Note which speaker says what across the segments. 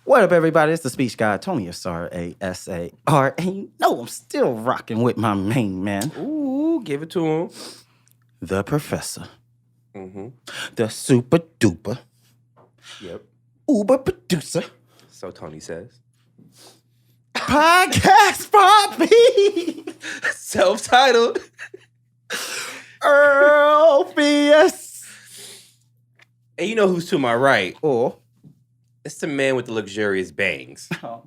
Speaker 1: What up, everybody? It's the speech guy, Tony Asar, ASAR. And you know I'm still rocking with my main man.
Speaker 2: Ooh, give it to him.
Speaker 1: The professor. The super duper.
Speaker 2: Yep.
Speaker 1: Uber producer.
Speaker 2: So Tony says.
Speaker 1: Podcast Poppy.
Speaker 2: Self-titled.
Speaker 1: EAAAAAAARLPHEUS.
Speaker 2: And you know who's to my right?
Speaker 1: Or.
Speaker 2: It's the man with the luxurious bangs.
Speaker 1: Oh.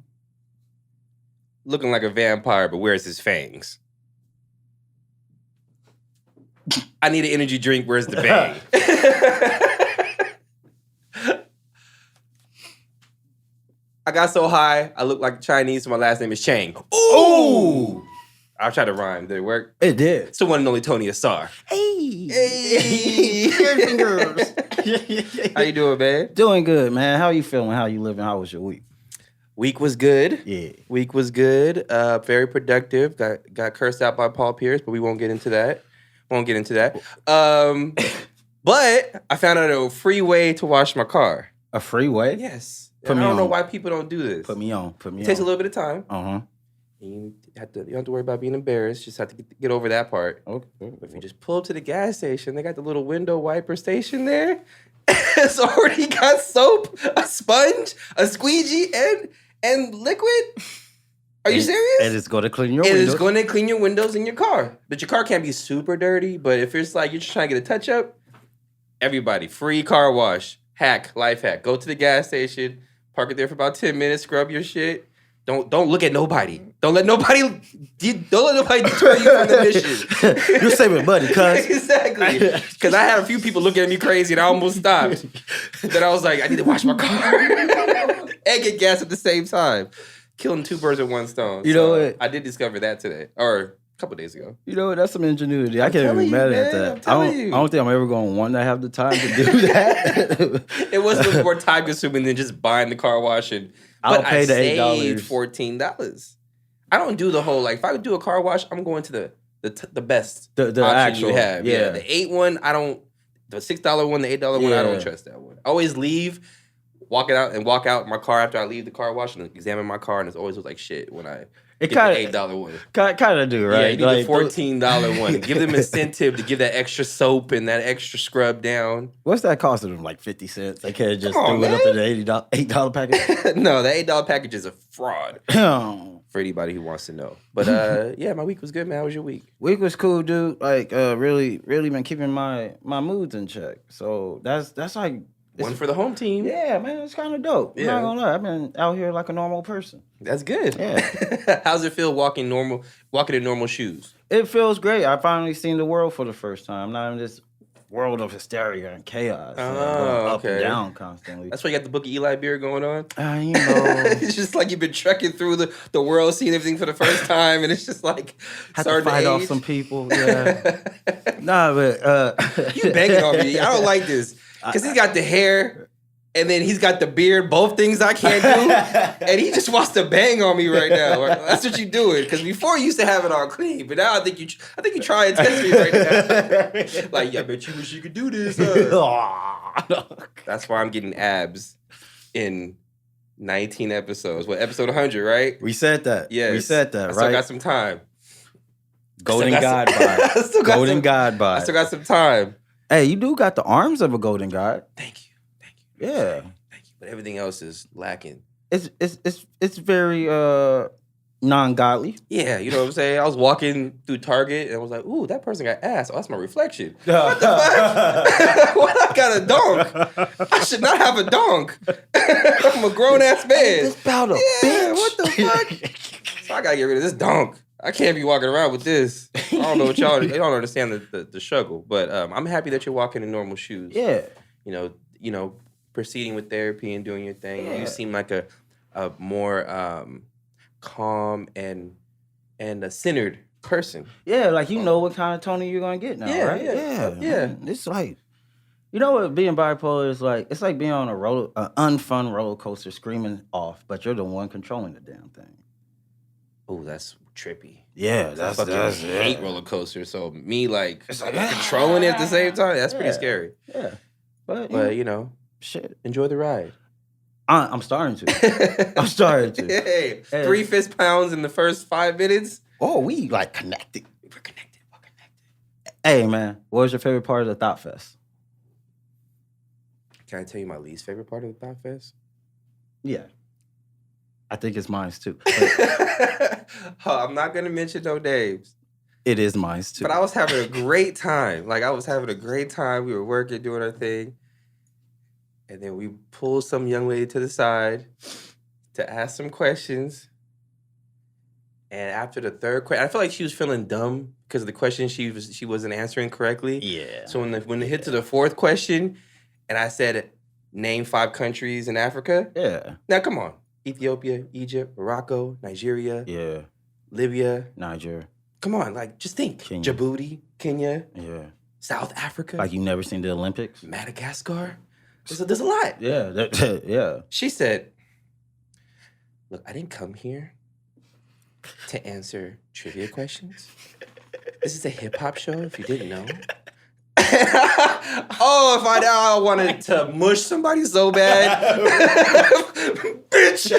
Speaker 2: Looking like a vampire, but where's his fangs? I need an energy drink. Where's the bang? I got so high, I look like Chinese, so my last name is Chang. Ooh! I tried to rhyme. Did it work?
Speaker 1: It did.
Speaker 2: It's the one and only Tony Asar.
Speaker 1: Hey.
Speaker 2: Hey.
Speaker 1: Fingers.
Speaker 2: How you doing, man?
Speaker 1: Doing good, man. How you feeling? How you living? How was your week?
Speaker 2: Week was good.
Speaker 1: Yeah.
Speaker 2: Week was good. Very productive. Got cursed out by Paul Pierce, but we won't get into that. But I found out a free way to wash my car.
Speaker 1: A free way?
Speaker 2: Yes.
Speaker 1: Put me
Speaker 2: I don't know
Speaker 1: on.
Speaker 2: why people don't do this.
Speaker 1: Put me on.
Speaker 2: It takes a little bit of time.
Speaker 1: Uh-huh.
Speaker 2: You don't have to worry about being embarrassed. Just have to get over that part.
Speaker 1: Okay.
Speaker 2: But if you just pull up to the gas station, they got the little window wiper station there. It's already got soap, a sponge, a squeegee, and liquid. Are you serious?
Speaker 1: And it's going to clean your
Speaker 2: It
Speaker 1: windows.
Speaker 2: is going to clean your windows in your car. But your car can't be super dirty. But if it's like you're just trying to get a touch up, everybody, free car wash. Life hack. Go to the gas station, park it there for about 10 minutes, scrub your shit. Don't look at nobody. Don't let nobody deter you from the mission.
Speaker 1: You're saving money, cuz.
Speaker 2: Exactly. Because I had a few people looking at me crazy and I almost stopped. Then I was like, I need to wash my car and get gas at the same time. Killing two birds with one stone.
Speaker 1: You know what?
Speaker 2: I did discover that today, or a couple days ago.
Speaker 1: You know what? That's some ingenuity. I can't even
Speaker 2: telling
Speaker 1: be
Speaker 2: you,
Speaker 1: mad
Speaker 2: man,
Speaker 1: at that.
Speaker 2: I'm telling you.
Speaker 1: I don't think I'm ever going to want to have the time to do that.
Speaker 2: It was a little more time consuming than just buying the car wash and.
Speaker 1: I'll
Speaker 2: But
Speaker 1: pay
Speaker 2: I
Speaker 1: the
Speaker 2: saved
Speaker 1: $8.
Speaker 2: $14. I don't do the whole if I would do a car wash, I'm going to the best
Speaker 1: The
Speaker 2: option
Speaker 1: actual,
Speaker 2: you have.
Speaker 1: yeah.
Speaker 2: The $8 one, I don't. The $6 one, the $8 one, I don't trust that one. I always leave, walk out my car after I leave the car wash and examine my car, and it always looks like shit when I.
Speaker 1: It
Speaker 2: get the $8 one.
Speaker 1: Kind of do, right?
Speaker 2: Yeah, you need the $14 one. Give them incentive to give that extra soap and that extra scrub down.
Speaker 1: What's that costing them? Like 50 cents? They can't just
Speaker 2: Come on,
Speaker 1: throw it up
Speaker 2: man.
Speaker 1: in the $8 package?
Speaker 2: No, the $8 package is a fraud. For anybody who wants to know. But yeah, my week was good, man. How was your week?
Speaker 1: Week was cool, dude. Like, really been keeping my moods in check. So that's like...
Speaker 2: One for the home team.
Speaker 1: Yeah, man, it's kind of dope.
Speaker 2: Yeah.
Speaker 1: I'm not gonna lie. I've been out here like a normal person.
Speaker 2: That's good.
Speaker 1: Yeah.
Speaker 2: How's it feel walking in normal shoes?
Speaker 1: It feels great. I finally seen the world for the first time. I'm not in this world of hysteria and chaos.
Speaker 2: Oh,
Speaker 1: going up
Speaker 2: okay.
Speaker 1: and down constantly.
Speaker 2: That's why you got the Book of Eli beer going on?
Speaker 1: You know.
Speaker 2: It's just like you've been trekking through the world, seeing everything for the first time, and it's just like
Speaker 1: had to fight off some people. Yeah. Nah, but...
Speaker 2: You banging on me. I don't like this. Because he's got the hair... And then he's got the beard, both things I can't do. And he just wants to bang on me right now. That's what you're doing. Because before you used to have it all clean. But now I think you try and test me right now. Like, yeah, I bet you wish you could do this. That's why I'm getting abs in 19 episodes. What, episode 100, right?
Speaker 1: We said that.
Speaker 2: Yes.
Speaker 1: We said that,
Speaker 2: I
Speaker 1: right?
Speaker 2: still got some time.
Speaker 1: Golden God bod. Golden God bod.
Speaker 2: I still got some time.
Speaker 1: Hey, you do got the arms of a golden god.
Speaker 2: Thank you.
Speaker 1: Yeah.
Speaker 2: Thank you. But everything else is lacking.
Speaker 1: It's very non-godly.
Speaker 2: Yeah, you know what I'm saying? I was walking through Target and I was like, ooh, that person got ass. Oh, that's my reflection. What the fuck? What, I got a donk? I should not have a donk. I'm a grown-ass man.
Speaker 1: This about a bitch.
Speaker 2: What the fuck? So I gotta get rid of this donk. I can't be walking around with this. I don't know what y'all don't understand the struggle. But I'm happy that you're walking in normal shoes.
Speaker 1: Yeah.
Speaker 2: You know, proceeding with therapy and doing your thing. Yeah. You seem like a more calm and a centered person.
Speaker 1: Yeah, like you know what kind of Tony you're gonna get now, right? Yeah. It's like, you know what being bipolar is like? It's like being on an unfun roller coaster, screaming off, but you're the one controlling the damn thing.
Speaker 2: Oh, that's trippy.
Speaker 1: Yeah, that's
Speaker 2: hate roller coaster. So me like controlling it at the same time. That's pretty scary.
Speaker 1: Yeah. But
Speaker 2: you know,
Speaker 1: shit.
Speaker 2: Enjoy the ride.
Speaker 1: I'm starting to. I'm starting to.
Speaker 2: Hey, 3 fist pounds in the first 5 minutes.
Speaker 1: Oh, we like connected.
Speaker 2: We're connected.
Speaker 1: Hey, man, what was your favorite part of the Thought Fest?
Speaker 2: Can I tell you my least favorite part of the Thought Fest?
Speaker 1: Yeah. I think it's mine too.
Speaker 2: I'm not going to mention no names.
Speaker 1: It is mine too.
Speaker 2: But I was having a great time. Like, I was having a great time. We were working, doing our thing. And then we pulled some young lady to the side to ask some questions. And after the third question, I felt like she was feeling dumb because of the question she wasn't answering correctly.
Speaker 1: Yeah.
Speaker 2: So when it hit to the fourth question, and I said, name 5 countries in Africa.
Speaker 1: Yeah.
Speaker 2: Now, come on. Ethiopia, Egypt, Morocco, Nigeria.
Speaker 1: Yeah.
Speaker 2: Libya.
Speaker 1: Niger.
Speaker 2: Come on, like, just think.
Speaker 1: Kenya.
Speaker 2: Djibouti, Kenya.
Speaker 1: Yeah.
Speaker 2: South Africa.
Speaker 1: Like you never seen the Olympics?
Speaker 2: Madagascar. There's a lot.
Speaker 1: Yeah. Yeah.
Speaker 2: She said, look, I didn't come here to answer trivia questions. This is a hip-hop show, if you didn't know. Oh, if I wanted to mush somebody so bad. Bitch.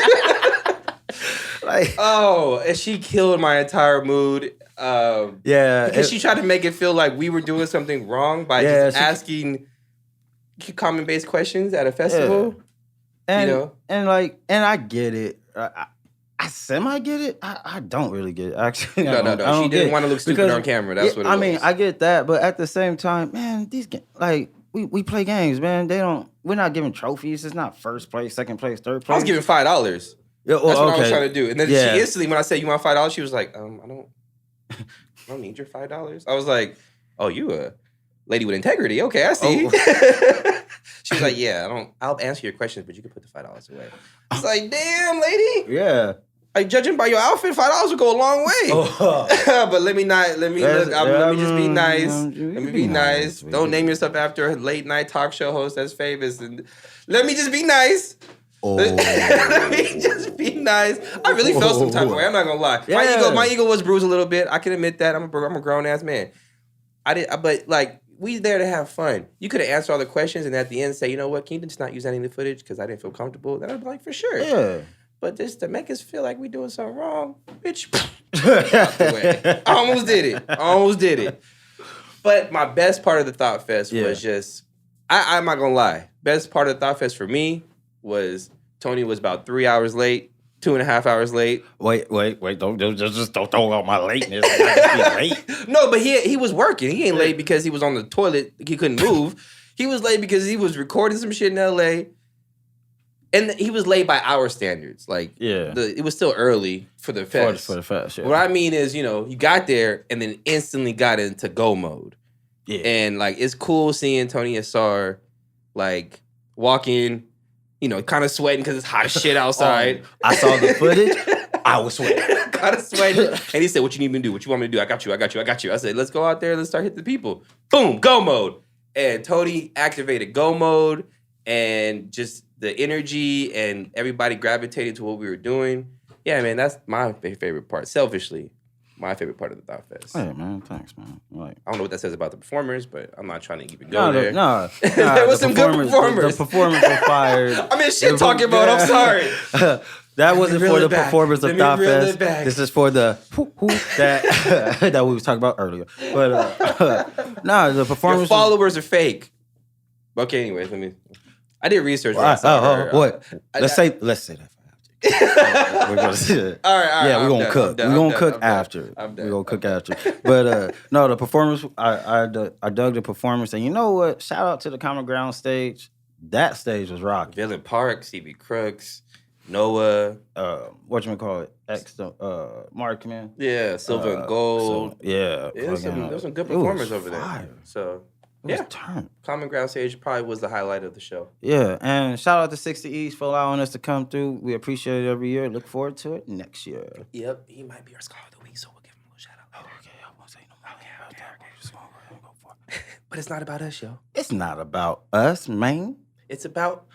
Speaker 1: Like,
Speaker 2: and she killed my entire mood. Because she tried to make it feel like we were doing something wrong by just asking comment-based questions at a festival.
Speaker 1: Yeah. And I get it. I semi-get it. I don't really get it, actually.
Speaker 2: No. She didn't want to look stupid on camera. That's what it was.
Speaker 1: I mean, I get that, but at the same time, man, these we play games, man. We're not giving trophies. It's not first place, second place, third place.
Speaker 2: I was giving $5.
Speaker 1: Yeah,
Speaker 2: that's what I was trying to do. And then she instantly, when I said, you want $5? She was like, I don't need your $5. I was like, oh, you a lady with integrity. Okay, I see. She was like, yeah, I'll answer your questions, but you can put the $5 away. I was like, damn, lady.
Speaker 1: Yeah.
Speaker 2: Like, judging by your outfit, $5 would go a long way. But let me just be nice. Let me be nice. Don't name yourself after a late night talk show host that's famous. And let me just be nice. Oh. Let me just be nice. I really felt some type of way. I'm not gonna lie. Yeah. My ego was bruised a little bit. I can admit that. I'm a grown ass man. But like, we there to have fun. You could have answered all the questions and at the end say, you know what, can you just not use any of the footage because I didn't feel comfortable? Then I'd be like, for sure.
Speaker 1: Yeah.
Speaker 2: But just to make us feel like we doing something wrong, bitch. Out the way. I almost did it. But my best part of the Thought Fest was just, I'm not gonna lie. Best part of the Thought Fest for me was Tony was about 3 hours late, 2.5 hours late. Wait!
Speaker 1: Don't throw out my lateness. I just be late.
Speaker 2: No, but he was working. He ain't late because he was on the toilet. He couldn't move. He was late because he was recording some shit in L.A. And he was late by our standards. Like, it was still early for the fest.
Speaker 1: For the fest, yeah.
Speaker 2: What I mean is, you got there and then instantly got into go mode. Yeah. And like, it's cool seeing Tony Asar like walk in. Kind of sweating because it's hot as shit outside.
Speaker 1: I saw the footage. I was sweating.
Speaker 2: Kind of sweating. And he said, what you need me to do? What you want me to do? I got you. I said, let's go out there. Let's start hitting the people. Boom, go mode. And Tony activated go mode and just the energy and everybody gravitated to what we were doing. Yeah, man, that's my favorite part. Selfishly, my favorite part of the Thought Fest.
Speaker 1: Hey, man, thanks, man.
Speaker 2: I don't know what that says about the performers, but I'm not trying to even go there.
Speaker 1: No,
Speaker 2: there was some good performers.
Speaker 1: The performers were fired.
Speaker 2: I mean, shit talking about. I'm sorry.
Speaker 1: That wasn't for the performers of Thought Fest. This is for the that we was talking about earlier. But the performers.
Speaker 2: Your followers are fake. Okay, anyways, I did research.
Speaker 1: What? Let's say that. We're gonna see it.
Speaker 2: All right.
Speaker 1: Yeah, we're gonna cook. We're gonna cook after. We're gonna cook after. But no, the performance. I dug the performance, and you know what? Shout out to the Common Ground stage. That stage was rocking.
Speaker 2: Villain Park, CB Crooks, Noah.
Speaker 1: Whatchamacallit? Mark, man.
Speaker 2: Yeah, Silver and Gold.
Speaker 1: There's
Speaker 2: some good performers over there. So. Common Ground stage probably was the highlight of the show.
Speaker 1: Yeah, and shout out to 60 East for allowing us to come through. We appreciate it every year. Look forward to it next year.
Speaker 2: Yep, he might be our Scholar of the Week, so we'll give him a little shout out.
Speaker 1: Okay, I won't say no more. Okay. Just gonna go for it.
Speaker 2: But it's not about us, yo.
Speaker 1: It's not about us, man.
Speaker 2: It's about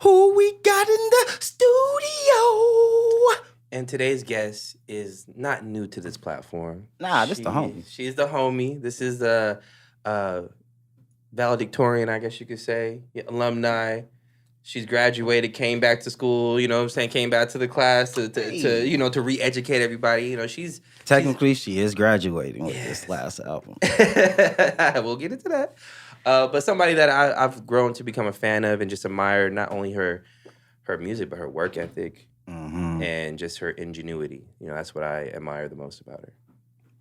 Speaker 1: who we got in the studio.
Speaker 2: And today's guest is not new to this platform.
Speaker 1: This the homie.
Speaker 2: She's the homie. This is the valedictorian, I guess you could say, alumni. She's graduated, came back to school, you know what I'm saying? Came back to the class to you know, to re-educate everybody. You know, she
Speaker 1: is graduating with this last album.
Speaker 2: We'll get into that. But somebody that I've grown to become a fan of and just admire not only her music, but her work ethic and just her ingenuity. You know, that's what I admire the most about her.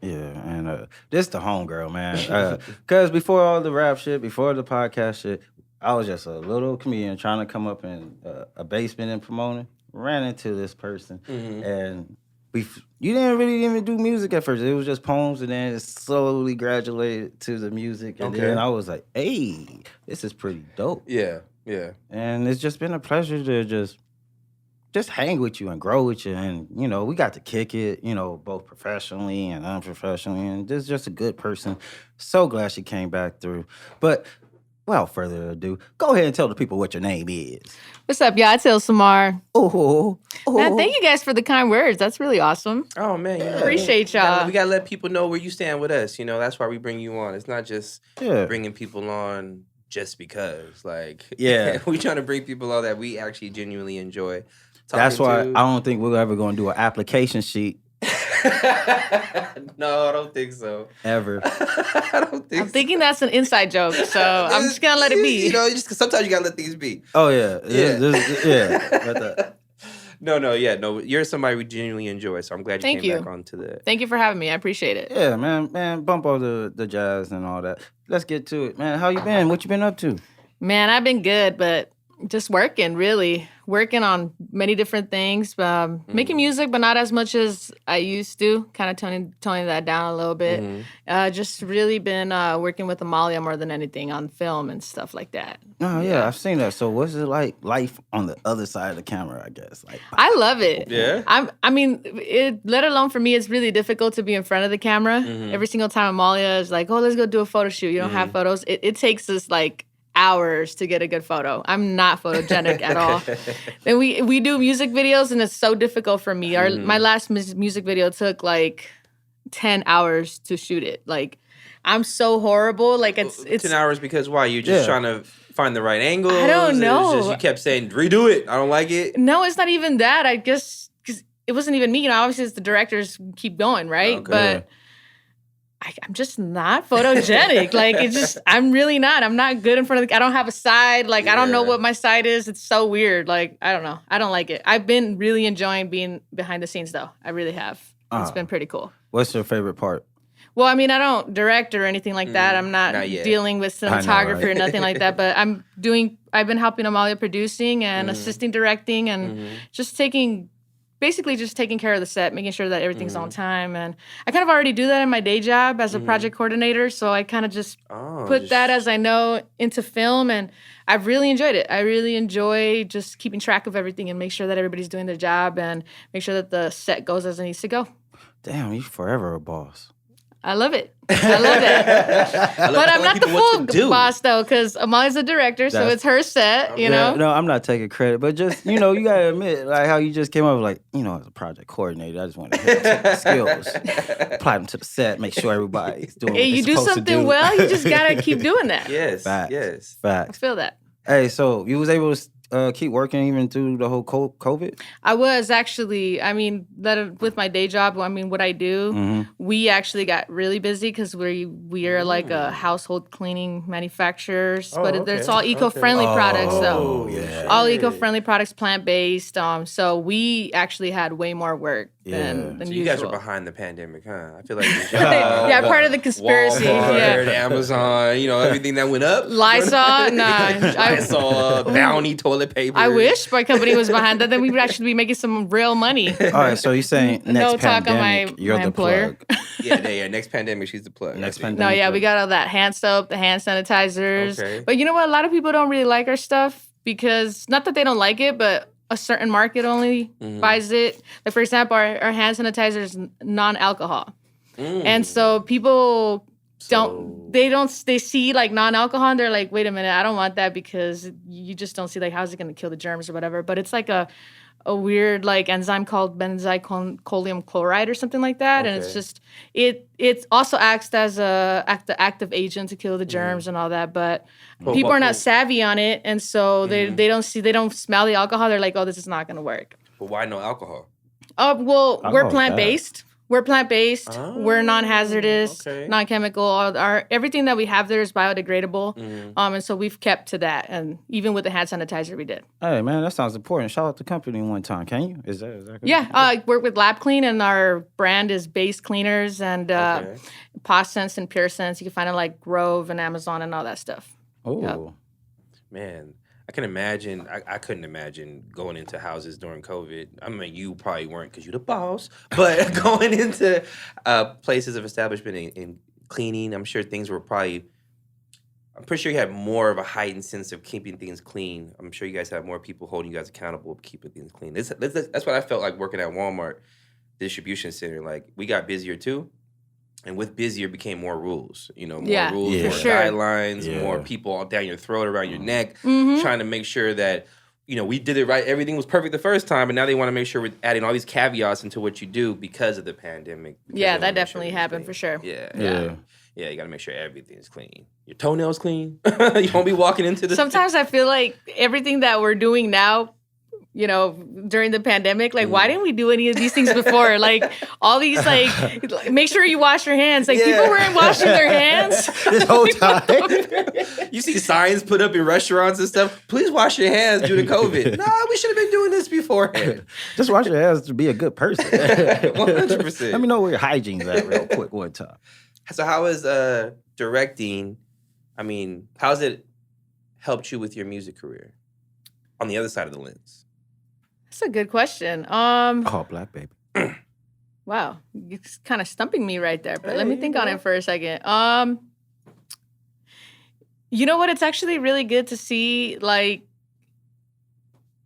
Speaker 1: Yeah, and this the homegirl, man. Because before all the rap shit, before the podcast shit, I was just a little comedian trying to come up in a basement in Pomona. Ran into this person, and you didn't really even do music at first. It was just poems, and then it slowly graduated to the music. And then I was like, hey, this is pretty dope.
Speaker 2: Yeah.
Speaker 1: And it's just been a pleasure to just hang with you and grow with you. And, you know, we got to kick it, you know, both professionally and unprofessionally. And this is just a good person. So glad she came back through. But without further ado, go ahead and tell the people what your name is.
Speaker 3: What's up, y'all? It's Illsamar.
Speaker 1: Oh.
Speaker 3: Man, thank you guys for the kind words. That's really awesome.
Speaker 2: Oh, man. You know,
Speaker 3: appreciate y'all.
Speaker 2: We got to let people know where you stand with us. You know, that's why we bring you on. It's not just bringing people on just because. Like, we trying to bring people on that we actually genuinely enjoy.
Speaker 1: That's why I don't think we're ever going to do an application sheet.
Speaker 2: No, I don't think so.
Speaker 1: Ever.
Speaker 2: I don't think
Speaker 3: I'm thinking that's an inside joke, so I'm just going to let it be.
Speaker 2: You know, just sometimes you got to let things be.
Speaker 1: Oh, yeah.
Speaker 2: No. You're somebody we genuinely enjoy, so I'm glad you came back onto the...
Speaker 3: Thank you for having me. I appreciate it.
Speaker 1: Yeah, man, bump all the jazz and all that. Let's get to it, man. How you been? What you been up to?
Speaker 3: Man, I've been good, but just working, really. Working on many different things. Making music, but not as much as I used to. Kind of toning that down a little bit. Just really been working with Amalia more than anything on film and stuff like that.
Speaker 1: Oh, yeah, I've seen that. So what's it like, life on the other side of the camera, I guess? Like,
Speaker 3: I love it.
Speaker 2: Yeah?
Speaker 3: I mean, let alone for me, it's really difficult to be in front of the camera. Every single time Amalia is like, oh, let's go do a photo shoot. You don't have photos. It takes us like hours to get a good photo. I'm not photogenic at all. And we do music videos, and it's so difficult for me. My last music video took like 10 hours to shoot it. Like, I'm so horrible. Like, it's
Speaker 2: 10 hours because why? You're just trying to find the right angle?
Speaker 3: I don't know.
Speaker 2: Just, you kept saying, redo it. I don't like it.
Speaker 3: No, it's not even that. I guess because it wasn't even me. You know, obviously it's the directors keep going, right?
Speaker 2: Okay.
Speaker 3: But I'm just not photogenic. Like, I'm really not. I'm not good in front of I don't have a side. Like, I don't know what my side is. It's so weird. Like, I don't know. I don't like it. I've been really enjoying being behind the scenes, though. I really have. It's been pretty cool.
Speaker 1: What's your favorite part?
Speaker 3: Well, I mean, I don't direct or anything like that. I'm not dealing with cinematography or nothing like that. But I've been helping Amalia producing and assisting directing and just taking care of the set, making sure that everything's on time. And I kind of already do that in my day job as a project coordinator. So I kind of just put that, as I know, into film. And I've really enjoyed it. I really enjoy just keeping track of everything and make sure that everybody's doing their job and make sure that the set goes as it needs to go.
Speaker 1: Damn, you forever a boss.
Speaker 3: I love it. But I'm not the full boss, though, because Amalia's the director, so it's her set, you know?
Speaker 1: No, I'm not taking credit, but just, you know, you got to admit, like, how you just came up with, like, you know, as a project coordinator, I just want to take the skills, apply them to the set, make sure everybody's doing what they're supposed to do.
Speaker 3: You do something well, you just got to keep doing that.
Speaker 2: Yes.
Speaker 1: Facts.
Speaker 3: I feel that.
Speaker 1: Hey, so you was able to keep working even through the whole COVID?
Speaker 3: I was actually. I mean, with my day job, I mean, what I do, we actually got really busy because we are like a household cleaning manufacturers, but it's all eco-friendly products, though.
Speaker 1: Yeah.
Speaker 3: All eco-friendly products, plant-based. So we actually had way more work than
Speaker 2: so
Speaker 3: usual.
Speaker 2: You guys are behind the pandemic, huh? I feel like
Speaker 3: part of the conspiracy.
Speaker 2: Walmart, Amazon, you know, everything that went up.
Speaker 3: Lysol,
Speaker 2: Lysol, Bounty toilet paper.
Speaker 3: I wish my company was behind that. Then we would actually be making some real money.
Speaker 1: All right, so you're saying next pandemic, you're the
Speaker 3: employer.
Speaker 1: plug.
Speaker 2: Yeah. Next pandemic, she's the plug.
Speaker 1: Next pandemic.
Speaker 3: No, yeah, we got all that hand soap, the hand sanitizers.
Speaker 2: Okay.
Speaker 3: But you know what? A lot of people don't really like our stuff because, not that they don't like it, but a certain market only buys it. Like, for example, our hand sanitizer is non-alcohol. And so people They see like non-alcohol and they're like, wait a minute, I don't want that because you just don't see like how's it going to kill the germs or whatever. But it's like a weird like enzyme called benzycholine chloride or something like that, and it's just it also acts as the active agent to kill the germs and all that. But people are not savvy on it, and so they don't smell the alcohol. They're like, oh, this is not going to work.
Speaker 2: But why no alcohol?
Speaker 3: Well, we're plant-based. We're plant-based. Oh, we're non-hazardous, non-chemical. Everything that we have there is biodegradable. And so we've kept to that. And even with the hand sanitizer we did.
Speaker 1: Hey, man, that sounds important. Shout out the company one time. Can you? Is that good?
Speaker 3: Yeah. I work with Lab Clean, and our brand is Base Cleaners and PawSense and Pure Sense. You can find it like Grove and Amazon and all that stuff.
Speaker 1: Oh.
Speaker 3: Yep.
Speaker 2: Man. I can imagine. I couldn't imagine going into houses during COVID. I mean, you probably weren't because you're the boss. But going into places of establishment and cleaning, I'm sure things were probably. I'm pretty sure you had more of a heightened sense of keeping things clean. I'm sure you guys had more people holding you guys accountable, keeping things clean. That's what I felt like working at Walmart distribution center. Like we got busier too. And with busier became more rules, more rules, more guidelines, more people all down your throat, around your neck, trying to make sure that, we did it right. Everything was perfect the first time, but now they want to make sure we're adding all these caveats into what you do because of the pandemic.
Speaker 3: Yeah, that definitely happened for sure.
Speaker 2: Yeah, you got to make sure everything's clean. Your toenails clean. You won't be walking into the...
Speaker 3: Sometimes I feel like everything that we're doing now, during the pandemic, like, why didn't we do any of these things before? Like, all these, like, make sure you wash your hands. Like, people weren't washing their hands
Speaker 1: this whole time.
Speaker 2: You see signs put up in restaurants and stuff. Please wash your hands due to COVID. No, we should have been doing this beforehand.
Speaker 1: Just wash your hands to be a good person.
Speaker 2: 100%.
Speaker 1: Let me know where your hygiene's at real quick one time.
Speaker 2: So how is directing, how's it helped you with your music career on the other side of the lens?
Speaker 3: That's a good question.
Speaker 1: Black baby.
Speaker 3: Wow, it's kind of stumping me right there. But let me think on it for a second. You know what? It's actually really good to see. Like,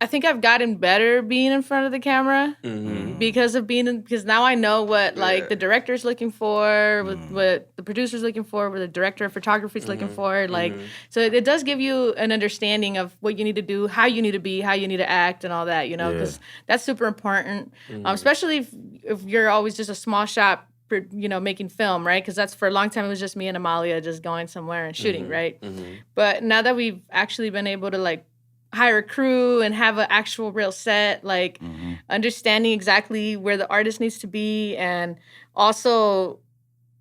Speaker 3: I think I've gotten better being in front of the camera because now I know what like the director's looking for, what the producer's looking for, what the director of photography is looking for. Like, so it does give you an understanding of what you need to do, how you need to be, how you need to act, and all that. Because that's super important, especially if you're always just a small shop, making film, right? Because that's for a long time it was just me and Amalia just going somewhere and shooting, right? But now that we've actually been able to like hire a crew and have an actual real set, like understanding exactly where the artist needs to be, and also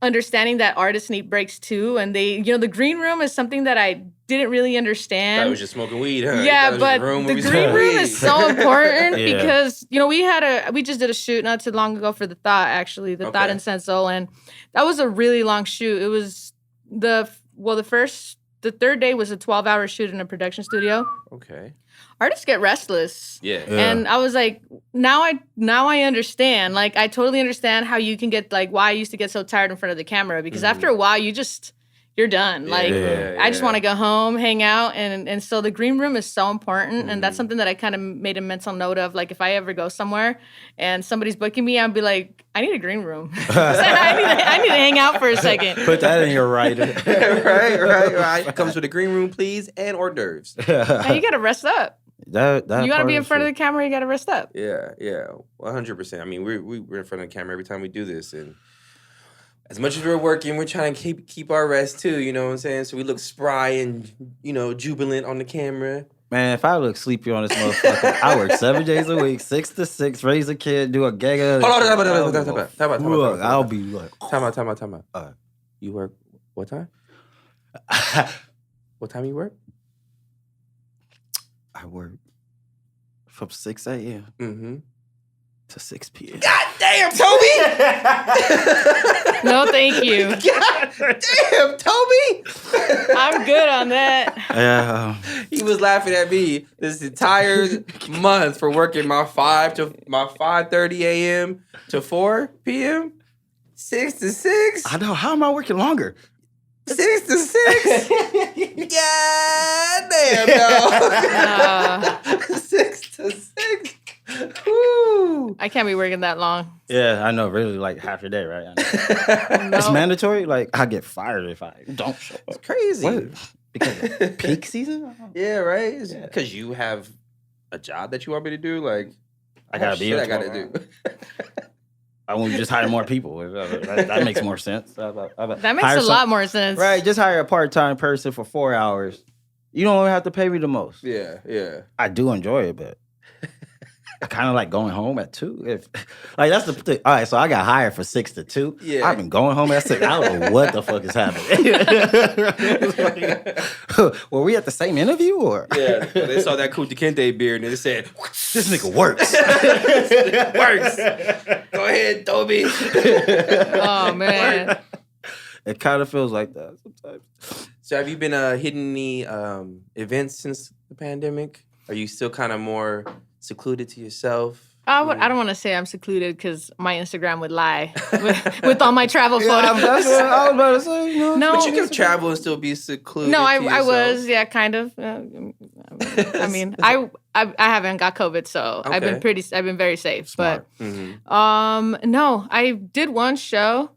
Speaker 3: understanding that artists need breaks too. And they, the green room is something that I didn't really understand.
Speaker 2: I was just smoking weed, huh?
Speaker 3: Yeah, but the green room is so important because, we just did a shoot not too long ago for The Thought, actually, The Thought in Senso, and that was a really long shoot. It was the third day was a 12-hour shoot in a production studio.
Speaker 2: Okay.
Speaker 3: Artists get restless.
Speaker 2: Yeah.
Speaker 3: And I was like, now I understand. Like, I totally understand how you can get, like, why I used to get so tired in front of the camera. Because after a while, you're done. Like, I just want to go home, hang out. And so the green room is so important. And that's something that I kind of made a mental note of. Like, if I ever go somewhere and somebody's booking me, I'll be like, I need a green room. I need to hang out for a second.
Speaker 1: Put that in your writing.
Speaker 2: Right. Comes with a green room, please, and hors d'oeuvres.
Speaker 3: Now you got to rest up.
Speaker 1: That
Speaker 3: you got to be in front of the camera. You got to rest up.
Speaker 2: Yeah, 100%. We're in front of the camera every time we do this, and as much as we're working, we're trying to keep our rest too. You know what I'm saying? So we look spry and jubilant on the camera.
Speaker 1: Man, if I look sleepy on this motherfucker, I work 7 days a week, 6 to 6, raise a kid, do a gag.
Speaker 2: Hold on, time out.
Speaker 1: I'll be like,
Speaker 2: time out. You work what time? What time you work?
Speaker 1: I work from 6 a.m. To 6 p.m.
Speaker 2: God damn, Toby!
Speaker 3: No, thank you.
Speaker 2: God damn, Toby!
Speaker 3: I'm good on that.
Speaker 1: Yeah.
Speaker 2: He was laughing at me this entire month for working my 5:30 a.m. to 4 p.m. 6 to 6.
Speaker 1: I know. How am I working longer?
Speaker 2: 6 to 6. God damn, no. 6 to 6. Woo.
Speaker 3: I I can't be working that long.
Speaker 1: Yeah, I know. Really, like half your day, right?
Speaker 3: No.
Speaker 1: It's mandatory. Like I get fired if I don't show up.
Speaker 2: It's crazy.
Speaker 1: What? Because of peak season?
Speaker 2: Yeah, right. Because you have a job that you want me to do. Like
Speaker 1: I gotta be.
Speaker 2: I gotta do.
Speaker 1: I want to just hire more people. That makes more sense.
Speaker 3: That makes a lot more sense.
Speaker 1: Right, just hire a part-time person for 4 hours. You don't have to pay me the most.
Speaker 2: Yeah.
Speaker 1: I do enjoy it, but I kind of like going home at 2. Like that's the thing. All right, so I got hired for 6 to 2.
Speaker 2: Yeah.
Speaker 1: I've been going home at 6. I don't know what the fuck is happening. Were we at the same interview or?
Speaker 2: Yeah, they saw that Kunta Kinte beard and they said,
Speaker 1: "This nigga works."
Speaker 2: Works. Go ahead, Toby.
Speaker 3: Oh man.
Speaker 1: It kind of feels like that sometimes.
Speaker 2: So have you been hitting any events since the pandemic? Are you still kind of more secluded to yourself?
Speaker 3: I don't want to say I'm secluded because my Instagram would lie with all my travel photos.
Speaker 1: That's what I was about to say.
Speaker 3: No,
Speaker 2: but you can travel and still be secluded.
Speaker 3: No, I was, yeah, kind of. I mean, I haven't got COVID, so
Speaker 2: Okay.
Speaker 3: I've been very safe.
Speaker 1: Smart.
Speaker 3: But no, I did one show,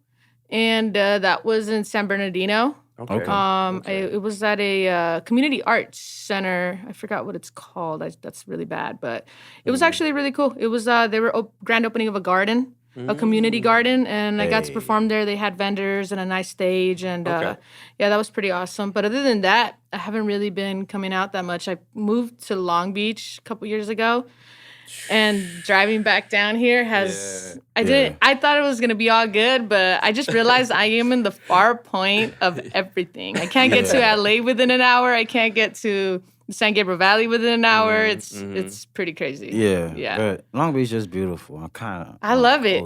Speaker 3: and that was in San Bernardino.
Speaker 2: Okay.
Speaker 3: It was at a community arts center. I forgot what it's called. That's really bad, but it was actually really cool. It was they were grand opening of a garden, a community garden, and I got to perform there. They had vendors and a nice stage, and yeah, that was pretty awesome. But other than that, I haven't really been coming out that much. I moved to Long Beach a couple years ago. And driving back down here I thought it was going to be all good, but I just realized I am in the far point of everything. I can't get to LA within an hour. I can't get to San Gabriel Valley within an hour. It's pretty crazy.
Speaker 1: Yeah. But Long Beach is beautiful.
Speaker 3: I love it.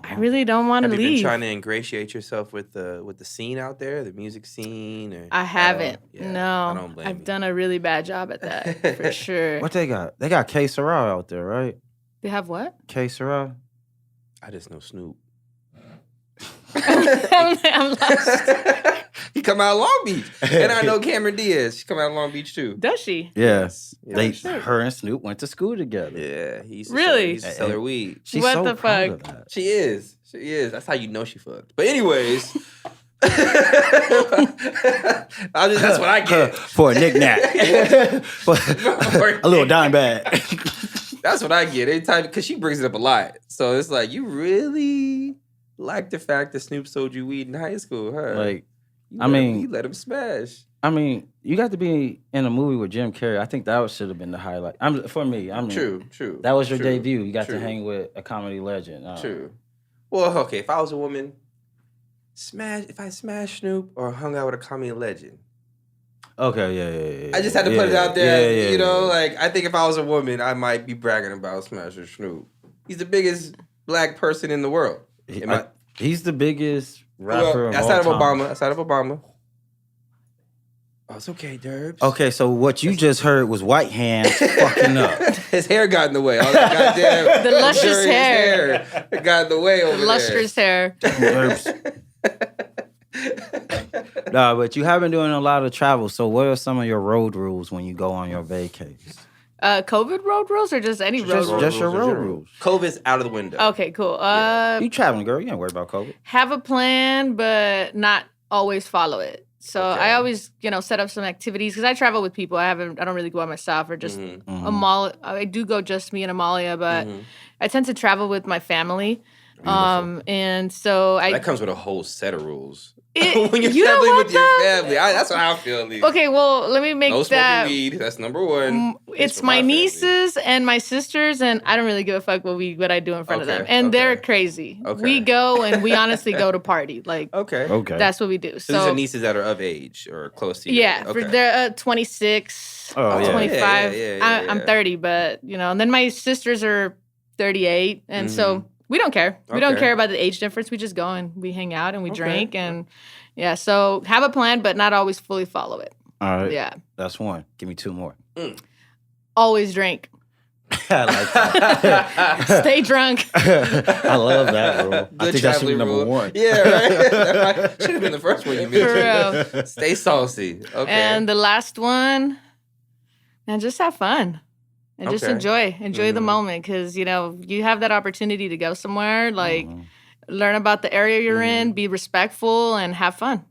Speaker 3: I really don't want to leave.
Speaker 2: Have you been trying to ingratiate yourself with the scene out there, the music scene? Or,
Speaker 3: I haven't. No.
Speaker 2: I don't blame you.
Speaker 3: I've done a really bad job at that, for sure.
Speaker 1: What they got? They got K Sarah out there, right?
Speaker 3: They have what?
Speaker 1: K Sarah?
Speaker 2: I just know Snoop.
Speaker 3: I'm lost.
Speaker 2: He come out of Long Beach. And I know Cameron Diaz. She come out of Long Beach, too.
Speaker 3: Does she?
Speaker 1: Yes. Her and Snoop went to school together.
Speaker 2: Yeah. He used to
Speaker 3: Really?
Speaker 2: sell her weed.
Speaker 1: She's
Speaker 3: What
Speaker 1: so
Speaker 3: the
Speaker 1: proud
Speaker 3: fuck?
Speaker 1: of that.
Speaker 2: She is. That's how you know she fucked. But anyways... that's what I get.
Speaker 1: For a knick-knack. A little dime bag.
Speaker 2: That's what I get. Anytime, because she brings it up a lot. So it's like, you really like the fact that Snoop sold you weed in high school, huh?
Speaker 1: Like,
Speaker 2: you let him smash.
Speaker 1: I mean, you got to be in a movie with Jim Carrey. I think that should have been the highlight. For me,
Speaker 2: True.
Speaker 1: That was your debut. You got to hang with a comedy legend.
Speaker 2: True. Well, okay, if I was a woman, if I smashed Snoop or hung out with a comedy legend.
Speaker 1: Okay, yeah.
Speaker 2: I just had to put it out there. Like, I think if I was a woman, I might be bragging about smashing Snoop. He's the biggest black person in the world.
Speaker 1: He's the biggest rapper of all time.
Speaker 2: Outside of Obama. Oh, it's okay, Derbs.
Speaker 1: Okay, so what you just heard was White Hands fucking up.
Speaker 2: His hair got in the way. All that goddamn
Speaker 3: The lustrous hair.
Speaker 2: It got in the way over there.
Speaker 3: Lustrous hair.
Speaker 1: Nah, but you have been doing a lot of travel. So what are some of your road rules when you go on your vacations?
Speaker 3: COVID road rules or just any road rules?
Speaker 1: Just your road rules.
Speaker 2: COVID's out of the window.
Speaker 3: Okay, cool.
Speaker 1: You traveling, girl. You ain't worried about COVID.
Speaker 3: Have a plan, but not always follow it. So I always, set up some activities because I travel with people. I don't really go by myself or just Amalia. I do go just me and Amalia, but I tend to travel with my family. And so
Speaker 2: that comes with a whole set of rules.
Speaker 3: When
Speaker 2: you're traveling with your family, that's how I feel. At least.
Speaker 3: Okay, well, let me make
Speaker 2: no
Speaker 3: that.
Speaker 2: No smoking weed. That's number one.
Speaker 3: It's my nieces and my sisters, and I don't really give a fuck what I do in front of them. And they're crazy. Okay. We go and we honestly go to party. Like,
Speaker 2: okay,
Speaker 3: that's what we do.
Speaker 2: So these are nieces that are of age or close to you.
Speaker 3: Yeah, they're 26, 25. Yeah, I'm 30, but and then my sisters are 38, and so. We don't care. We don't care about the age difference. We just go and we hang out and we drink and so have a plan, but not always fully follow it.
Speaker 1: All right.
Speaker 3: Yeah.
Speaker 1: That's one. Give me 2 more.
Speaker 3: Always drink.
Speaker 1: I like that.
Speaker 3: Stay drunk.
Speaker 1: I love that rule. I think that should be number 1.
Speaker 2: Yeah, right? Should have been the first one you mentioned.
Speaker 3: For real.
Speaker 2: Stay saucy. Okay.
Speaker 3: And the last one, just have fun. and just enjoy the moment, because you have that opportunity to go somewhere, like learn about the area you're in, be respectful, and have fun.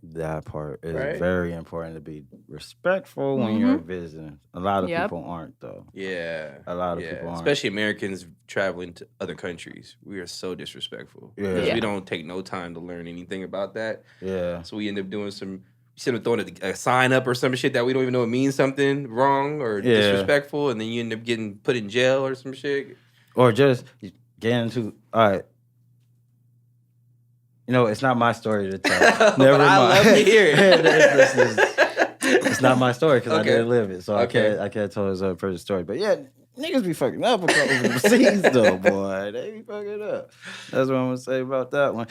Speaker 1: That part is very important, to be respectful when you're visiting. A lot of people aren't, though.
Speaker 2: Yeah.
Speaker 1: A lot of people aren't.
Speaker 2: Especially Americans traveling to other countries. We are so disrespectful. Because we don't take no time to learn anything about that.
Speaker 1: Yeah.
Speaker 2: So we end up doing throwing a sign up or some shit that we don't even know it means something wrong or disrespectful, and then you end up getting put in jail or some shit.
Speaker 1: Or just getting into, all right. It's not my story to tell. Never mind.
Speaker 2: I love to hear it.
Speaker 1: It's not my story because I didn't live it, so I can't tell this other person's story. But yeah, niggas be fucking up overseas though, boy. They be fucking up. That's what I'm gonna say about that one.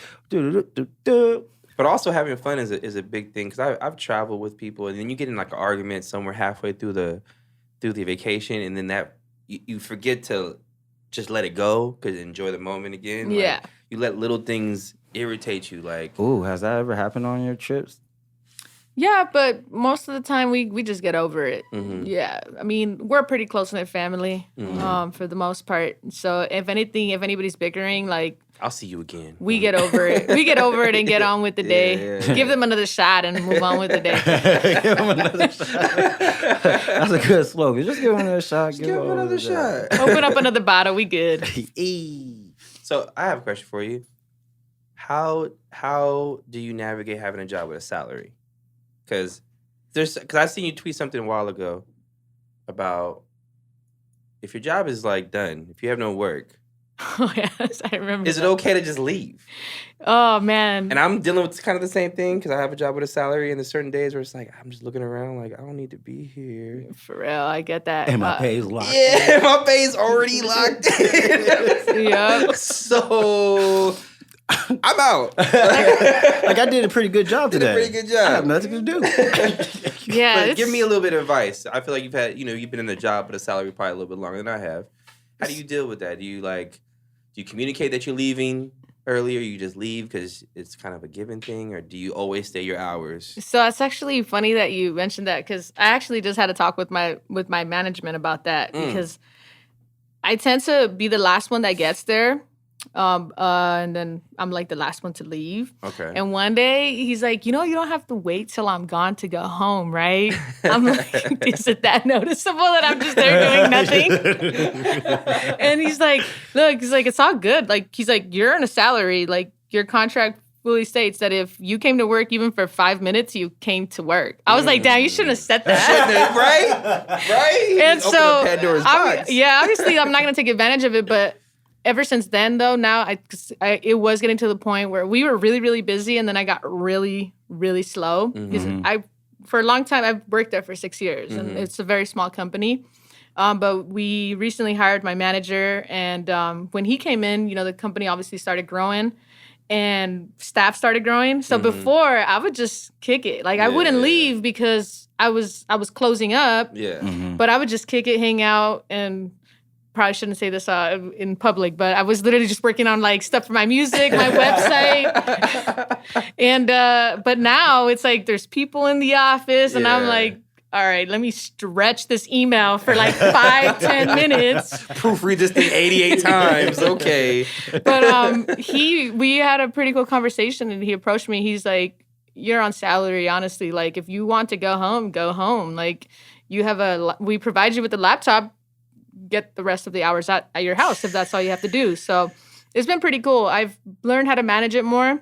Speaker 2: But also having fun is a big thing, because I've traveled with people, and then you get in like an argument somewhere halfway through the vacation, and then that you forget to just let it go because enjoy the moment again.
Speaker 3: Yeah,
Speaker 2: like, you let little things irritate you, like.
Speaker 1: Ooh, has that ever happened on your trips?
Speaker 3: Yeah, but most of the time we just get over it. Yeah, I mean, we're a pretty close-knit family for the most part. So if anybody's bickering, like,
Speaker 2: I'll see you again.
Speaker 3: We get over it. We get over it and get on with the day. Yeah. Give them another shot and move on with the day.
Speaker 1: Give them another shot. That's a good slogan. Just give them another shot.
Speaker 2: Give them another shot.
Speaker 3: Open up another bottle. We good.
Speaker 2: So I have a question for you. How do you navigate having a job with a salary? Because I seen you tweet something a while ago about if your job is like done, if you have no work.
Speaker 3: Oh yes, I remember.
Speaker 2: Is it okay to just leave?
Speaker 3: Oh man.
Speaker 2: And I'm dealing with kind of the same thing, because I have a job with a salary, and there's certain days where it's like I'm just looking around like I don't need to be here.
Speaker 3: For real, I get that.
Speaker 1: And my pay's locked.
Speaker 2: Yeah, my pay's already locked in.
Speaker 3: Yep.
Speaker 2: So I'm out.
Speaker 1: Like I did a pretty good job today.
Speaker 2: Did a pretty good job.
Speaker 1: I have nothing to do.
Speaker 3: Yeah.
Speaker 2: But give me a little bit of advice. I feel like you've been in a job with a salary probably a little bit longer than I have. How do you deal with that? Do you communicate that you're leaving early, or you just leave because it's kind of a given thing, or do you always stay your hours?
Speaker 3: So it's actually funny that you mentioned that, because I actually just had a talk with my management about that, because I tend to be the last one that gets there. And then I'm like the last one to leave.
Speaker 2: Okay.
Speaker 3: And one day he's like, you don't have to wait till I'm gone to go home, right? I'm like, is it that noticeable that I'm just there doing nothing? And he's like, look, it's all good. Like, he's like, you're on a salary. Like, your contract fully states that if you came to work even for 5 minutes, you came to work. I was like, damn, you shouldn't have said
Speaker 2: that. Right?
Speaker 3: And so,
Speaker 2: Pandora's box.
Speaker 3: Obviously I'm not going to take advantage of it, but ever since then, though, now it was getting to the point where we were really, really busy, and then I got really, really slow. Because for a long time, I've worked there for 6 years, and it's a very small company. But we recently hired my manager, and when he came in, the company obviously started growing, and staff started growing. So before, I would just kick it. Like, I wouldn't leave because I was closing up.
Speaker 2: Yeah.
Speaker 3: But I would just kick it, hang out, and probably shouldn't say this in public, but I was literally just working on like stuff for my music, my website. And but now it's like there's people in the office, and I'm like, all right, let me stretch this email for like 5-10 minutes.
Speaker 2: Proofread this thing 88 times. Okay.
Speaker 3: But we had a pretty cool conversation, and he approached me. He's like, you're on salary, honestly. Like, if you want to go home, go home. Like, we provide you with a laptop. Get the rest of the hours at your house if that's all you have to do. So it's been pretty cool. I've learned how to manage it more.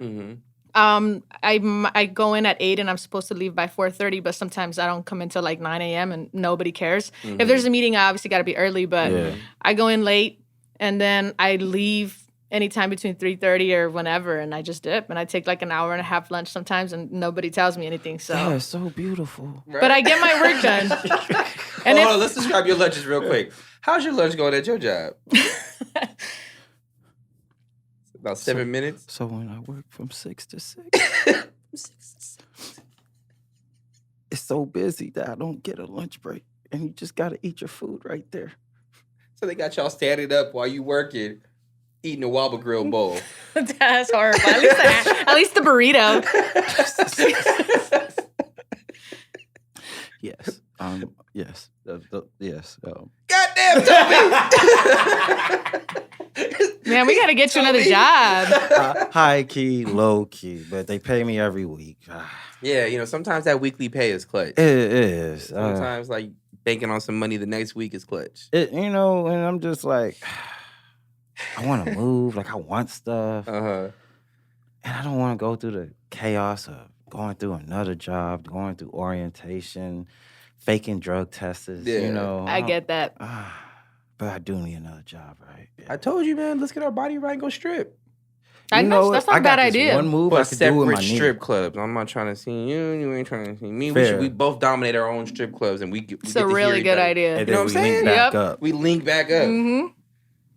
Speaker 3: I go in at 8 and I'm supposed to leave by 4:30, but sometimes I don't come until like 9 a.m. and nobody cares. If there's a meeting, I obviously got to be early, but I go in late and then I leave anytime between 3:30 or whenever, and I just dip, and I take like an hour and a half lunch sometimes, and nobody tells me anything. So
Speaker 1: that is so beautiful.
Speaker 3: Right? But I get my work done.
Speaker 2: And let's describe your lunches real quick. How's your lunch going at your job? About 7 minutes.
Speaker 1: So when I work from 6 to 6, it's so busy that I don't get a lunch break, and you just gotta eat your food right there.
Speaker 2: So they got y'all standing up while you working, eating a Wobble Grill bowl.
Speaker 3: That's horrible. At least the burrito.
Speaker 1: Yes. Yes. Yes.
Speaker 2: Goddamn, Toby!
Speaker 3: Man, we gotta get you another job.
Speaker 1: High key, low key, but they pay me every week.
Speaker 2: Yeah, sometimes that weekly pay is clutch.
Speaker 1: It is.
Speaker 2: Sometimes like banking on some money the next week is clutch.
Speaker 1: And I'm just like, I want to move. Like I want stuff, and I don't want to go through the chaos of going through another job, going through orientation, faking drug tests.
Speaker 2: Yeah.
Speaker 3: I get that.
Speaker 1: But I do need another job, right? Yeah.
Speaker 2: I told you, man. Let's get our body right and go strip.
Speaker 3: That's not a bad idea.
Speaker 1: One move
Speaker 2: But
Speaker 1: I could do with my
Speaker 2: strip clubs. I'm not trying to see you. You ain't trying to see me.
Speaker 1: Fair.
Speaker 2: We both dominate our own strip clubs, and we get
Speaker 3: It's a really good idea.
Speaker 1: And
Speaker 2: You know
Speaker 1: then
Speaker 2: what I'm
Speaker 1: we
Speaker 2: saying?
Speaker 1: link back up.
Speaker 2: We link back up.
Speaker 3: Mm-hmm.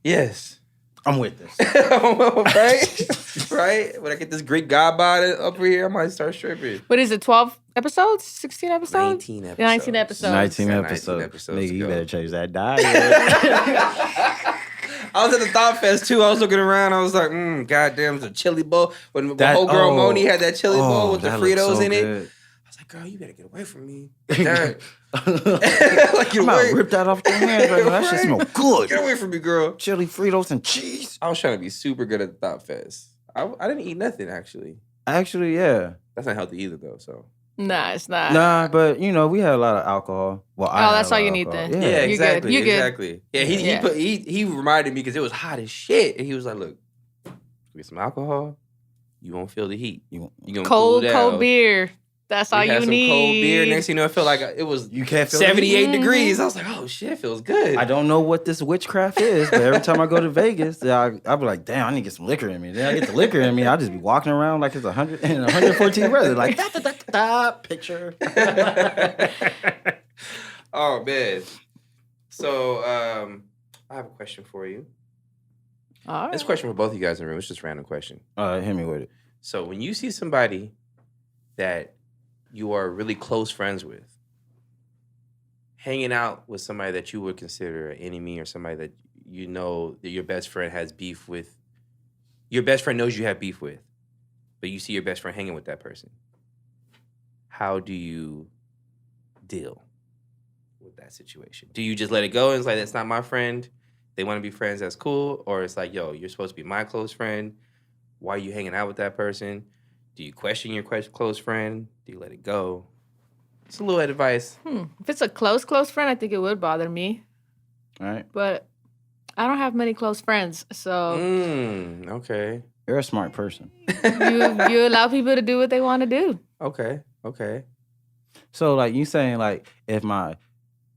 Speaker 2: Yes.
Speaker 1: I'm with this.
Speaker 2: Right? Right? When I get this Greek god body up here, I might start stripping.
Speaker 3: What is it, 12 episodes? 16 episodes?
Speaker 2: 19 episodes.
Speaker 3: 19 episodes.
Speaker 1: 19
Speaker 2: 19
Speaker 1: episodes.
Speaker 2: episodes
Speaker 1: Nigga, you
Speaker 2: ago.
Speaker 1: better change that diet.
Speaker 2: I was at the Thought Fest too. I was looking around. I was like, goddamn, it's a chili bowl. When my homegirl Moni had that chili bowl with the Fritos in it. I was like, girl, you better get away from me. Like,
Speaker 1: I'm about to rip that off your hands right now. That shit smell good.
Speaker 2: Get away from me, girl.
Speaker 1: Chili Fritos and cheese.
Speaker 2: I was trying to be super good at the Thought Fest. I didn't eat nothing, actually.
Speaker 1: Actually, yeah.
Speaker 2: That's not healthy either, though, so.
Speaker 3: Nah, it's not.
Speaker 1: Nah, but we had a lot of alcohol. Well,
Speaker 3: that's all you need then.
Speaker 2: Yeah,
Speaker 3: You're
Speaker 2: exactly.
Speaker 3: good. You're
Speaker 2: exactly. Yeah, he reminded me because it was hot as shit. And he was like, look, get some alcohol. You won't feel the heat. You gonna
Speaker 3: cold
Speaker 2: cool down.
Speaker 3: beer. That's all
Speaker 2: had
Speaker 3: you
Speaker 2: some
Speaker 3: need.
Speaker 2: Cold beer. Next thing you know, I felt like it was
Speaker 1: You can't feel
Speaker 2: 78
Speaker 3: Mhm.
Speaker 2: degrees. I was like, oh shit, it feels good.
Speaker 1: I don't know what this witchcraft is, but every time I go to Vegas, I'll be like, damn, I need to get some liquor in me. Then I get the liquor in me, I'll just be walking around like it's 100 and 114 weather. Like, picture.
Speaker 2: Oh, man. So, I have a question for you.
Speaker 3: All right.
Speaker 2: This question for both of you guys in the room. It's just a random question.
Speaker 1: Hit me with it.
Speaker 2: So, when you see somebody that you are really close friends with, hanging out with somebody that you would consider an enemy or somebody that you know that your best friend has beef with, your best friend knows you have beef with, but you see your best friend hanging with that person. How do you deal with that situation? Do you just let it go and it's like, that's not my friend? They want to be friends, that's cool? Or it's like, yo, you're supposed to be my close friend. Why are you hanging out with that person? Do you question your close friend? Do you let it go? It's a little advice.
Speaker 3: If it's a close friend, I think it would bother me.
Speaker 1: All right.
Speaker 3: But I don't have many close friends, so
Speaker 2: Okay.
Speaker 1: You're a smart person.
Speaker 3: you allow people to do what they want to do.
Speaker 2: Okay.
Speaker 1: So, like, you saying, like, if my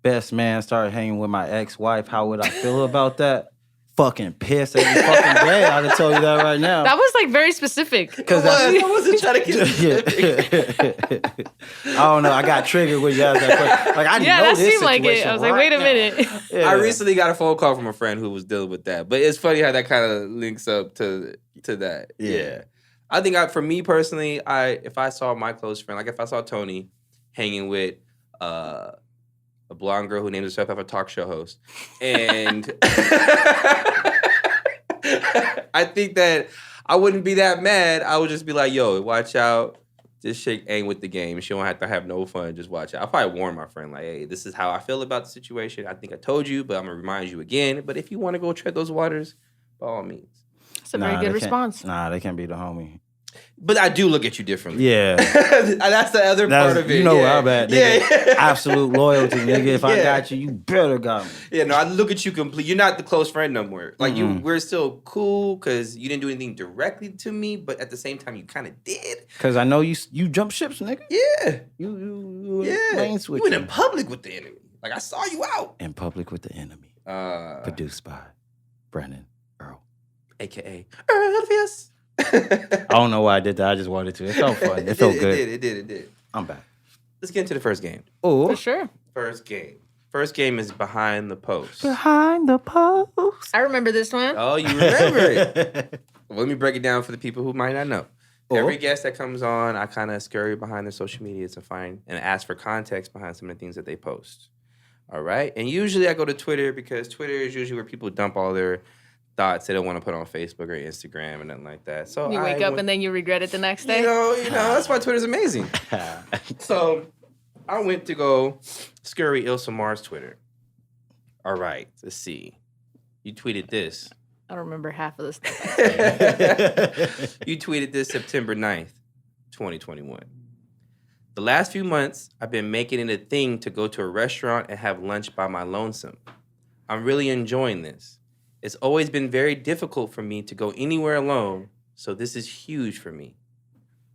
Speaker 1: best man started hanging with my ex-wife, how would I feel about that? Fucking pissed every fucking day. I can tell you that right now.
Speaker 3: That was like very specific.
Speaker 1: Because
Speaker 2: I wasn't trying to get specific.
Speaker 1: I don't know. I got triggered when you asked that question. Like, I didn't know
Speaker 3: that
Speaker 1: this
Speaker 3: seemed like it.
Speaker 1: situation
Speaker 3: I was like,
Speaker 1: right
Speaker 3: wait a
Speaker 1: now.
Speaker 3: minute.
Speaker 1: Yeah.
Speaker 2: I recently got a phone call from a friend who was dealing with that. But it's funny how that kind of links up to that.
Speaker 1: Yeah.
Speaker 2: I think for me personally, if I saw my close friend, like if I saw Tony hanging with a blonde girl who named herself after a talk show host, and I think that I wouldn't be that mad. I would just be like, yo, watch out. This chick ain't with the game. She don't have to have no fun. Just watch out. I'll probably warn my friend, like, hey, this is how I feel about the situation. I think I told you, but I'm going to remind you again. But if you want to go tread those waters, by all means.
Speaker 3: It's a very good response.
Speaker 1: Nah, they can't be the homie.
Speaker 2: But I do look at you differently.
Speaker 1: Yeah.
Speaker 2: That's the other part of it.
Speaker 1: You know where I'm at, nigga.
Speaker 2: Yeah.
Speaker 1: Absolute loyalty, nigga. If I got you, you better got me.
Speaker 2: Yeah, no, I look at you complete. You're not the close friend no more. Like, we're still cool because you didn't do anything directly to me, but at the same time, you kind of did.
Speaker 1: Because I know you jump ships, nigga.
Speaker 2: Yeah.
Speaker 1: You
Speaker 2: You
Speaker 1: lane
Speaker 2: went
Speaker 1: switching.
Speaker 2: in public with the enemy. Like, I saw you out.
Speaker 1: In public with the enemy. Produced by Brandon Earl.
Speaker 2: AKA EAAAAAARLPHEUS.
Speaker 1: I don't know why I did that. I just wanted to. It felt fun. It felt good.
Speaker 2: It did.
Speaker 1: I'm back.
Speaker 2: Let's get into the first game.
Speaker 1: Oh,
Speaker 3: For sure.
Speaker 2: First game is Behind the Post.
Speaker 1: Behind the post.
Speaker 3: I remember this one.
Speaker 2: Oh, you remember it. Well, let me break it down for the people who might not know. Every guest that comes on, I kind of scurry behind their social media to find and ask for context behind some of the things that they post. All right? And usually I go to Twitter because Twitter is usually where people dump all their thoughts they don't want to put on Facebook or Instagram and nothing like that. So
Speaker 3: You wake up and then you regret it the next day?
Speaker 2: You know, that's why Twitter's amazing. So I went to go scurry Illsamar's Twitter. All right, let's see. You tweeted this.
Speaker 3: I don't remember half of this stuff.
Speaker 2: You tweeted this September 9th, 2021. The last few months, I've been making it a thing to go to a restaurant and have lunch by my lonesome. I'm really enjoying this. It's always been very difficult for me to go anywhere alone, so this is huge for me.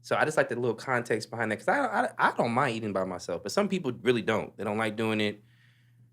Speaker 2: So I just like the little context behind that, because I don't mind eating by myself, but some people really don't. They don't like doing it.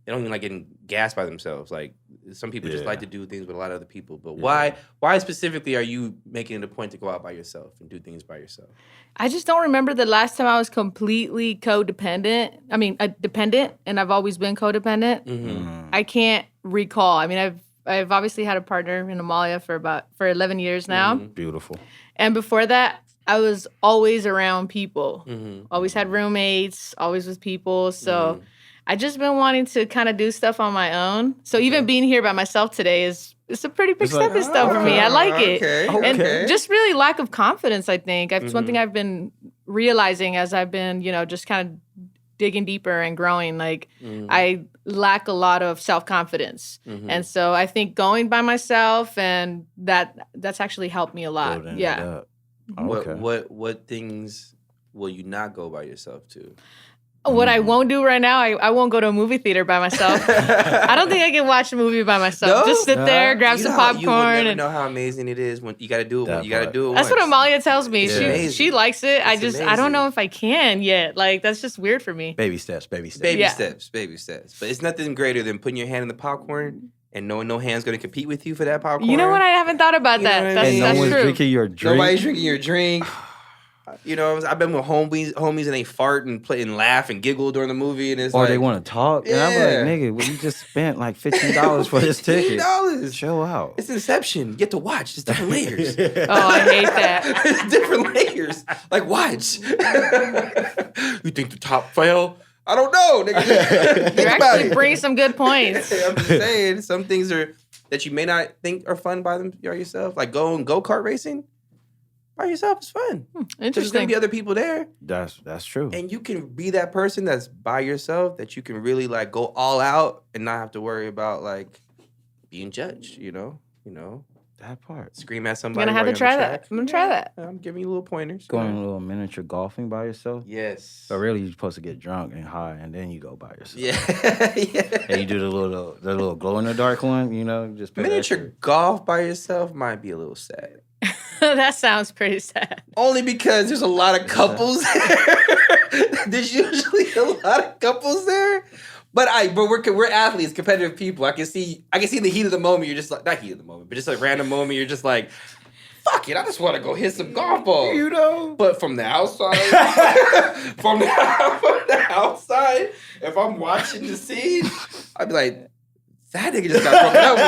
Speaker 2: They don't even like getting gassed by themselves. Like, some people just like to do things with a lot of other people. But why specifically are you making it a point to go out by yourself and do things by yourself?
Speaker 3: I just don't remember the last time I was completely dependent, and I've always been codependent.
Speaker 2: Mm-hmm.
Speaker 3: I can't recall. I mean, I've obviously had a partner in Amalia for 11 years now.
Speaker 1: Mm-hmm. Beautiful.
Speaker 3: And before that, I was always around people.
Speaker 2: Mm-hmm.
Speaker 3: Always had roommates, always with people. So I just been wanting to kind of do stuff on my own. So even being here by myself today it's a pretty big stepping stone for me. I like it. And just really lack of confidence, I think. It's one thing I've been realizing as I've been, just kind of digging deeper and growing. Like, I lack a lot of self-confidence. And so I think going by myself, and that's actually helped me a lot.
Speaker 2: What things will you not go by yourself to?
Speaker 3: What I won't do right now, I won't go to a movie theater by myself. I don't think I can watch a movie by myself. Just sit there, grab some popcorn.
Speaker 2: You would never know how amazing it is when you got to do it. When you got to do it.
Speaker 3: That's what Amalia tells me.
Speaker 2: Yeah.
Speaker 3: She likes it. I don't know if I can yet. Like, that's just weird for me.
Speaker 1: Baby steps.
Speaker 2: Baby steps. But it's nothing greater than putting your hand in the popcorn and knowing no hand's going to compete with you for that popcorn.
Speaker 3: You know what? I haven't thought about that. That's
Speaker 1: no one's
Speaker 3: true.
Speaker 1: Drinking your drink.
Speaker 2: Nobody's drinking your drink. I've been with homies and they fart and play and laugh and giggle during the movie, and
Speaker 1: they want to talk. And I'm like, nigga, well, you just spent like $15 for this ticket.
Speaker 2: $15.
Speaker 1: Chill out.
Speaker 2: It's Inception. You get to watch. There's different layers.
Speaker 3: Oh, I hate that.
Speaker 2: There's different layers. Like, watch. You think the top fell? I don't know, nigga.
Speaker 3: You're actually bringing some good points.
Speaker 2: I'm just saying, some things that you may not think are fun by yourself, like go-kart racing. By yourself is fun.
Speaker 3: Interesting.
Speaker 2: There's gonna be other people there.
Speaker 1: That's true.
Speaker 2: And you can be that person that's by yourself, that you can really like go all out and not have to worry about like being judged.
Speaker 1: That part.
Speaker 2: Scream at somebody.
Speaker 3: I'm gonna have to try that. I'm gonna try that.
Speaker 2: I'm giving you little pointers.
Speaker 1: Going a little miniature golfing by yourself.
Speaker 2: Yes.
Speaker 1: But really, you're supposed to get drunk and high, and then you go by yourself.
Speaker 2: Yeah.
Speaker 1: And you do the little glow in the dark one. Just
Speaker 2: miniature golf by yourself might be a little sad.
Speaker 3: That sounds pretty sad.
Speaker 2: Only because there's a lot of couples there. There's usually a lot of couples there. But we're athletes, competitive people. I can see in the heat of the moment, you're just like, not heat of the moment, but just like random moment, you're just like, fuck it, I just want to go hit some golf balls. But from the outside, if I'm watching the scene, I'd be like, that nigga just got broken up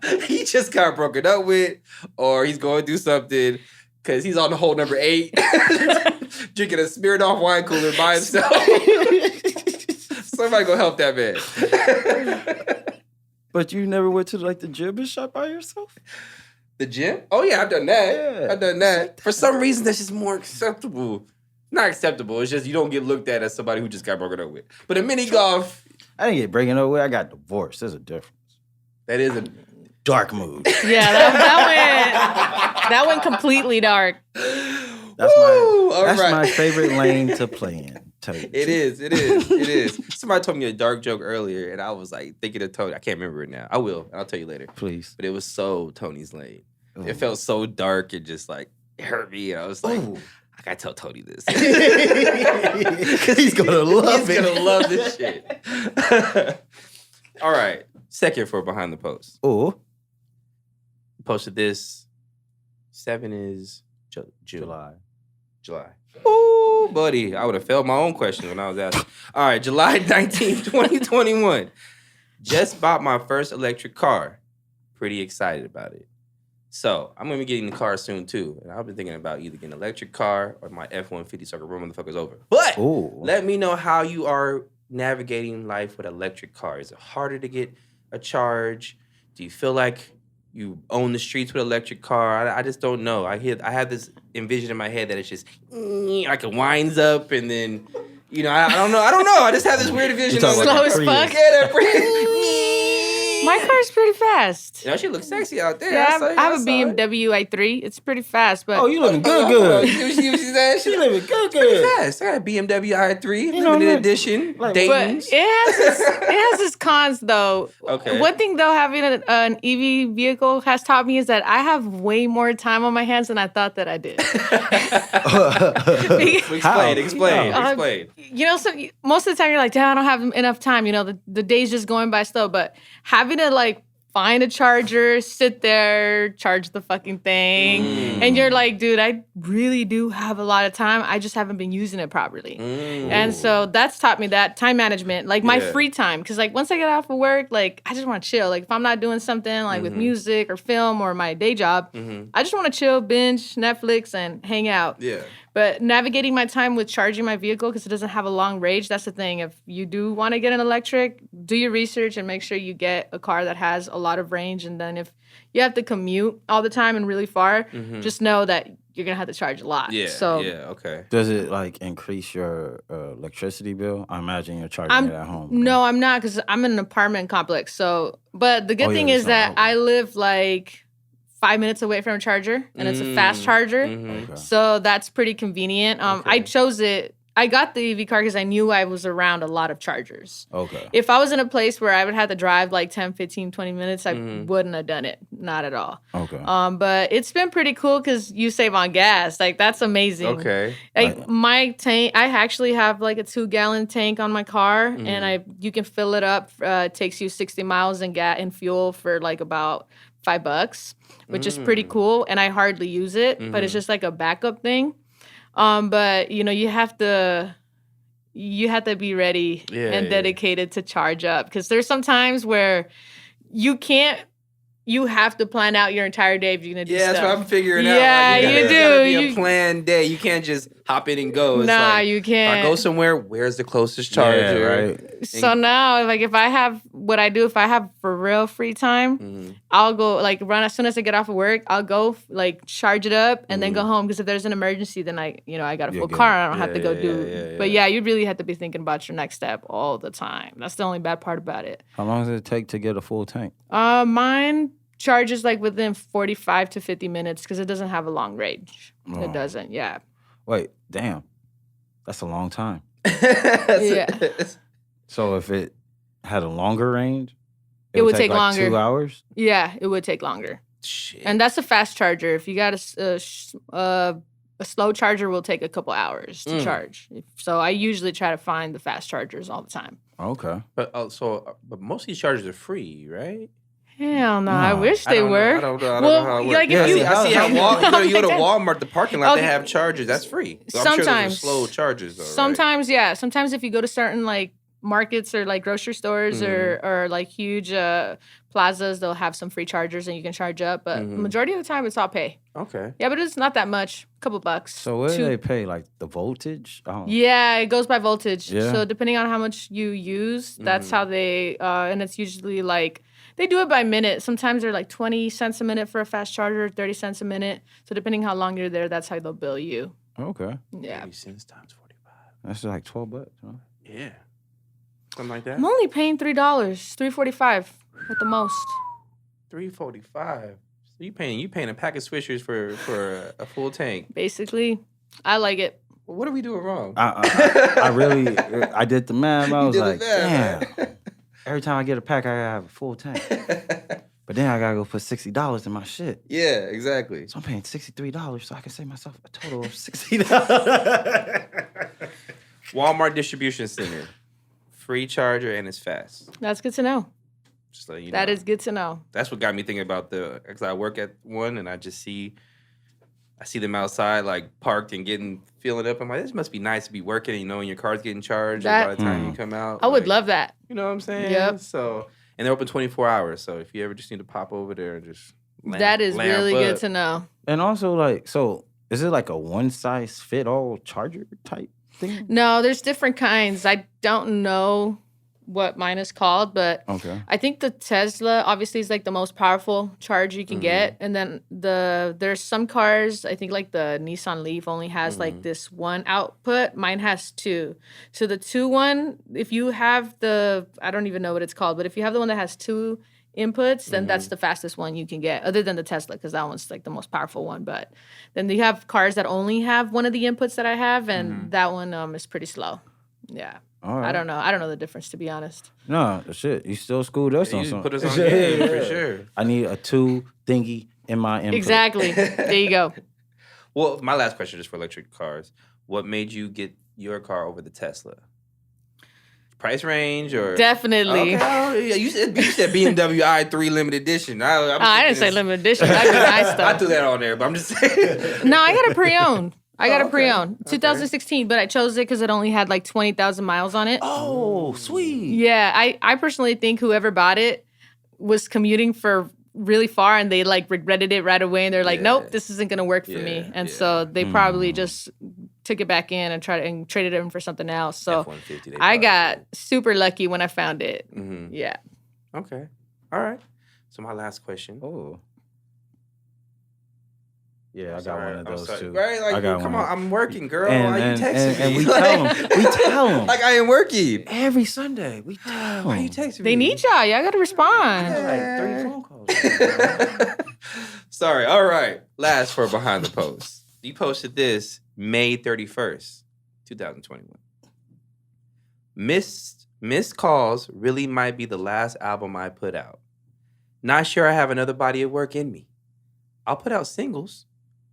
Speaker 2: with. He just got broken up with, or he's going through something because he's on the hole number 8, drinking a smeared off wine cooler by himself. Somebody go help that man.
Speaker 1: But you never went to like the gym and shop by yourself?
Speaker 2: The gym? Oh yeah, I've done that.
Speaker 1: Yeah.
Speaker 2: I've done that. For some reason, that's just more acceptable. Not acceptable. It's just you don't get looked at as somebody who just got broken up with. But in mini golf,
Speaker 1: I didn't get breaking up with. I got divorced. There's a difference.
Speaker 2: That is a
Speaker 1: dark mood.
Speaker 3: Yeah, that went completely dark.
Speaker 1: That's my favorite lane to play in.
Speaker 2: It is. Somebody told me a dark joke earlier, and I was like thinking of Tony. I can't remember it now. I will. I'll tell you later.
Speaker 1: Please.
Speaker 2: But it was so Tony's lane. Ooh. It felt so dark and just like it hurt me. And I was like, I gotta tell Tony this.
Speaker 1: Because he's gonna love it.
Speaker 2: He's gonna love this shit. All right. Second for Behind the Post.
Speaker 1: Oh.
Speaker 2: Posted this. 7 is
Speaker 1: July.
Speaker 2: Ooh, buddy. I would have failed my own question when I was asking. All right. July 19th, 2021. Just bought my first electric car. Pretty excited about it. So, I'm going to be getting the car soon, too. And I've been thinking about either getting an electric car or my F-150 so I can run motherfuckers over. But let me know how you are navigating life with an electric car. Is it harder to get a charge? Do you feel like you own the streets with an electric car? I just don't know. I have this envision in my head that it's just like it winds up and then, I don't know. I just have this weird vision of
Speaker 3: slow as fuck.
Speaker 2: Yeah, that
Speaker 3: My car's pretty fast.
Speaker 2: She looks sexy out there.
Speaker 3: Yeah, I have a BMW i3. It's pretty fast, but
Speaker 1: you looking good.
Speaker 2: She living good. Fast. I got a BMW i3, limited edition, Dayton.
Speaker 3: But it has its cons though.
Speaker 2: Okay.
Speaker 3: One thing though, having an EV vehicle has taught me is that I have way more time on my hands than I thought that I did.
Speaker 2: Explain.
Speaker 3: So most of the time you're like, damn, I don't have enough time. The day's just going by slow. But having to find a charger, sit there, charge the fucking thing, and you're like, dude, I really do have a lot of time. I just haven't been using it properly. And so that's taught me that time management, my free time. Because once I get off of work, I just want to chill. If I'm not doing something with music or film or my day job, I just want to chill, binge Netflix, and hang out.
Speaker 2: Yeah.
Speaker 3: But navigating my time with charging my vehicle because it doesn't have a long range, that's the thing. If you do want to get an electric, do your research and make sure you get a car that has a lot of range. And then if you have to commute all the time and really far, just know that you're going to have to charge a lot.
Speaker 2: Yeah, okay.
Speaker 1: Does it increase your electricity bill? I imagine you're charging it at home.
Speaker 3: No, I'm not because I'm in an apartment complex. But the good thing is that I live 5 minutes away from a charger, and it's a fast charger.
Speaker 1: Okay.
Speaker 3: So that's pretty convenient. I chose it. I got the EV car because I knew I was around a lot of chargers.
Speaker 1: Okay.
Speaker 3: If I was in a place where I would have to drive 10, 15, 20 minutes, I wouldn't have done it. Not at all.
Speaker 1: Okay.
Speaker 3: But it's been pretty cool because you save on gas. That's amazing.
Speaker 2: Okay.
Speaker 3: My tank, I actually have a 2-gallon tank on my car, and you can fill it up. It takes you 60 miles in fuel for about $5, which is pretty cool. And I hardly use it, but it's just a backup thing. But you have to be ready and dedicated to charge up because there's some times where you have to plan out your entire day if you're gonna do stuff.
Speaker 2: Yeah, that's what I'm figuring out.
Speaker 3: Yeah, you do.
Speaker 2: Gotta be a planned day. You can't just hop in and go. It's
Speaker 3: you can't.
Speaker 2: If I go somewhere, where's the closest charger?
Speaker 1: Yeah, right.
Speaker 3: So now, if I have for real free time, I'll go run as soon as I get off of work. I'll go charge it up and then go home because if there's an emergency, then I got a full car. I don't have to go do. But you really have to be thinking about your next step all the time. That's the only bad part about it.
Speaker 1: How long does it take to get a full tank?
Speaker 3: Mine charges within 45 to 50 minutes because it doesn't have a long range. Oh. It doesn't. Yeah.
Speaker 1: Wait, damn. That's a long time.
Speaker 3: Yeah.
Speaker 1: So if it had a longer range,
Speaker 3: it would take longer.
Speaker 1: 2 hours?
Speaker 3: Yeah, it would take longer.
Speaker 2: Shit.
Speaker 3: And that's a fast charger. If you got a slow charger, will take a couple hours to charge. So I usually try to find the fast chargers all the time.
Speaker 1: Okay.
Speaker 2: But most of these chargers are free, right?
Speaker 3: Hell no, I wish they were.
Speaker 2: I don't know how it works. I see how you go to Walmart, the parking lot, they have chargers. That's free. So I'm sure those are slow chargers, though,
Speaker 3: sometimes, right? Yeah. Sometimes if you go to certain markets or grocery stores or huge plazas, they'll have some free chargers and you can charge up. But majority of the time, it's all pay.
Speaker 2: Okay.
Speaker 3: Yeah, but it's not that much. A couple bucks.
Speaker 1: So what do they pay? The voltage?
Speaker 3: Yeah, it goes by voltage.
Speaker 1: Yeah.
Speaker 3: So depending on how much you use, that's how they, and it's usually they do it by minute. Sometimes they're 20 cents a minute for a fast charger, 30 cents a minute. So depending how long you're there, that's how they'll bill you.
Speaker 1: Okay.
Speaker 3: Yeah.
Speaker 2: 30 cents times 45.
Speaker 1: That's $12, huh?
Speaker 2: Yeah. Something like that.
Speaker 3: I'm only paying $3, $3.45 at the most.
Speaker 2: $3.45. So you paying a pack of Swishers for a full tank.
Speaker 3: Basically, I like it.
Speaker 2: Well, what are we doing wrong?
Speaker 1: I did the math. I was like, damn. Every time I get a pack, I gotta have a full tank. But then I gotta go put $60 in my shit.
Speaker 2: Yeah, exactly.
Speaker 1: So I'm paying $63 so I can save myself a total of $60.
Speaker 2: Walmart distribution center. Free charger and it's fast.
Speaker 3: That's good to know.
Speaker 2: Just letting you
Speaker 3: know. That is good to know.
Speaker 2: That's what got me thinking about because I work at one and I see them outside parked and filling up. I'm like, this must be nice to be working and knowing your car's getting charged by the time you come out.
Speaker 3: I would love that.
Speaker 2: You know what I'm saying?
Speaker 3: Yep.
Speaker 2: So, and they're open 24 hours. So if you ever just need to pop over there and just
Speaker 3: that is really good to know.
Speaker 1: And also so is it a one size fit all charger type thing?
Speaker 3: No, there's different kinds. I don't know what mine is called, but I think the Tesla obviously is like the most powerful charge you can get. And then there's some cars, I think like the Nissan Leaf only has like this one output. Mine has two. So the 2 one, if you have I don't even know what it's called, but if you have the one that has 2 inputs, then that's the fastest one you can get, other than the Tesla, because that one's like the most powerful one. But then you have cars that only have one of the inputs that I have, and that one is pretty slow. Yeah. Right. I don't know the difference, to be honest.
Speaker 1: No, shit. You still schooled us on something.
Speaker 2: Put us on game, for sure.
Speaker 1: I need a 2 thingy in my input.
Speaker 3: Exactly. There you go.
Speaker 2: Well, my last question is for electric cars. What made you get your car over the Tesla? Price range or?
Speaker 3: Definitely.
Speaker 2: Okay. You said BMW i3 limited edition.
Speaker 3: I didn't say limited edition. I mean nice stuff.
Speaker 2: I threw that on there, but I'm just saying.
Speaker 3: No, I got a pre-owned. I got a pre-owned, 2016, but I chose it because it only had like 20,000 miles on it.
Speaker 1: Oh, sweet.
Speaker 3: Yeah, I personally think whoever bought it was commuting for really far and they like regretted it right away and they're like, nope, this isn't going to work for me. And so they probably just took it back in and traded it in for something else. So I got super lucky when I found it. Yeah.
Speaker 2: Okay. All right. So my last question.
Speaker 1: Oh. Yeah, I got one of those too.
Speaker 2: Right? Like, come on, I'm working, girl. Why you texting me?
Speaker 1: And we tell them.
Speaker 2: Like, I ain't working.
Speaker 1: Every Sunday, we tell them.
Speaker 2: Why you texting me?
Speaker 3: They need y'all. Y'all got to respond.
Speaker 1: Like 3 phone calls.
Speaker 2: Sorry. All right. Last for Behind the Post. You posted this May 31st, 2021. Missed Calls really might be the last album I put out. Not sure I have another body of work in me. I'll put out singles,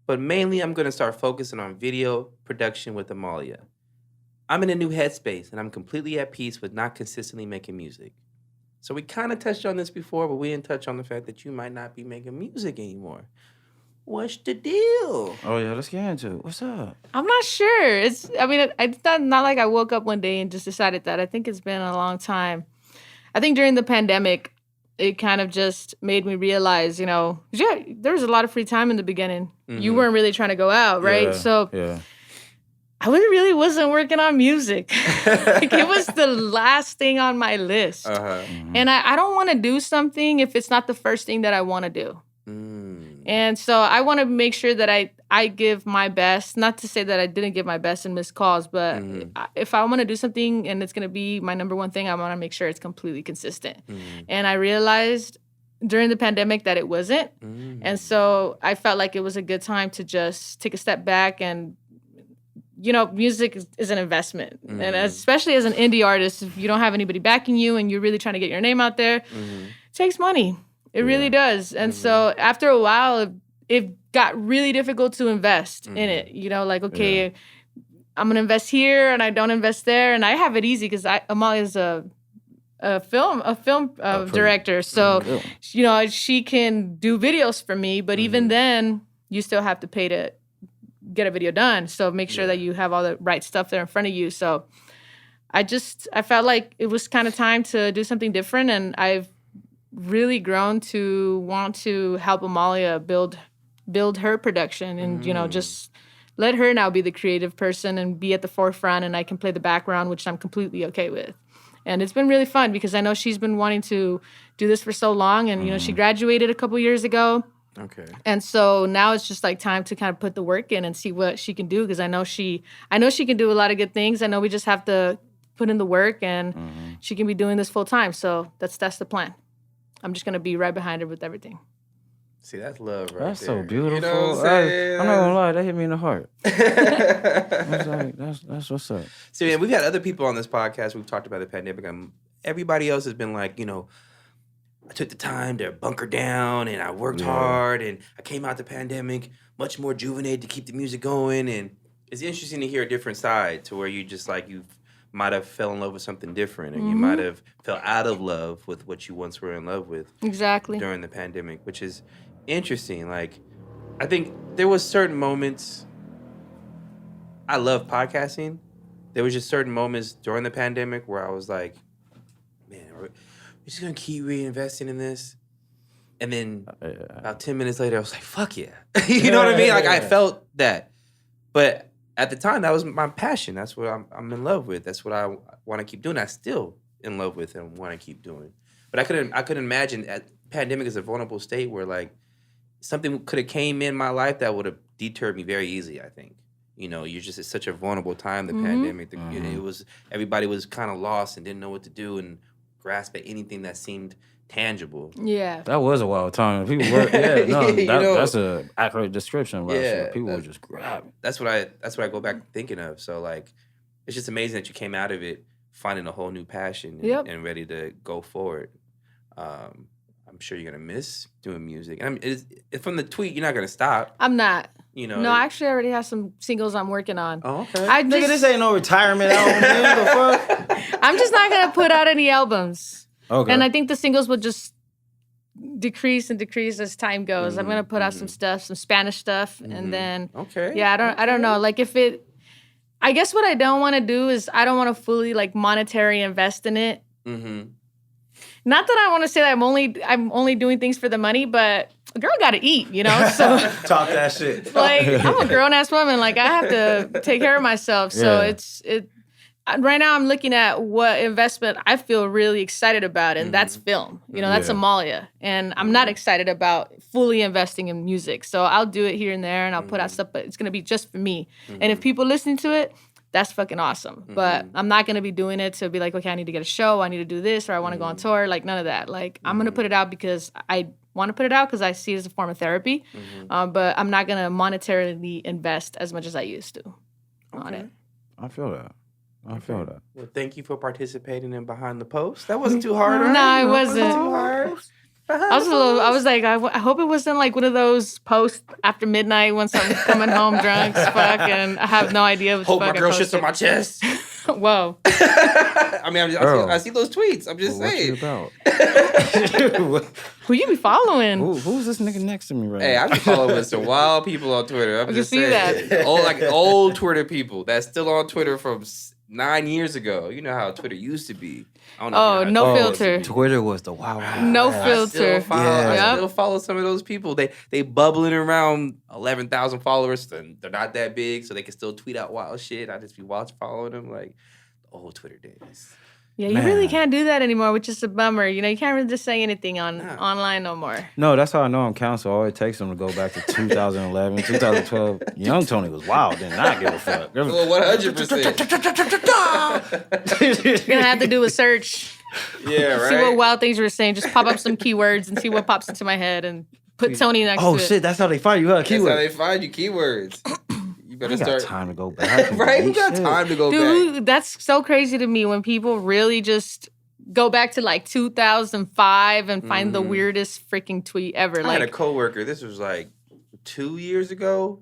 Speaker 2: but mainly I'm going to start focusing on video production with Amalia. I'm in a new headspace, and I'm completely at peace with not consistently making music. So we kind of touched on this before, but we didn't touch on the fact that you might not be making music anymore. What's the deal?
Speaker 1: Oh, yeah, let's get into it. What's up?
Speaker 3: I'm not sure. It's not like I woke up one day and just decided that. I think it's been a long time. I think during the pandemic, it kind of just made me realize, there was a lot of free time in the beginning. You weren't really trying to go out, right?
Speaker 1: Yeah,
Speaker 3: so I really wasn't working on music. Like, it was the last thing on my list. And I don't want to do something if it's not the first thing that I want to do. And so I want to make sure that I give my best. Not to say that I didn't give my best in Missed Calls, but if I want to do something and it's going to be my number one thing, I want to make sure it's completely consistent. And I realized during the pandemic that it wasn't. And so I felt like it was a good time to just take a step back and, music is an investment. And especially as an indie artist, if you don't have anybody backing you and you're really trying to get your name out there, it takes money. It really does. And so after a while, it got really difficult to invest in it. I'm going to invest here and I don't invest there. And I have it easy because Amalia's a film director. So, she can do videos for me. But even then, you still have to pay to get a video done. So make sure that you have all the right stuff there in front of you. So I felt like it was kind of time to do something different. And I've really grown to want to help Amalia build her production and just let her now be the creative person and be at the forefront, and I can play the background, which I'm completely okay with. And it's been really fun because I know she's been wanting to do this for so long, and she graduated a couple years ago.
Speaker 2: Okay.
Speaker 3: And so now it's just like time to kind of put the work in and see what she can do, because I know she can do a lot of good things. I know we just have to put in the work, and she can be doing this full time. So that's the plan. I'm just going to be right behind her with everything.
Speaker 2: See, that's love right there.
Speaker 1: That's so beautiful.
Speaker 2: You know what I'm saying?
Speaker 1: I'm not going to lie. That hit me in the heart. That's what's up.
Speaker 2: See, man, we've had other people on this podcast. We've talked about the pandemic. Everybody else has been like, I took the time to bunker down and I worked hard and I came out the pandemic much more rejuvenated to keep the music going. And it's interesting to hear a different side to where you just like you might have fell in love with something different, or you might have fell out of love with what you once were in love with.
Speaker 3: Exactly.
Speaker 2: During the pandemic, which is interesting. Like, I think there was certain moments. I love podcasting. There was just certain moments during the pandemic where I was like, man, we're just going to keep reinvesting in this. And then about 10 minutes later, I was like, fuck yeah. You know what I mean? Like, I felt that. But at the time, that was my passion. That's what I'm in love with. That's what I want to keep doing. I still in love with and want to keep doing. But I couldn't imagine pandemic is a vulnerable state where like something could have came in my life that would have deterred me very easily. I think it's such a vulnerable time. The pandemic, it was everybody was kind of lost and didn't know what to do and grasp at anything that seemed tangible.
Speaker 3: Yeah,
Speaker 1: that was a wild time. People were that's a accurate description. People were just grabbing.
Speaker 2: That's what I go back thinking of. So like, it's just amazing that you came out of it finding a whole new passion and ready to go forward. I'm sure you're gonna miss doing music. And from the tweet, you're not gonna stop.
Speaker 3: I'm not. No, I actually already have some singles I'm working on.
Speaker 2: Oh, okay.
Speaker 1: Nigga, this ain't no retirement album. The fuck?
Speaker 3: I'm just not gonna put out any albums.
Speaker 1: Okay.
Speaker 3: And I think the singles will just decrease and decrease as time goes. I'm gonna put out some stuff, some Spanish stuff, and then I don't know. Like I guess what I don't want to do is I don't want to fully like monetary invest in it. Not that I want to say that I'm only doing things for the money, but a girl got to eat, So
Speaker 1: talk that shit.
Speaker 3: Like I'm a grown ass woman, like I have to take care of myself. So right now I'm looking at what investment I feel really excited about, and that's film. That's Amalia, and I'm not excited about fully investing in music. So I'll do it here and there, and I'll put out stuff, but it's gonna be just for me. And if people listening to it, that's fucking awesome. But I'm not going to be doing it to be like, okay, I need to get a show, I need to do this, or I want to go on tour. Like, none of that. Like, I'm going to put it out because I want to put it out because I see it as a form of therapy. But I'm not going to monetarily invest as much as I used to on it.
Speaker 1: I feel that.
Speaker 2: Well, thank you for participating in Behind the Post. That wasn't too hard, right?
Speaker 3: No, it wasn't too hard. I was like, I hope it wasn't like one of those posts after midnight when someone's coming home drunk as fuck, and I have no idea what the fuck
Speaker 2: my girl shits on my chest.
Speaker 3: Whoa.
Speaker 2: I mean, I see those tweets. I'm just saying.
Speaker 1: What you about?
Speaker 3: Who you be following?
Speaker 1: Who's this nigga next to me right now?
Speaker 2: Hey, I be following some wild people on Twitter. I'm just saying.
Speaker 3: That.
Speaker 2: Old Twitter people that's still on Twitter from 9 years ago. You know how Twitter used to be.
Speaker 3: No filter.
Speaker 1: Twitter was the wild.
Speaker 3: No filter.
Speaker 2: I still follow some of those people. They bubbling around 11,000 followers. They're not that big, so they can still tweet out wild shit. I just be following them like the old Twitter days.
Speaker 3: Yeah, you really can't do that anymore, which is a bummer. You can't really just say anything online no more.
Speaker 1: No, that's how I know I'm canceled. All it takes them to go back to 2011, 2012. Young Tony was wild, did not give a fuck.
Speaker 2: Well, 100%.
Speaker 3: You're going to have to do a search.
Speaker 2: Yeah, right.
Speaker 3: See what wild things you were saying. Just pop up some keywords and see what pops into my head and put Tony next to it.
Speaker 1: Oh, shit, that's how they find you, huh? Keywords.
Speaker 2: That's how they find you, keywords.
Speaker 1: I got time to go back.
Speaker 2: Right? Who got time to go back?
Speaker 3: Dude, that's so crazy to me when people really just go back to like 2005 and find the weirdest freaking tweet ever.
Speaker 2: I had a coworker, this was like 2 years ago.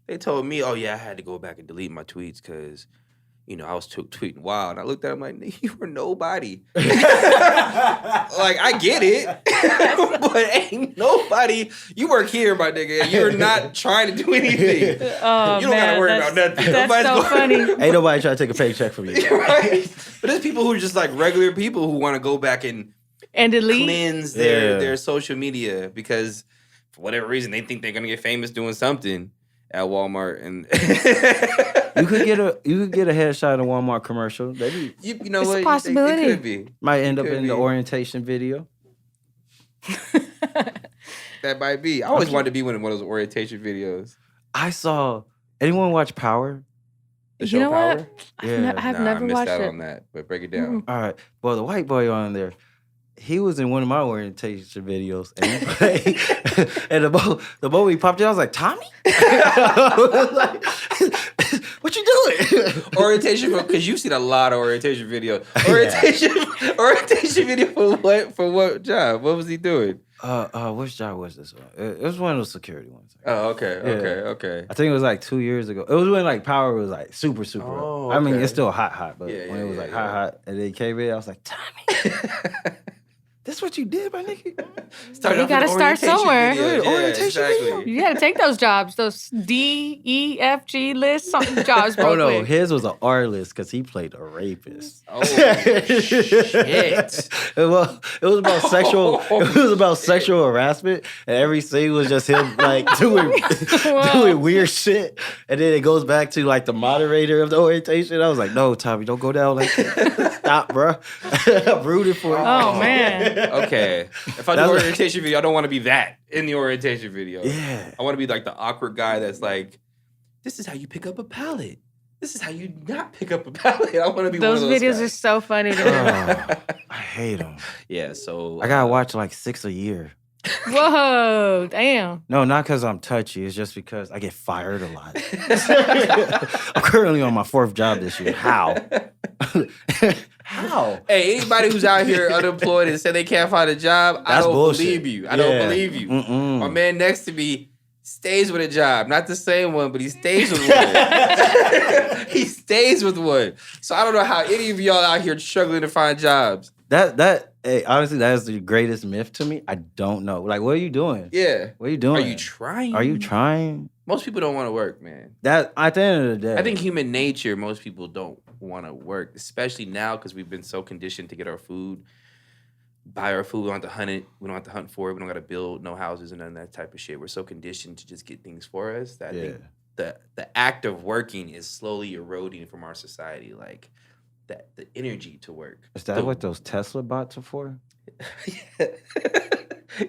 Speaker 2: They told me, oh yeah, I had to go back and delete my tweets because, I was tweeting wild. And I looked at him like, nigga, you were nobody. Like, I get it. But ain't nobody. You work here, my nigga. You're not trying to do anything.
Speaker 3: Oh,
Speaker 2: you don't got to worry about nothing.
Speaker 3: That's so funny.
Speaker 1: Ain't nobody trying to take a paycheck from you.
Speaker 2: Right? But there's people who are just like regular people who want to go back and
Speaker 3: delete,
Speaker 2: cleanse their social media because for whatever reason they think they're going to get famous doing something at Walmart. And
Speaker 1: you could get a headshot in a Walmart commercial.
Speaker 2: You know
Speaker 3: it's
Speaker 2: what?
Speaker 3: A possibility.
Speaker 2: It could be.
Speaker 1: Might end up in the orientation video.
Speaker 2: That might be. I always wanted to be one of those orientation videos.
Speaker 1: I saw. Anyone watch Power?
Speaker 2: The show Power?
Speaker 3: What? I have never watched
Speaker 2: it. I missed out
Speaker 3: it.
Speaker 2: on that, but break it down.
Speaker 1: All right. Well, the white boy on there, he was in one of my orientation videos, and he played, and the moment he popped in, I was like, Tommy? I was like, what you doing?
Speaker 2: Orientation, because you've seen a lot of orientation videos. Orientation video for what job? What was he doing?
Speaker 1: Which job was this one? It was one of those security ones.
Speaker 2: Oh, okay.
Speaker 1: I think it was like 2 years ago. It was when like Power was like super.
Speaker 2: Oh,
Speaker 1: I mean, it's still hot, but when it was
Speaker 2: yeah.
Speaker 1: hot, and then he came in, I was like, Tommy, this That's what you did, my nigga.
Speaker 3: You got to start somewhere.
Speaker 1: Orientation video.
Speaker 3: You got to take those jobs, those D, E, F, G list jobs.
Speaker 1: Oh no, his was an R list because he played a rapist.
Speaker 2: Oh shit!
Speaker 1: It was about sexual. It was about sexual harassment, and every scene was just him like doing weird shit. And then it goes back to like the moderator of the orientation. I was like, no, Tommy, don't go down like that. Stop, bro. I'm rooting for you.
Speaker 3: Oh man.
Speaker 2: Okay. If I do orientation video, I don't want to be that in the orientation video.
Speaker 1: Yeah.
Speaker 2: I want to be like the awkward guy that's like, this is how you pick up a pallet. This is how you not pick up a pallet. I want to be
Speaker 3: those
Speaker 2: one of those
Speaker 3: videos
Speaker 2: guys.
Speaker 3: are so funny to me.
Speaker 1: I hate them.
Speaker 2: Yeah, so
Speaker 1: I gotta watch like 6 a year.
Speaker 3: Whoa, damn.
Speaker 1: No, not because I'm touchy. It's just because I get fired a lot. I'm currently on my 4th job this year. How? How?
Speaker 2: Hey, anybody who's out here unemployed and say they can't find a job, I don't believe you. I don't believe you. My man next to me stays with a job. Not the same one, but he stays with one. He stays with one. So I don't know how any of y'all out here struggling to find jobs.
Speaker 1: Hey, honestly, that is the greatest myth to me. I don't know. Like, what are you doing?
Speaker 2: Yeah.
Speaker 1: What are you doing?
Speaker 2: Are you trying?
Speaker 1: Are you trying?
Speaker 2: Most people don't want to work, man.
Speaker 1: That at the end of the day,
Speaker 2: I think human nature, most people don't want to work, especially now because we've been so conditioned to get our food, buy our food. We don't have to hunt it. We don't have to hunt for it. We don't got to build no houses and none of that type of shit. We're so conditioned to just get things for us that I think the act of working is slowly eroding from our society. Like the energy to work.
Speaker 1: Is that what those Tesla bots are for?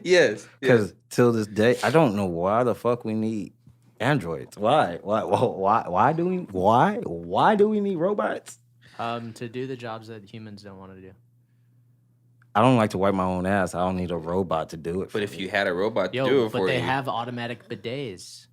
Speaker 2: Yes.
Speaker 1: Because till this day, I don't know why the fuck we need androids. Why do we need robots?
Speaker 4: To do the jobs that humans don't want to do.
Speaker 1: I don't like to wipe my own ass. I don't need a robot to do it.
Speaker 2: But if you had a robot to do it for you.
Speaker 4: But they have automatic bidets.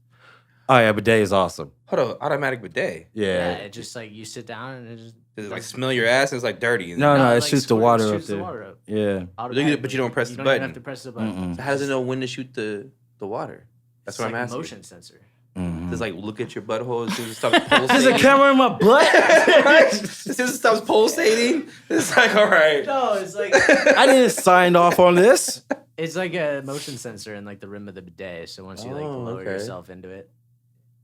Speaker 1: Oh yeah, bidet is awesome.
Speaker 2: Hold on, automatic bidet.
Speaker 1: Yeah.
Speaker 4: It's just like you sit down and it just
Speaker 2: does it like smell your ass and it's like dirty?
Speaker 1: No, it
Speaker 4: like
Speaker 1: shoots the water up there. Yeah.
Speaker 2: But you don't press the button.
Speaker 4: You don't have to press the button.
Speaker 2: So how does it know when to shoot the water? That's what I'm asking.
Speaker 4: Motion sensor.
Speaker 1: Mm-hmm.
Speaker 2: Does like look at your butthole as soon as it stops pulsating?
Speaker 1: There's a camera in my butt.
Speaker 2: As soon as it stops pulsating, it's like, all right.
Speaker 4: No, it's like
Speaker 1: I didn't sign off on this.
Speaker 4: It's like a motion sensor in like the rim of the bidet. So once you like lower yourself into it.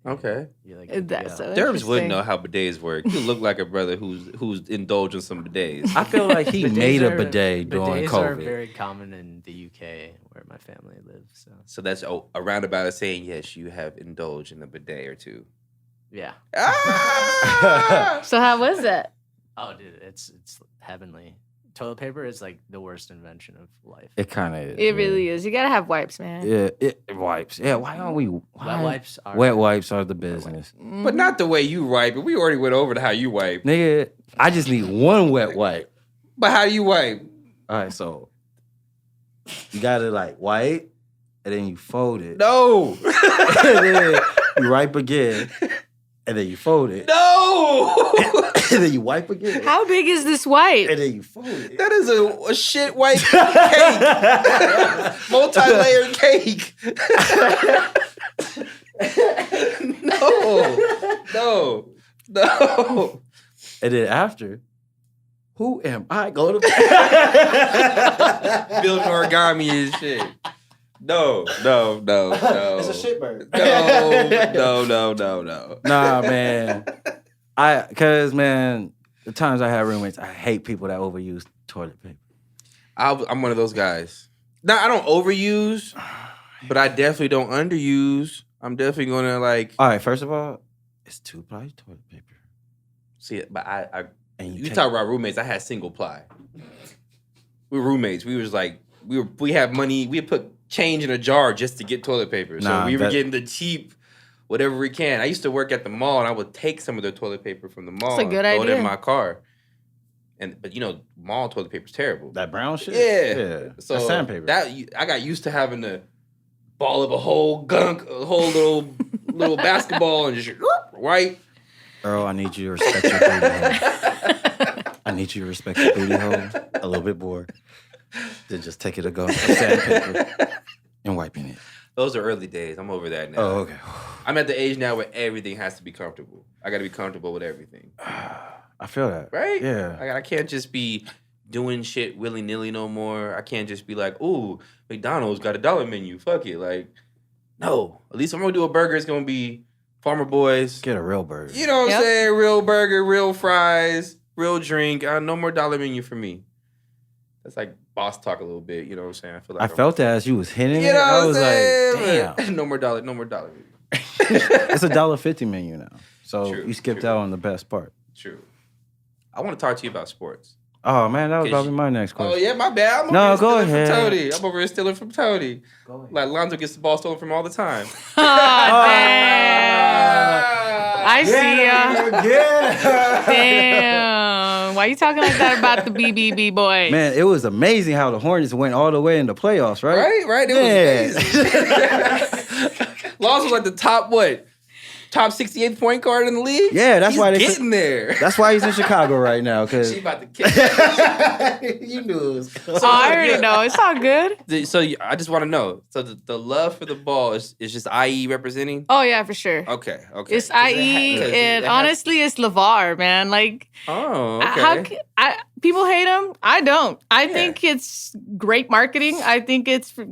Speaker 2: Okay.
Speaker 4: You're like,
Speaker 3: That's so
Speaker 2: Derbs would know how bidets work. You look like a brother who's indulged in some bidets.
Speaker 1: I feel like he made a bidet during
Speaker 4: bidets
Speaker 1: COVID.
Speaker 4: are very common in the UK where my family lives.
Speaker 2: So that's a roundabout of saying yes, you have indulged in a bidet or two.
Speaker 4: Yeah.
Speaker 2: Ah!
Speaker 3: So how was that?
Speaker 4: Oh, dude, it's heavenly. Toilet paper is like the worst invention of life.
Speaker 1: It kind of is.
Speaker 3: It really is. You gotta have wipes, man.
Speaker 1: Yeah, it wipes. Yeah, why aren't we?
Speaker 4: Wet wipes
Speaker 1: are the business.
Speaker 2: But not the way you wipe it. We already went over to how you wipe.
Speaker 1: Nigga, I just need one wet wipe.
Speaker 2: But how do you wipe?
Speaker 1: All right, so you gotta like wipe, and then you fold it.
Speaker 2: No.
Speaker 1: And then you wipe again, and then you fold it.
Speaker 2: No.
Speaker 1: And then you wipe again.
Speaker 3: How big is this wipe?
Speaker 1: And then you fold it.
Speaker 2: That is a shit white cake. Multi-layered cake. No.
Speaker 1: And then after, who am I? Go to
Speaker 2: building origami and shit. No.
Speaker 1: It's a shitbird.
Speaker 2: No.
Speaker 1: Nah, man. Cause man, the times I have roommates, I hate people that overuse toilet paper.
Speaker 2: I'm one of those guys. Now I don't overuse, but I definitely don't underuse. I'm definitely gonna like.
Speaker 1: All right, first of all, it's 2-ply toilet paper.
Speaker 2: See, but I
Speaker 1: and
Speaker 2: you talk about roommates. I had single ply. We were roommates. We was like we had money. We had put change in a jar just to get toilet paper. So we were getting the cheap. Whatever we can. I used to work at the mall, and I would take some of the toilet paper from the mall and throw it in my car. But you know, mall toilet paper is terrible.
Speaker 1: That brown shit.
Speaker 2: Yeah. So
Speaker 1: that's sandpaper.
Speaker 2: I got used to having to ball up a whole little basketball and just right.
Speaker 1: Earl, I need you to respect your booty hole. I need you to respect your booty hole a little bit more than just taking a gun of sandpaper and wiping it.
Speaker 2: Those are early days. I'm over that now.
Speaker 1: Oh, okay.
Speaker 2: I'm at the age now where everything has to be comfortable. I got to be comfortable with everything.
Speaker 1: I feel that.
Speaker 2: Right?
Speaker 1: Yeah.
Speaker 2: I can't just be doing shit willy-nilly no more. I can't just be like, ooh, McDonald's got a $1 menu. Fuck it. Like, no. At least if I'm going to do a burger, it's going to be Farmer Boys.
Speaker 1: Get a real burger.
Speaker 2: You know what I'm saying? Real burger, real fries, real drink. No more $1 menu for me. That's like boss talk a little bit. You know what I'm saying? I feel like
Speaker 1: I felt that as you was hitting it.
Speaker 2: You know
Speaker 1: I was
Speaker 2: what I'm saying?
Speaker 1: like, damn.
Speaker 2: No more $1 menu.
Speaker 1: It's a $1.50 menu now. So
Speaker 2: True,
Speaker 1: you skipped
Speaker 2: true.
Speaker 1: out on the best part.
Speaker 2: True. I want to talk to you about sports.
Speaker 1: Oh, man, that was probably my next question.
Speaker 2: Oh, yeah, my bad. I'm
Speaker 1: No,
Speaker 2: over
Speaker 1: go
Speaker 2: here stealing
Speaker 1: ahead.
Speaker 2: from Tony. I'm over here stealing from Tony.
Speaker 1: Go ahead.
Speaker 2: Like, Lonzo gets the ball stolen from all the time.
Speaker 3: Oh, damn. I see ya. Damn. Why you talking like that about the BBB boys?
Speaker 1: Man, it was amazing how the Hornets went all the way in the playoffs, right?
Speaker 2: Right? It was amazing. Lonzo was like the top 68th point guard in the league?
Speaker 1: Yeah, that's why
Speaker 2: he's getting there.
Speaker 1: That's why he's in Chicago right now. Cause
Speaker 2: She about to kick
Speaker 1: you knew it was
Speaker 3: Oh, I already know. It's all good.
Speaker 2: So I just want to know. So the love for the ball is just IE representing?
Speaker 3: Oh, yeah, for sure.
Speaker 2: Okay.
Speaker 3: It's IE, and honestly, it's LeVar, man. Like,
Speaker 2: okay.
Speaker 3: People hate him. I don't. I think it's great marketing. I think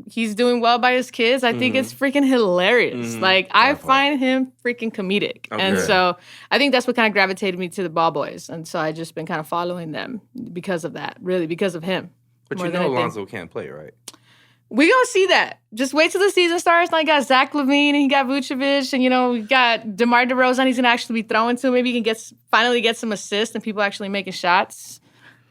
Speaker 3: he's doing well by his kids. I think it's freaking hilarious. Like, I find him freaking comedic.
Speaker 2: Okay.
Speaker 3: And so I think that's what kind of gravitated me to the ball boys. And so I just been kind of following them because of that, really, because of him.
Speaker 2: But you know Lonzo can't play, right?
Speaker 3: We gonna see that. Just wait till the season starts. Now you got Zach LaVine and he got Vucevic, and we got DeMar DeRozan. He's gonna actually be throwing to. Maybe he can finally get some assists and people actually making shots.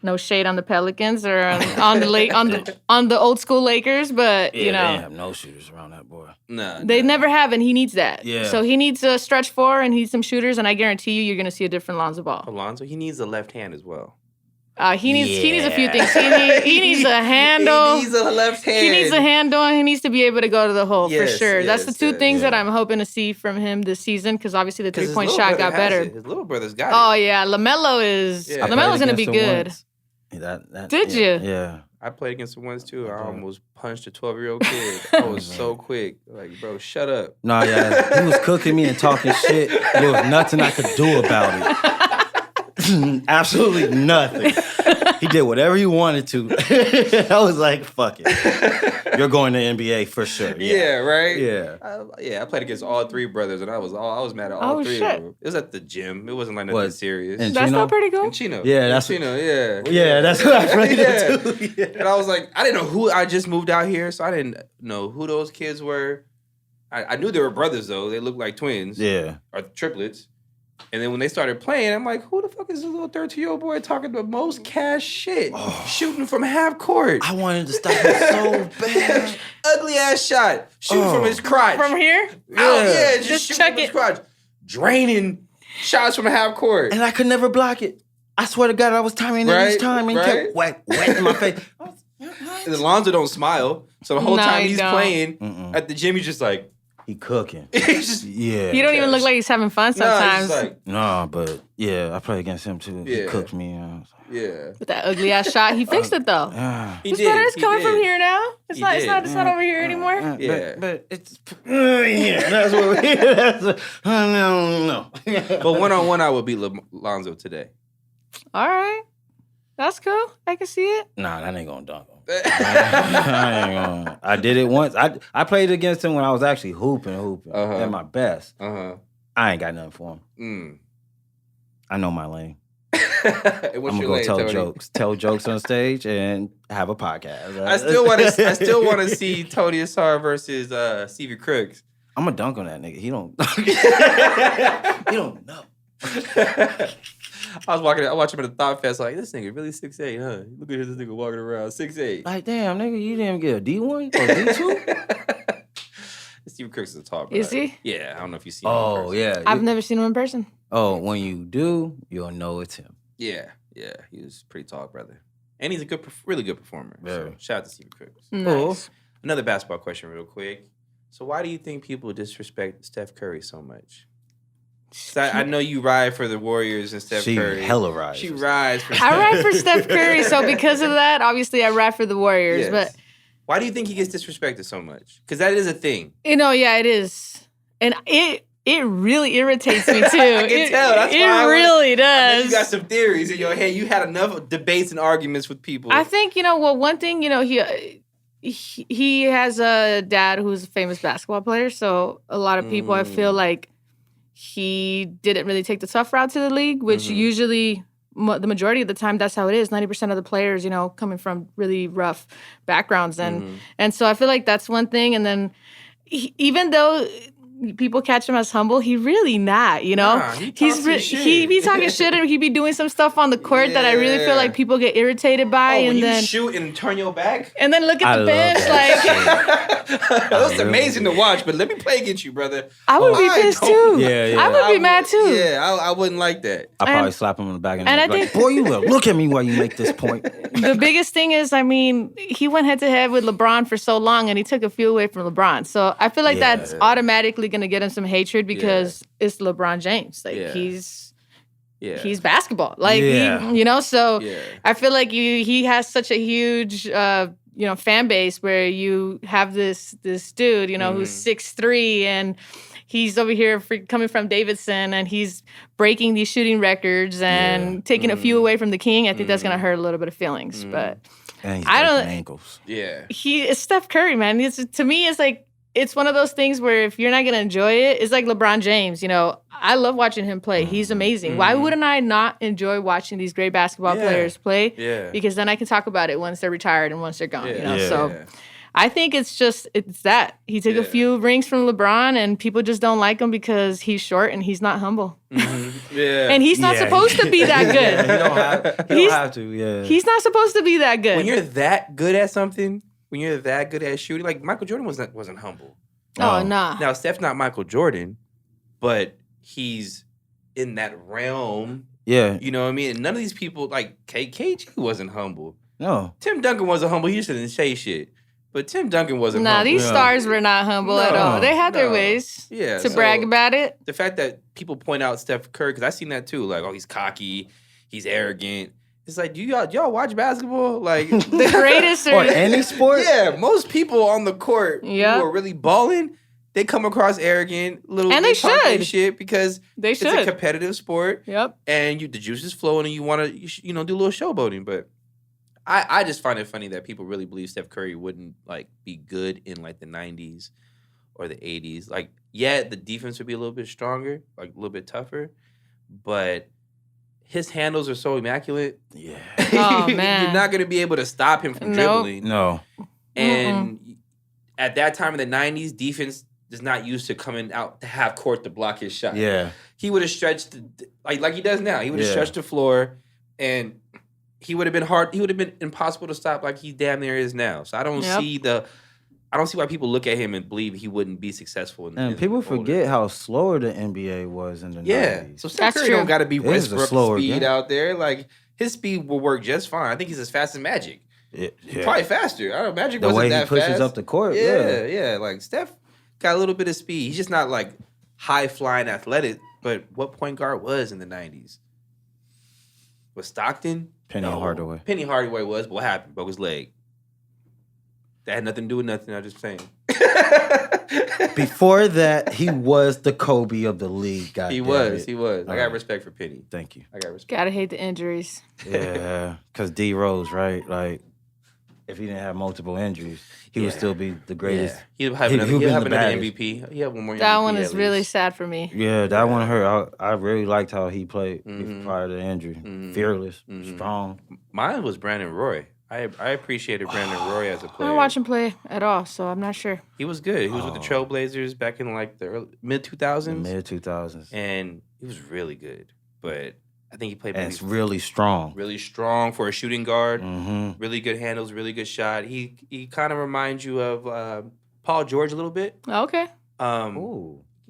Speaker 3: No shade on the Pelicans or on the old school Lakers, but
Speaker 1: they have no shooters around that boy.
Speaker 2: No,
Speaker 3: they never have, and he needs that.
Speaker 1: Yeah.
Speaker 3: So he needs a stretch four and he needs some shooters, and I guarantee you're gonna see a different Lonzo Ball.
Speaker 2: Lonzo, he needs a left hand as well.
Speaker 3: He needs a few things. He needs a handle.
Speaker 2: He needs a left hand.
Speaker 3: He needs a handle, and he needs to be able to go to the hole for sure.
Speaker 2: Yes,
Speaker 3: That's the two things that I'm hoping to see from him this season, because obviously the 3-point shot got better.
Speaker 2: His little brother's got it.
Speaker 3: Oh yeah, LaMelo's gonna be good. Did you?
Speaker 1: Yeah.
Speaker 2: I played against the ones too. I almost punched a 12-year-old kid. I was so quick. Like, bro, shut up.
Speaker 1: No, yeah. He was cooking me and talking shit. There was nothing I could do about it. Absolutely nothing. He did whatever he wanted to. I was like, fuck it. You're going to NBA for sure.
Speaker 2: Yeah, right?
Speaker 1: Yeah.
Speaker 2: I played against all three brothers, and I was mad at all three of them. It was at the gym. It wasn't like nothing serious.
Speaker 1: And
Speaker 3: that's not pretty cool.
Speaker 2: And Chino.
Speaker 1: Yeah, that's
Speaker 2: Chino, yeah.
Speaker 1: Yeah, that's what I played too. Yeah.
Speaker 2: And I was like, I didn't know who. I just moved out here, so I didn't know who those kids were. I knew they were brothers, though. They looked like twins.
Speaker 1: Yeah.
Speaker 2: Or triplets. And then when they started playing, I'm like, who the fuck is this little 13-year-old boy talking the most cash shit? Shooting from half court.
Speaker 1: I wanted to stop it so bad.
Speaker 2: Ugly ass shot. Shooting from his crotch.
Speaker 3: From here?
Speaker 2: Yeah, just shooting
Speaker 3: check
Speaker 2: from his
Speaker 3: it.
Speaker 2: crotch. Draining shots from half court.
Speaker 1: And I could never block it. I swear to God, I was timing it each time and kept wet in my face.
Speaker 2: And Alonzo don't smile. So the whole time he's playing at the gym, he's just like,
Speaker 1: he cooking.
Speaker 2: He's just,
Speaker 3: He don't even look like he's having fun sometimes.
Speaker 1: But yeah, I played against him too. He cooked me.
Speaker 3: With that ugly ass shot, he fixed it though.
Speaker 2: He
Speaker 3: It's
Speaker 2: did.
Speaker 3: better. It's coming from here now. It's
Speaker 2: He
Speaker 3: not
Speaker 2: did.
Speaker 3: over here anymore.
Speaker 2: Yeah.
Speaker 1: But it's that's what that's no.
Speaker 2: But one-on-one, I would beat Lonzo today.
Speaker 3: All right, that's cool. I can see it.
Speaker 1: Nah, that ain't gonna dunk him. I did it once. I played against him when I was actually hooping at my best. I ain't got nothing for him. I know my lane.
Speaker 2: I'm
Speaker 1: gonna go tell jokes on stage and have a podcast.
Speaker 2: I still want to see Tony Asar versus Stevie Crooks.
Speaker 1: I'm gonna dunk on that nigga. He don't. He don't know.
Speaker 2: I watched him at the Thought Fest. Like, this nigga really 6'8", huh? Look at this nigga walking around 6'8".
Speaker 1: Like, damn, nigga, you didn't get a D1 or D2?
Speaker 2: Stevie Crooks is a tall guy.
Speaker 3: Is he?
Speaker 2: Yeah, I don't know if you've seen him.
Speaker 1: Oh yeah.
Speaker 3: I've never seen him in person.
Speaker 1: Oh, when you do, you'll know it's him.
Speaker 2: Yeah, he was a pretty tall brother, and he's a really good performer. So shout out to Stevie Crooks.
Speaker 3: Nice.
Speaker 2: Cool. Another basketball question, real quick. So, why do you think people disrespect Steph Curry so much? I know you ride for the Warriors and Steph Curry.
Speaker 1: She hella rides.
Speaker 2: She rides for
Speaker 3: I ride for Steph Curry, so because of that, obviously I ride for the Warriors.
Speaker 2: Yes.
Speaker 3: But
Speaker 2: why do you think he gets disrespected so much? Because that is a thing.
Speaker 3: yeah, it is, and it it really irritates me too.
Speaker 2: I can tell. That's
Speaker 3: it
Speaker 2: why
Speaker 3: really does.
Speaker 2: You got some theories in your head. You had enough debates and arguments with people.
Speaker 3: I think, one thing, he has a dad who's a famous basketball player. So a lot of people, I feel like he didn't really take the tough route to the league, which usually the majority of the time, that's how it is. 90% of the players, coming from really rough backgrounds. And so I feel like that's one thing. And then even though people catch him as humble, he really not, he be talking shit and he be doing some stuff on the court that I really feel like people get irritated by.
Speaker 2: When
Speaker 3: and then
Speaker 2: you shoot and turn your back,
Speaker 3: and then look at the bench,
Speaker 2: that was amazing to watch. But let me play against you, brother.
Speaker 3: I would be pissed too.
Speaker 1: Yeah.
Speaker 3: I would be mad too.
Speaker 2: Yeah, I wouldn't like that.
Speaker 1: I'd probably slap him on the back and
Speaker 3: I
Speaker 1: be like, boy, you look at me while you make this point.
Speaker 3: The biggest thing is, he went head to head with LeBron for so long, and he took a few away from LeBron. So I feel like that's automatically going to get him some hatred because it's LeBron James. He's basketball. So I feel like he has such a huge fan base where you have this dude, who's 6'3", and he's over here coming from Davidson, and he's breaking these shooting records and taking a few away from the king. I think that's going to hurt a little bit of feelings, but
Speaker 1: and he's breaking ankles.
Speaker 2: Yeah,
Speaker 3: it's Steph Curry, man. To me, it's like, it's one of those things where if you're not going to enjoy it, it's like LeBron James. I love watching him play. He's amazing. Why wouldn't I not enjoy watching these great basketball players play?
Speaker 2: Yeah.
Speaker 3: Because then I can talk about it once they're retired and once they're gone. So I think it's that. He took a few rings from LeBron, and people just don't like him because he's short and he's not humble. And he's not supposed to be that good.
Speaker 1: You don't have to, yeah.
Speaker 3: He's not supposed to be that good.
Speaker 2: When you're that good at something, when you're that good at shooting, like Michael Jordan wasn't humble.
Speaker 3: Oh, nah.
Speaker 2: Now, Steph's not Michael Jordan, but he's in that realm.
Speaker 1: Yeah.
Speaker 2: You know what I mean? And none of these people, like KG wasn't humble.
Speaker 1: No.
Speaker 2: Tim Duncan wasn't humble. He just didn't say shit. But Tim Duncan wasn't humble.
Speaker 3: These stars were not humble at all. They had their ways to brag about it.
Speaker 2: The fact that people point out Steph Curry, because I seen that too, like, he's cocky, he's arrogant. It's like, do y'all watch basketball? Like
Speaker 3: the greatest
Speaker 1: or any sport?
Speaker 2: Yeah, most people on the court who are really balling, they come across arrogant, and they should shit because it's a competitive sport.
Speaker 3: Yep.
Speaker 2: And the juice is flowing, and you want to do a little showboating. But I just find it funny that people really believe Steph Curry wouldn't be good in the 90s or the 80s. The defense would be a little bit stronger, a little bit tougher, but his handles are so immaculate.
Speaker 1: Yeah.
Speaker 3: Oh, man.
Speaker 2: You're not going to be able to stop him from dribbling.
Speaker 1: No.
Speaker 2: And at that time in the 90s, defense is not used to coming out to half court to block his shot.
Speaker 1: Yeah.
Speaker 2: He would have stretched, like he does now. He would have stretched the floor, and he would have been hard. He would have been impossible to stop like he damn near is now. So I don't see why people look at him and believe he wouldn't be successful.
Speaker 1: And people forget how slower the NBA was in the 90s.
Speaker 2: So Steph Curry don't got to be Westbrook speed
Speaker 1: game
Speaker 2: out there. His speed will work just fine. I think he's as fast as Magic. Probably faster. I don't know. Magic wasn't that fast. The way he pushes
Speaker 1: up the court.
Speaker 2: Yeah. Steph got a little bit of speed. He's just not high flying athletic. But what point guard was in the 90s? Was Stockton?
Speaker 1: Penny Hardaway.
Speaker 2: Penny Hardaway was. But what happened? Broke his leg. That had nothing to do with nothing. I'm just saying.
Speaker 1: Before that, he was the Kobe of the league.
Speaker 2: He was. I got respect for Penny.
Speaker 1: Thank you.
Speaker 2: I got respect.
Speaker 3: Gotta hate the injuries.
Speaker 1: Yeah, because D Rose, right? If he didn't have multiple injuries, he would still be the greatest.
Speaker 2: He'll have another MVP. He had one more MVP.
Speaker 3: That one is really sad for me.
Speaker 1: Yeah, that one hurt. I really liked how he played prior to the injury. Fearless, strong.
Speaker 2: Mine was Brandon Roy. I appreciated Brandon Roy as a player.
Speaker 3: I don't watch him play at all, so I'm not sure.
Speaker 2: He was good. He was with the Trailblazers back in the mid-2000s.
Speaker 1: Mid-2000s.
Speaker 2: And he was really good. But I think he played...
Speaker 1: And it's really strong.
Speaker 2: Really strong for a shooting guard.
Speaker 1: Mm-hmm.
Speaker 2: Really good handles, really good shot. He kind of reminds you of Paul George a little bit.
Speaker 3: Okay.
Speaker 2: Yeah,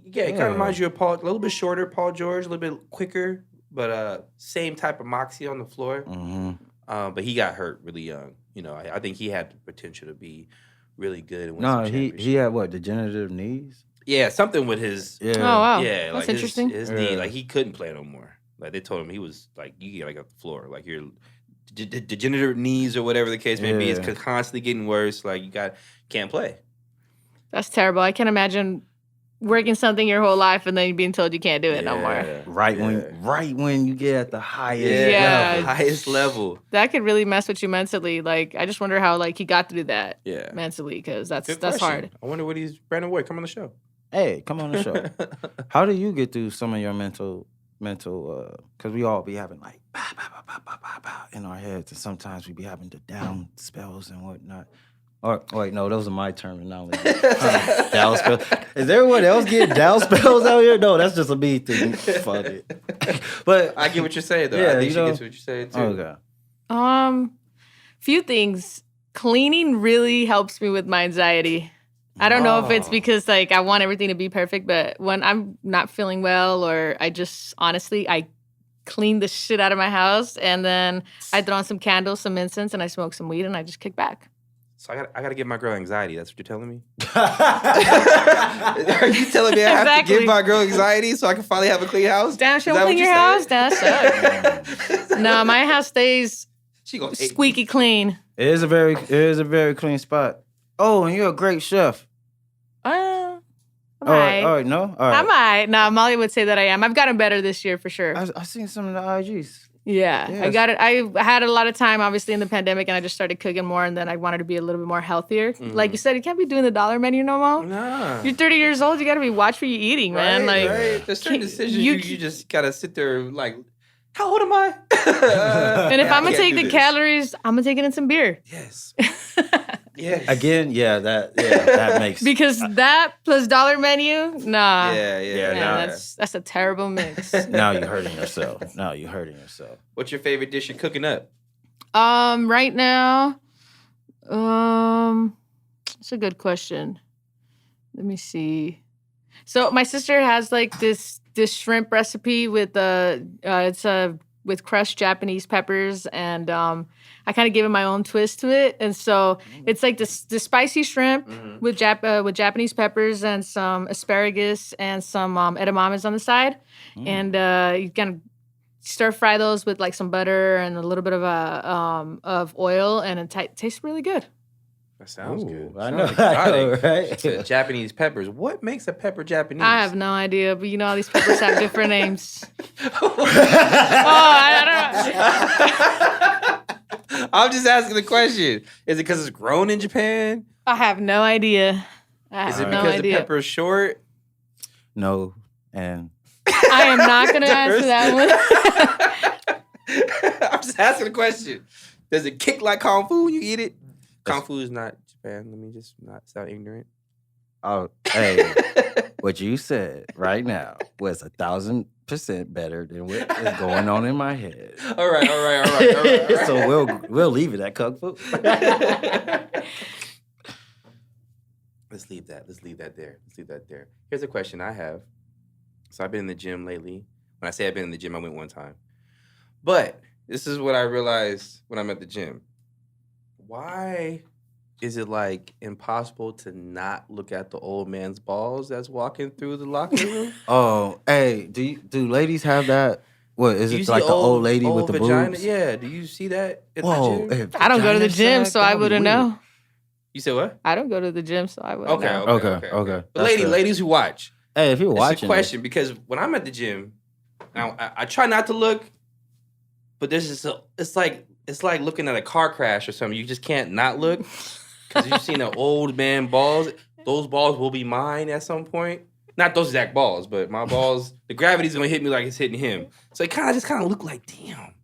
Speaker 2: he kind of reminds you of Paul... A little bit shorter Paul George, a little bit quicker, but same type of moxie on the floor.
Speaker 1: Mm-hmm.
Speaker 2: But he got hurt really young. I think he had the potential to be really good.
Speaker 1: He had what, degenerative knees?
Speaker 2: Yeah, something with his.
Speaker 1: Yeah.
Speaker 3: Oh wow.
Speaker 2: Yeah,
Speaker 3: that's interesting.
Speaker 2: His knee, he couldn't play no more. They told him he was you get off the floor, your degenerative knees or whatever the case may be. It's constantly getting worse. You can't play.
Speaker 3: That's terrible. I can't imagine working something your whole life and then being told you can't do it no more.
Speaker 1: Right when you get at the highest
Speaker 2: highest level.
Speaker 3: That could really mess with you mentally. Like, I just wonder how like he got through that mentally, because that's hard.
Speaker 2: I wonder what he's Brandon Wood, come on the show.
Speaker 1: Hey, come on the show. How do you get through some of your mental because we all be having like bah, bah, bah, bah, bah, bah, bah, in our heads, and sometimes we be having the down spells and whatnot. Or wait, no, those are my terminology. Down spells. Is everyone else getting down spells out here? No, that's just a me thing. Fuck it. But
Speaker 2: I get what you're saying though.
Speaker 1: Yeah,
Speaker 2: I think she gets what you're saying too.
Speaker 1: Okay.
Speaker 3: Few things. Cleaning really helps me with my anxiety. I don't know if it's because like I want everything to be perfect, but when I'm not feeling well, or I just honestly I clean the shit out of my house, and then I throw on some candles, some incense, and I smoke some weed, and I just kick back.
Speaker 2: So I got to give my girl anxiety. That's what you're telling me? Are you telling me I have to give my girl anxiety so I can finally have a clean house?
Speaker 3: Damn, she'll clean your house? That sucks. No, my house stays squeaky clean.
Speaker 1: It is a very clean spot. Oh, and you're a great chef.
Speaker 3: All
Speaker 1: right, no? All right.
Speaker 3: I might. No, Molly would say that I am. I've gotten better this year for sure.
Speaker 1: I seen some of the IGs.
Speaker 3: Yeah, yes. I got it. I had a lot of time, obviously, in the pandemic, and I just started cooking more, and then I wanted to be a little bit more healthier. Mm-hmm. Like you said, you can't be doing the dollar menu no more. Nah. You're 30 years old. You got to be watch what you're eating, man. Like,
Speaker 2: There's certain decisions you just got to sit there like, how old am I?
Speaker 3: And if I'm going to take the calories, I'm going to take it in some beer.
Speaker 2: Yes. Yes.
Speaker 1: Again, that makes
Speaker 3: because that plus dollar menu, nah.
Speaker 2: Yeah.
Speaker 3: That's a terrible mix.
Speaker 1: Now you're hurting yourself.
Speaker 2: What's your favorite dish you're cooking up?
Speaker 3: Right now, it's a good question. Let me see. So my sister has like this shrimp recipe with with crushed Japanese peppers, and I kind of gave it my own twist to it. And so it's like this spicy shrimp with Japanese peppers and some asparagus and some edamames on the side. And you can stir fry those with like some butter and a little bit of oil, and it tastes really good.
Speaker 2: That sounds good.
Speaker 1: I know, right?
Speaker 2: Japanese peppers. What makes a pepper Japanese?
Speaker 3: I have no idea, but you know all these peppers have different names.
Speaker 2: I don't know. I'm just asking the question. Is it because it's grown in Japan?
Speaker 3: I have no idea.
Speaker 2: Is it because the pepper is short?
Speaker 1: No, and
Speaker 3: I am not going to answer that one.
Speaker 2: I'm just asking the question. Does it kick like Kung Fu when you eat it? Kung Fu is not Japan. Let me just not sound ignorant.
Speaker 1: Oh, hey, what you said right now was 1,000% better than what is going on in my head.
Speaker 2: All right.
Speaker 1: So we'll leave it at Kung Fu.
Speaker 2: Let's leave that there. Here's a question I have. So I've been in the gym lately. When I say I've been in the gym, I went one time. But this is what I realized when I'm at the gym. Why is it like impossible to not look at the old man's balls that's walking through the locker room?
Speaker 1: Oh, hey, do ladies have that? What is it like the old lady with the vagina?
Speaker 2: Boobs? Yeah, do you see that at the gym?
Speaker 3: I don't go to the gym, so I wouldn't know.
Speaker 2: You said what?
Speaker 3: I don't go to the gym, so I wouldn't know.
Speaker 1: Okay.
Speaker 2: But ladies who watch.
Speaker 1: Hey, if you're watching,
Speaker 2: it's a question because when I'm at the gym, I try not to look, but it's like looking at a car crash or something. You just can't not look because you've seen the old man balls. Those balls will be mine at some point. Not those exact balls, but my balls. The gravity's gonna hit me like it's hitting him. So it kind of look like, damn,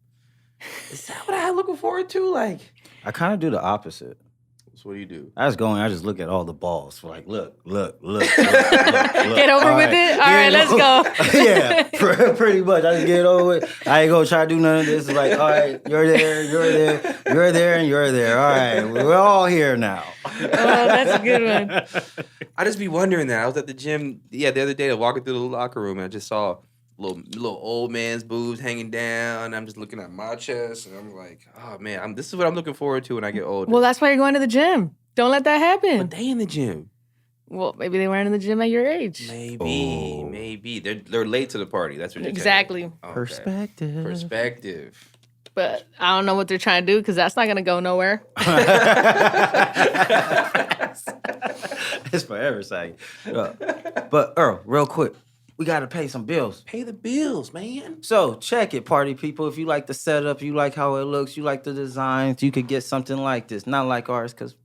Speaker 2: is that what I'm looking forward to? Like,
Speaker 1: I kind of do the opposite.
Speaker 2: So what do you do?
Speaker 1: I just look at all the balls. Like, look.
Speaker 3: Get over with it? All right, let's go.
Speaker 1: Yeah, pretty much. I just get over with. I ain't gonna try to do none of this. It's like, all right, you're there, and you're there. All right, we're all here now.
Speaker 3: Oh, that's a good one.
Speaker 2: I just be wondering that. I was at the gym, the other day, walking through the locker room, and I just saw little old man's boobs hanging down. I'm just looking at my chest, and I'm like, oh man, this is what I'm looking forward to when I get older.
Speaker 3: Well, that's why you're going to the gym. Don't let that happen.
Speaker 2: But they in the gym.
Speaker 3: Well, maybe they weren't in the gym at your age.
Speaker 2: Maybe they're late to the party. That's what you're
Speaker 3: exactly.
Speaker 2: Okay. Perspective.
Speaker 3: But I don't know what they're trying to do because that's not going to go nowhere.
Speaker 1: It's forever saggy. But Earl, real quick, we got to pay some bills.
Speaker 2: Pay the bills, man.
Speaker 1: So check it, party people. If you like the setup, you like how it looks, you like the designs, you could get something like this. Not like ours, because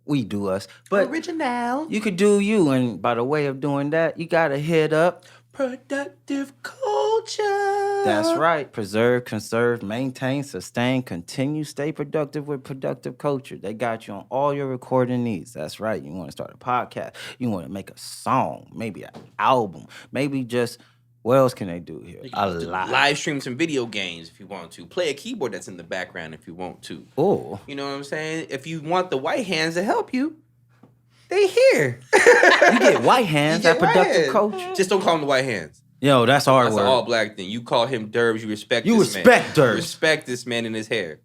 Speaker 1: we do us. But
Speaker 2: original.
Speaker 1: You could do you. And by the way of doing that, you got to hit up
Speaker 2: Productive Culture.
Speaker 1: That's right. Preserve, conserve, maintain, sustain, continue, stay productive with Productive Culture. They got you on all your recording needs. That's right. You want to start a podcast. You want to make a song, maybe an album, maybe just, what else can they do here? A lot.
Speaker 2: Live stream some video games if you want to. Play a keyboard that's in the background if you want to.
Speaker 1: Oh.
Speaker 2: You know what I'm saying? If you want the white hands to help you, they here.
Speaker 1: You get white hands at Productive Culture.
Speaker 2: Just don't call them the white hands.
Speaker 1: Yo, that's our
Speaker 2: That's
Speaker 1: word.
Speaker 2: an all black thing. You call him Derbs, you respect
Speaker 1: You
Speaker 2: this man.
Speaker 1: respect Derbs.
Speaker 2: You respect this man in his hair.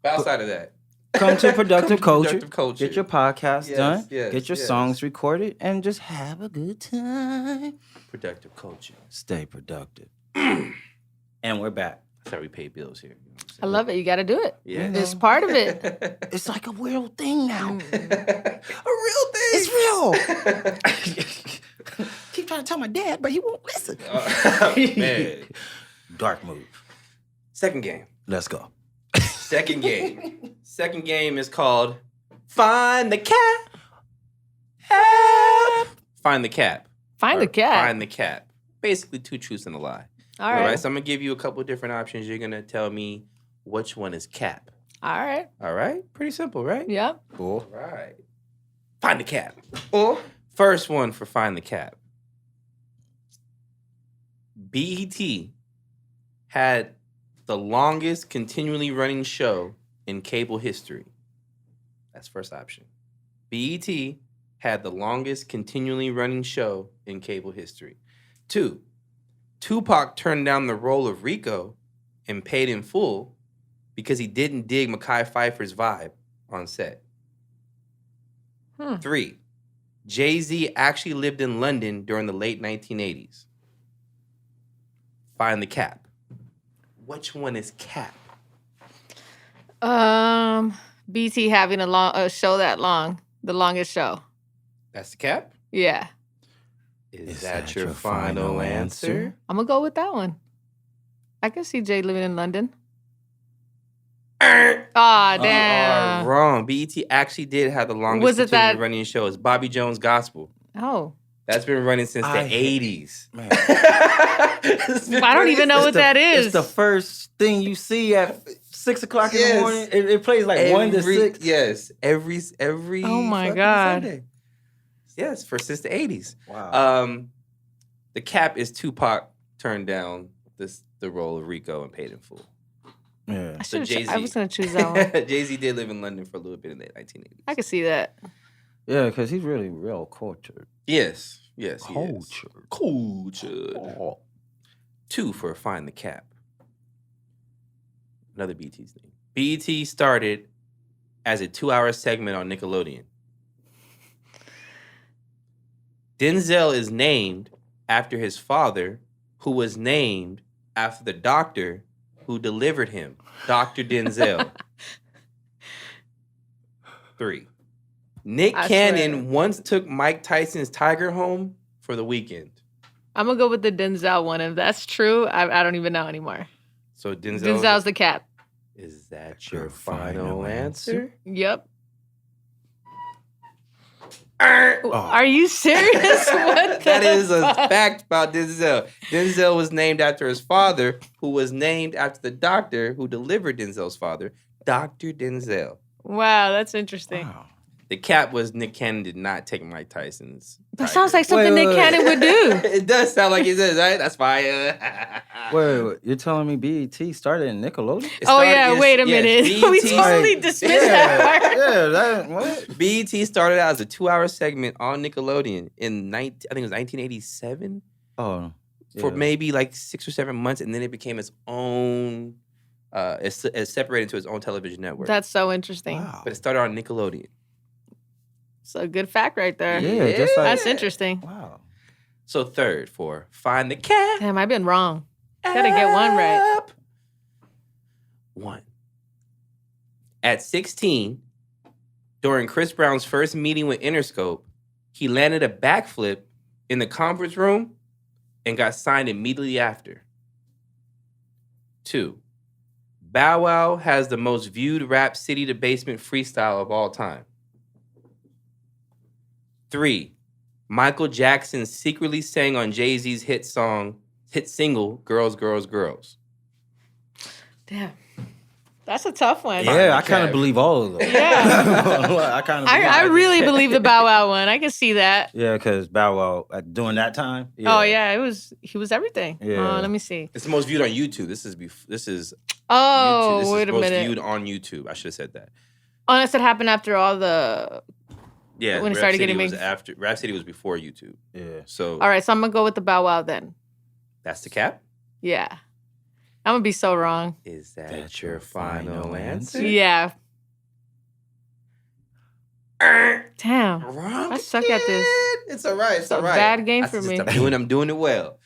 Speaker 2: But outside of that.
Speaker 1: Come to Productive Culture.
Speaker 2: Culture.
Speaker 1: Get your podcast done.
Speaker 2: Yes,
Speaker 1: get your songs recorded. And just have a good time.
Speaker 2: Productive Culture.
Speaker 1: Stay productive. And we're back.
Speaker 2: That's how we pay bills here. You know
Speaker 3: I love it. You got to do it.
Speaker 2: Yeah.
Speaker 3: It's part of it.
Speaker 1: It's like a real thing now.
Speaker 2: A real thing.
Speaker 1: It's real. Keep trying to tell my dad, but he won't listen.
Speaker 2: Man.
Speaker 1: Dark move.
Speaker 2: Second game.
Speaker 1: Let's go.
Speaker 2: Second game. Second game is called Find the Cap. Find the Cap.
Speaker 3: Find the cap.
Speaker 2: Find the Cap. Basically, two truths and a lie.
Speaker 3: All right.
Speaker 2: So I'm going to give you a couple different options. You're going to tell me which one is cap.
Speaker 3: All right.
Speaker 2: All right? Pretty simple, right?
Speaker 3: Yep.
Speaker 1: Cool.
Speaker 2: All right. Find the cap. Or first one for Find the Cap. BET had the longest continually running show in cable history. That's first option. BET had the longest continually running show in cable history. 2, Tupac turned down the role of Rico and paid in full because he didn't dig Mekhi Phifer's vibe on set. 3, Jay-Z actually lived in London during the late 1980s. Find the cap. Which one is cap?
Speaker 3: BT having a show that long, the longest show.
Speaker 2: That's the cap?
Speaker 3: Yeah.
Speaker 2: Is that your final answer?
Speaker 3: I'm going to go with that one. I can see Jay living in London.
Speaker 2: Damn.
Speaker 3: Damn.
Speaker 2: Wrong. BET actually did have the longest continually running show. It's Bobby Jones Gospel.
Speaker 3: Oh.
Speaker 2: That's been running since the 80s.
Speaker 1: Man.
Speaker 3: I don't even know what that is.
Speaker 1: It's the first thing you see at 6 o'clock in the morning. It plays like 1 to 6.
Speaker 2: Yes. Every
Speaker 3: oh my God.
Speaker 2: Sunday. Yes, since the 80s.
Speaker 1: Wow.
Speaker 2: The cap is Tupac turned down the role of Rico and paid in full.
Speaker 1: Yeah.
Speaker 3: I was going to choose that one.
Speaker 2: Jay-Z did live in London for a little bit in the 1980s.
Speaker 3: I could see that.
Speaker 1: Yeah, because he's really real cultured.
Speaker 2: Yes.
Speaker 1: Cultured.
Speaker 2: Cultured. 2 for Find the Cap. Another BET's name. BET started as a 2-hour segment on Nickelodeon. Denzel is named after his father, who was named after the doctor who delivered him, Dr. Denzel. 3. Nick Cannon once took Mike Tyson's tiger home for the weekend.
Speaker 3: I'm going to go with the Denzel one. If that's true, I don't even know anymore.
Speaker 2: So
Speaker 3: Denzel's the cap.
Speaker 2: Is that your final answer?
Speaker 3: Yep. Are you serious? What
Speaker 2: that is a fact about Denzel. Denzel was named after his father, who was named after the doctor who delivered Denzel's father, Dr. Denzel.
Speaker 3: Wow, that's interesting.
Speaker 1: Wow.
Speaker 2: The cap was Nick Cannon did not take Mike Tyson's.
Speaker 3: That sounds like something Nick Cannon would do.
Speaker 2: It does sound like he does, right? That's fire.
Speaker 1: Wait, you're telling me BET started in Nickelodeon?
Speaker 3: Wait a minute. We totally dismissed that part.
Speaker 1: Yeah, what?
Speaker 2: BET started out as a 2-hour segment on Nickelodeon in I think it was 1987.
Speaker 1: Oh, yeah.
Speaker 2: For maybe like 6 or 7 months, and then it became its own. It's separated into its own television network.
Speaker 3: That's so interesting.
Speaker 1: Wow.
Speaker 2: But it started on Nickelodeon.
Speaker 3: It's a good fact right there.
Speaker 1: Yeah, just like,
Speaker 3: that's interesting.
Speaker 1: Wow.
Speaker 2: So 3rd for Find the Cap.
Speaker 3: Damn, I've been wrong. Gotta get one right.
Speaker 2: 1. At 16, during Chris Brown's first meeting with Interscope, He landed a backflip in the conference room and got signed immediately after. 2, Bow Wow has the most viewed Rap City to Basement freestyle of all time. 3, Michael Jackson secretly sang on Jay-Z's hit single, Girls, Girls, Girls.
Speaker 3: Damn. That's a tough one.
Speaker 1: Yeah, I kind of believe all of them.
Speaker 3: Yeah. I really believe the Bow Wow one. I can see that.
Speaker 1: Yeah, because Bow Wow, during that time.
Speaker 3: Yeah. Oh, yeah, he was everything.
Speaker 1: Yeah.
Speaker 3: Let me see.
Speaker 2: It's the most viewed on YouTube. This is
Speaker 3: Oh,
Speaker 2: YouTube.
Speaker 3: wait a minute.
Speaker 2: Most viewed on YouTube. I should have said that.
Speaker 3: Unless it happened after all the...
Speaker 2: Yeah,
Speaker 3: when it started getting big.
Speaker 2: Rap City was before YouTube.
Speaker 1: Yeah.
Speaker 2: So.
Speaker 3: All right, so I'm going to go with the Bow Wow then.
Speaker 2: That's the cap?
Speaker 3: Yeah. I'm going to be so wrong.
Speaker 2: Is that your final answer?
Speaker 3: Yeah. Damn.
Speaker 2: Wrong.
Speaker 3: I suck at this.
Speaker 2: It's all right. It's
Speaker 3: a
Speaker 2: all right.
Speaker 3: bad game for me.
Speaker 2: I'm doing it well.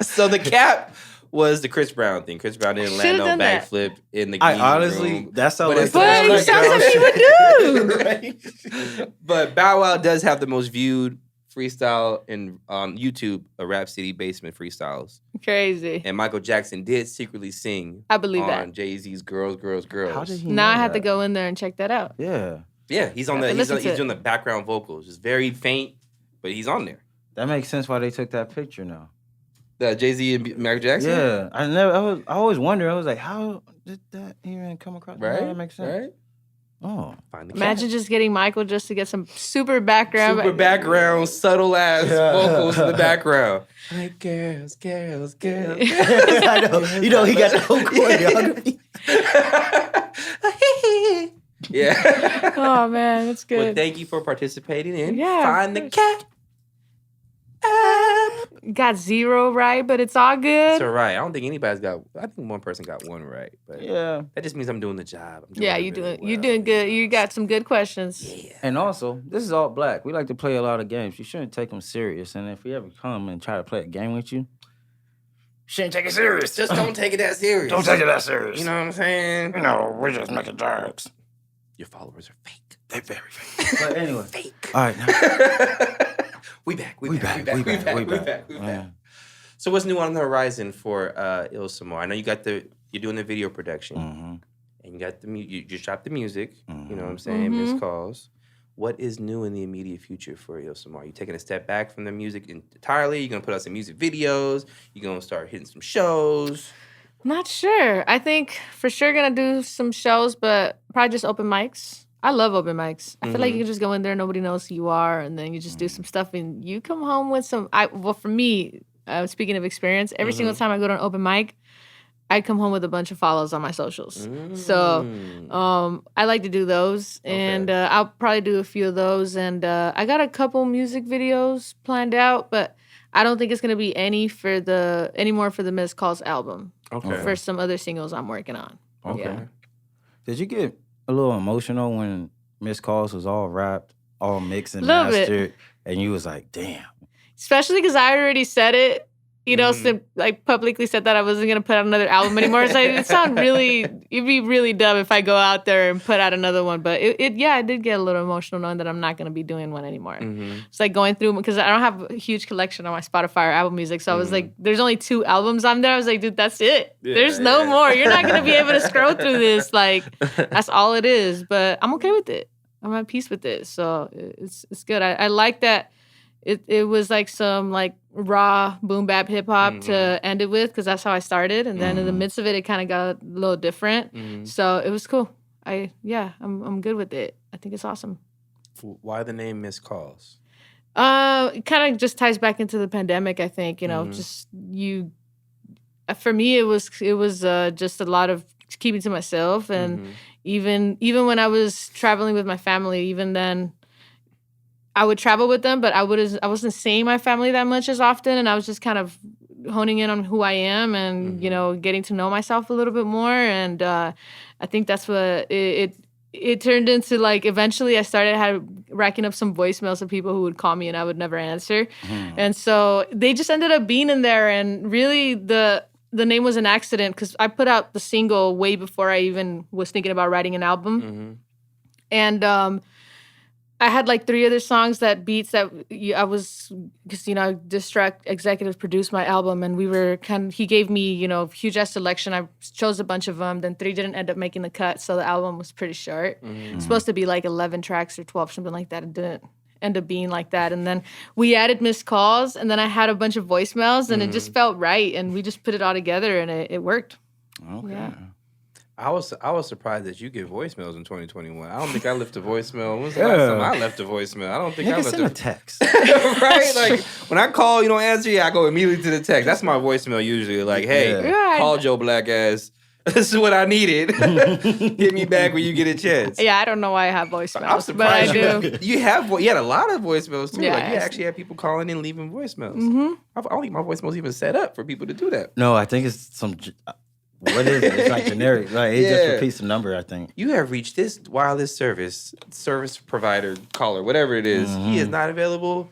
Speaker 2: So the cap was the Chris Brown thing. Chris Brown didn't land no backflip in the game room.
Speaker 1: That's how
Speaker 3: it sounds like he would do.
Speaker 2: Right? But Bow Wow does have the most viewed freestyle on YouTube, a Rap City Basement freestyles.
Speaker 3: Crazy.
Speaker 2: And Michael Jackson did secretly sing
Speaker 3: I believe that.
Speaker 2: on Jay-Z's Girls, Girls, Girls.
Speaker 1: How did he
Speaker 3: now
Speaker 1: know
Speaker 3: I have
Speaker 1: that?
Speaker 3: to go in there and check that out.
Speaker 1: Yeah.
Speaker 2: Yeah, he's doing the background vocals. It's very faint, but he's on there.
Speaker 1: That makes sense why they took that picture now.
Speaker 2: The Jay-Z and Michael Jackson?
Speaker 1: Yeah. I always wondered. I was like, how did that even come across?
Speaker 2: Right?
Speaker 1: That makes sense.
Speaker 2: Right?
Speaker 1: Oh.
Speaker 3: Imagine just getting Michael just to get some super background.
Speaker 2: Subtle ass vocals in the background. Like girls, girls, girls.
Speaker 1: I know. You know, he got the whole choreography.
Speaker 2: Yeah.
Speaker 3: Oh, man, that's good.
Speaker 2: Well, thank you for participating in
Speaker 3: Find
Speaker 2: the Cat.
Speaker 3: Got 0 right, but it's all good.
Speaker 2: It's all right. I don't think anybody's got. I think one person got 1 right, but
Speaker 1: yeah,
Speaker 2: that just means I'm doing the job.
Speaker 3: You're doing good. You got some good questions.
Speaker 2: Yeah.
Speaker 1: And also, this is all black. We like to play a lot of games. You shouldn't take them serious. And if we ever come and try to play a game with you shouldn't take it serious.
Speaker 2: Just don't take it that serious.
Speaker 1: Don't take it that serious.
Speaker 2: You know what I'm saying?
Speaker 1: You know, we're just making jokes.
Speaker 2: Your followers are fake.
Speaker 1: They're very fake. But anyway,
Speaker 2: fake.
Speaker 1: All right. Now.
Speaker 2: We back. So what's new on the horizon for Illsamar? I know you're doing the video production, and you got you just dropped the music. You know what I'm saying? Missed calls. What is new in the immediate future for Illsamar? You taking a step back from the music entirely? You're gonna put out some music videos? You're gonna start hitting some shows?
Speaker 3: Not sure. I think for sure gonna do some shows, but probably just open mics. I love open mics. I feel like you can just go in there, nobody knows who you are, and then you just do some stuff, and you come home with some. Well, for me, speaking of experience, every single time I go to an open mic, I come home with a bunch of follows on my socials. So I like to do those, and I'll probably do a few of those. And I got a couple music videos planned out, but I don't think it's gonna be any more for the Missed Calls album.
Speaker 1: Okay.
Speaker 3: For some other singles I'm working on.
Speaker 1: Okay.
Speaker 3: Yeah.
Speaker 1: Did you get a little emotional when Missed Calls was all rapped, all mixed and
Speaker 3: Love
Speaker 1: mastered,
Speaker 3: it.
Speaker 1: and you was like, damn.
Speaker 3: Especially because I already said it, publicly said that I wasn't going to put out another album anymore. So it'd be really dumb if I go out there and put out another one. But I did get a little emotional knowing that I'm not going to be doing one anymore. It's like going through, because I don't have a huge collection on my Spotify or Apple Music. So I was like, there's only 2 albums on there. I was like, dude, that's it. There's no more. You're not going to be able to scroll through this. Like, that's all it is. But I'm okay with it. I'm at peace with it. So it's good. I like that. It was like some like raw boom bap hip hop to end it with, because that's how I started, and then in the midst of it, it kind of got a little different. So it was cool. I'm good with it. I think it's awesome.
Speaker 2: Why the name Missed Calls?
Speaker 3: It kind of just ties back into the pandemic. I think for me it was just a lot of keeping to myself, and even when I was traveling with my family, even then. I would travel with them, but I wasn't seeing my family that much as often, and I was just kind of honing in on who I am and getting to know myself a little bit more. And I think that's what it turned into. Like eventually, I started racking up some voicemails of people who would call me and I would never answer, and so they just ended up being in there. And really, the name was an accident because I put out the single way before I even was thinking about writing an album, and I had like 3 other songs that beats that I was, because, Distract executive produced my album, and he gave me, huge ass selection. I chose a bunch of them. Then 3 didn't end up making the cut. So the album was pretty short. It's supposed to be like 11 tracks or 12, something like that. It didn't end up being like that. And then we added missed calls, and then I had a bunch of voicemails, and it just felt right. And we just put it all together, and it worked.
Speaker 1: Okay.
Speaker 3: Yeah.
Speaker 2: I was surprised that you get voicemails in 2021. I don't think I left a voicemail. When was the last time I left a voicemail? I don't think I left
Speaker 1: send a text.
Speaker 2: Right? Like, when I call, you don't answer, I go immediately to the text. That's my voicemail usually. Like, hey, call Joe Black ass. This is what I needed. Hit me back when you get a chance.
Speaker 3: Yeah, I don't know why I have voicemails,
Speaker 2: I'm surprised
Speaker 3: but I do.
Speaker 2: You had a lot of voicemails too.
Speaker 3: Yeah,
Speaker 2: Like, you actually had people calling in, leaving voicemails. I don't think my voicemail's even set up for people to do that.
Speaker 1: No, I think it's some. What is it? It's like generic. Like, it just repeats the number, I think.
Speaker 2: You have reached this wireless service provider, caller, whatever it is. He is not available.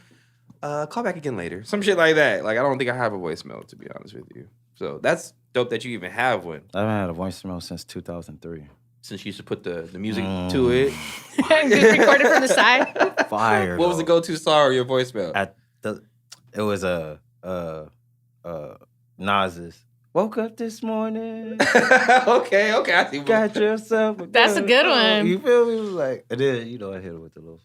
Speaker 2: Call back again later. Some shit like that. Like, I don't think I have a voicemail, to be honest with you. So that's dope that you even have one.
Speaker 1: I haven't had a voicemail since 2003.
Speaker 2: Since you used to put the music to it.
Speaker 3: Just record it from the side.
Speaker 1: Fire.
Speaker 2: What was the go-to song or your voicemail?
Speaker 1: It was Nas's. Woke up this morning.
Speaker 2: Okay. I see.
Speaker 1: Got yourself a
Speaker 3: That's a good one.
Speaker 1: You feel me? It was like, and then, I hit it with the little.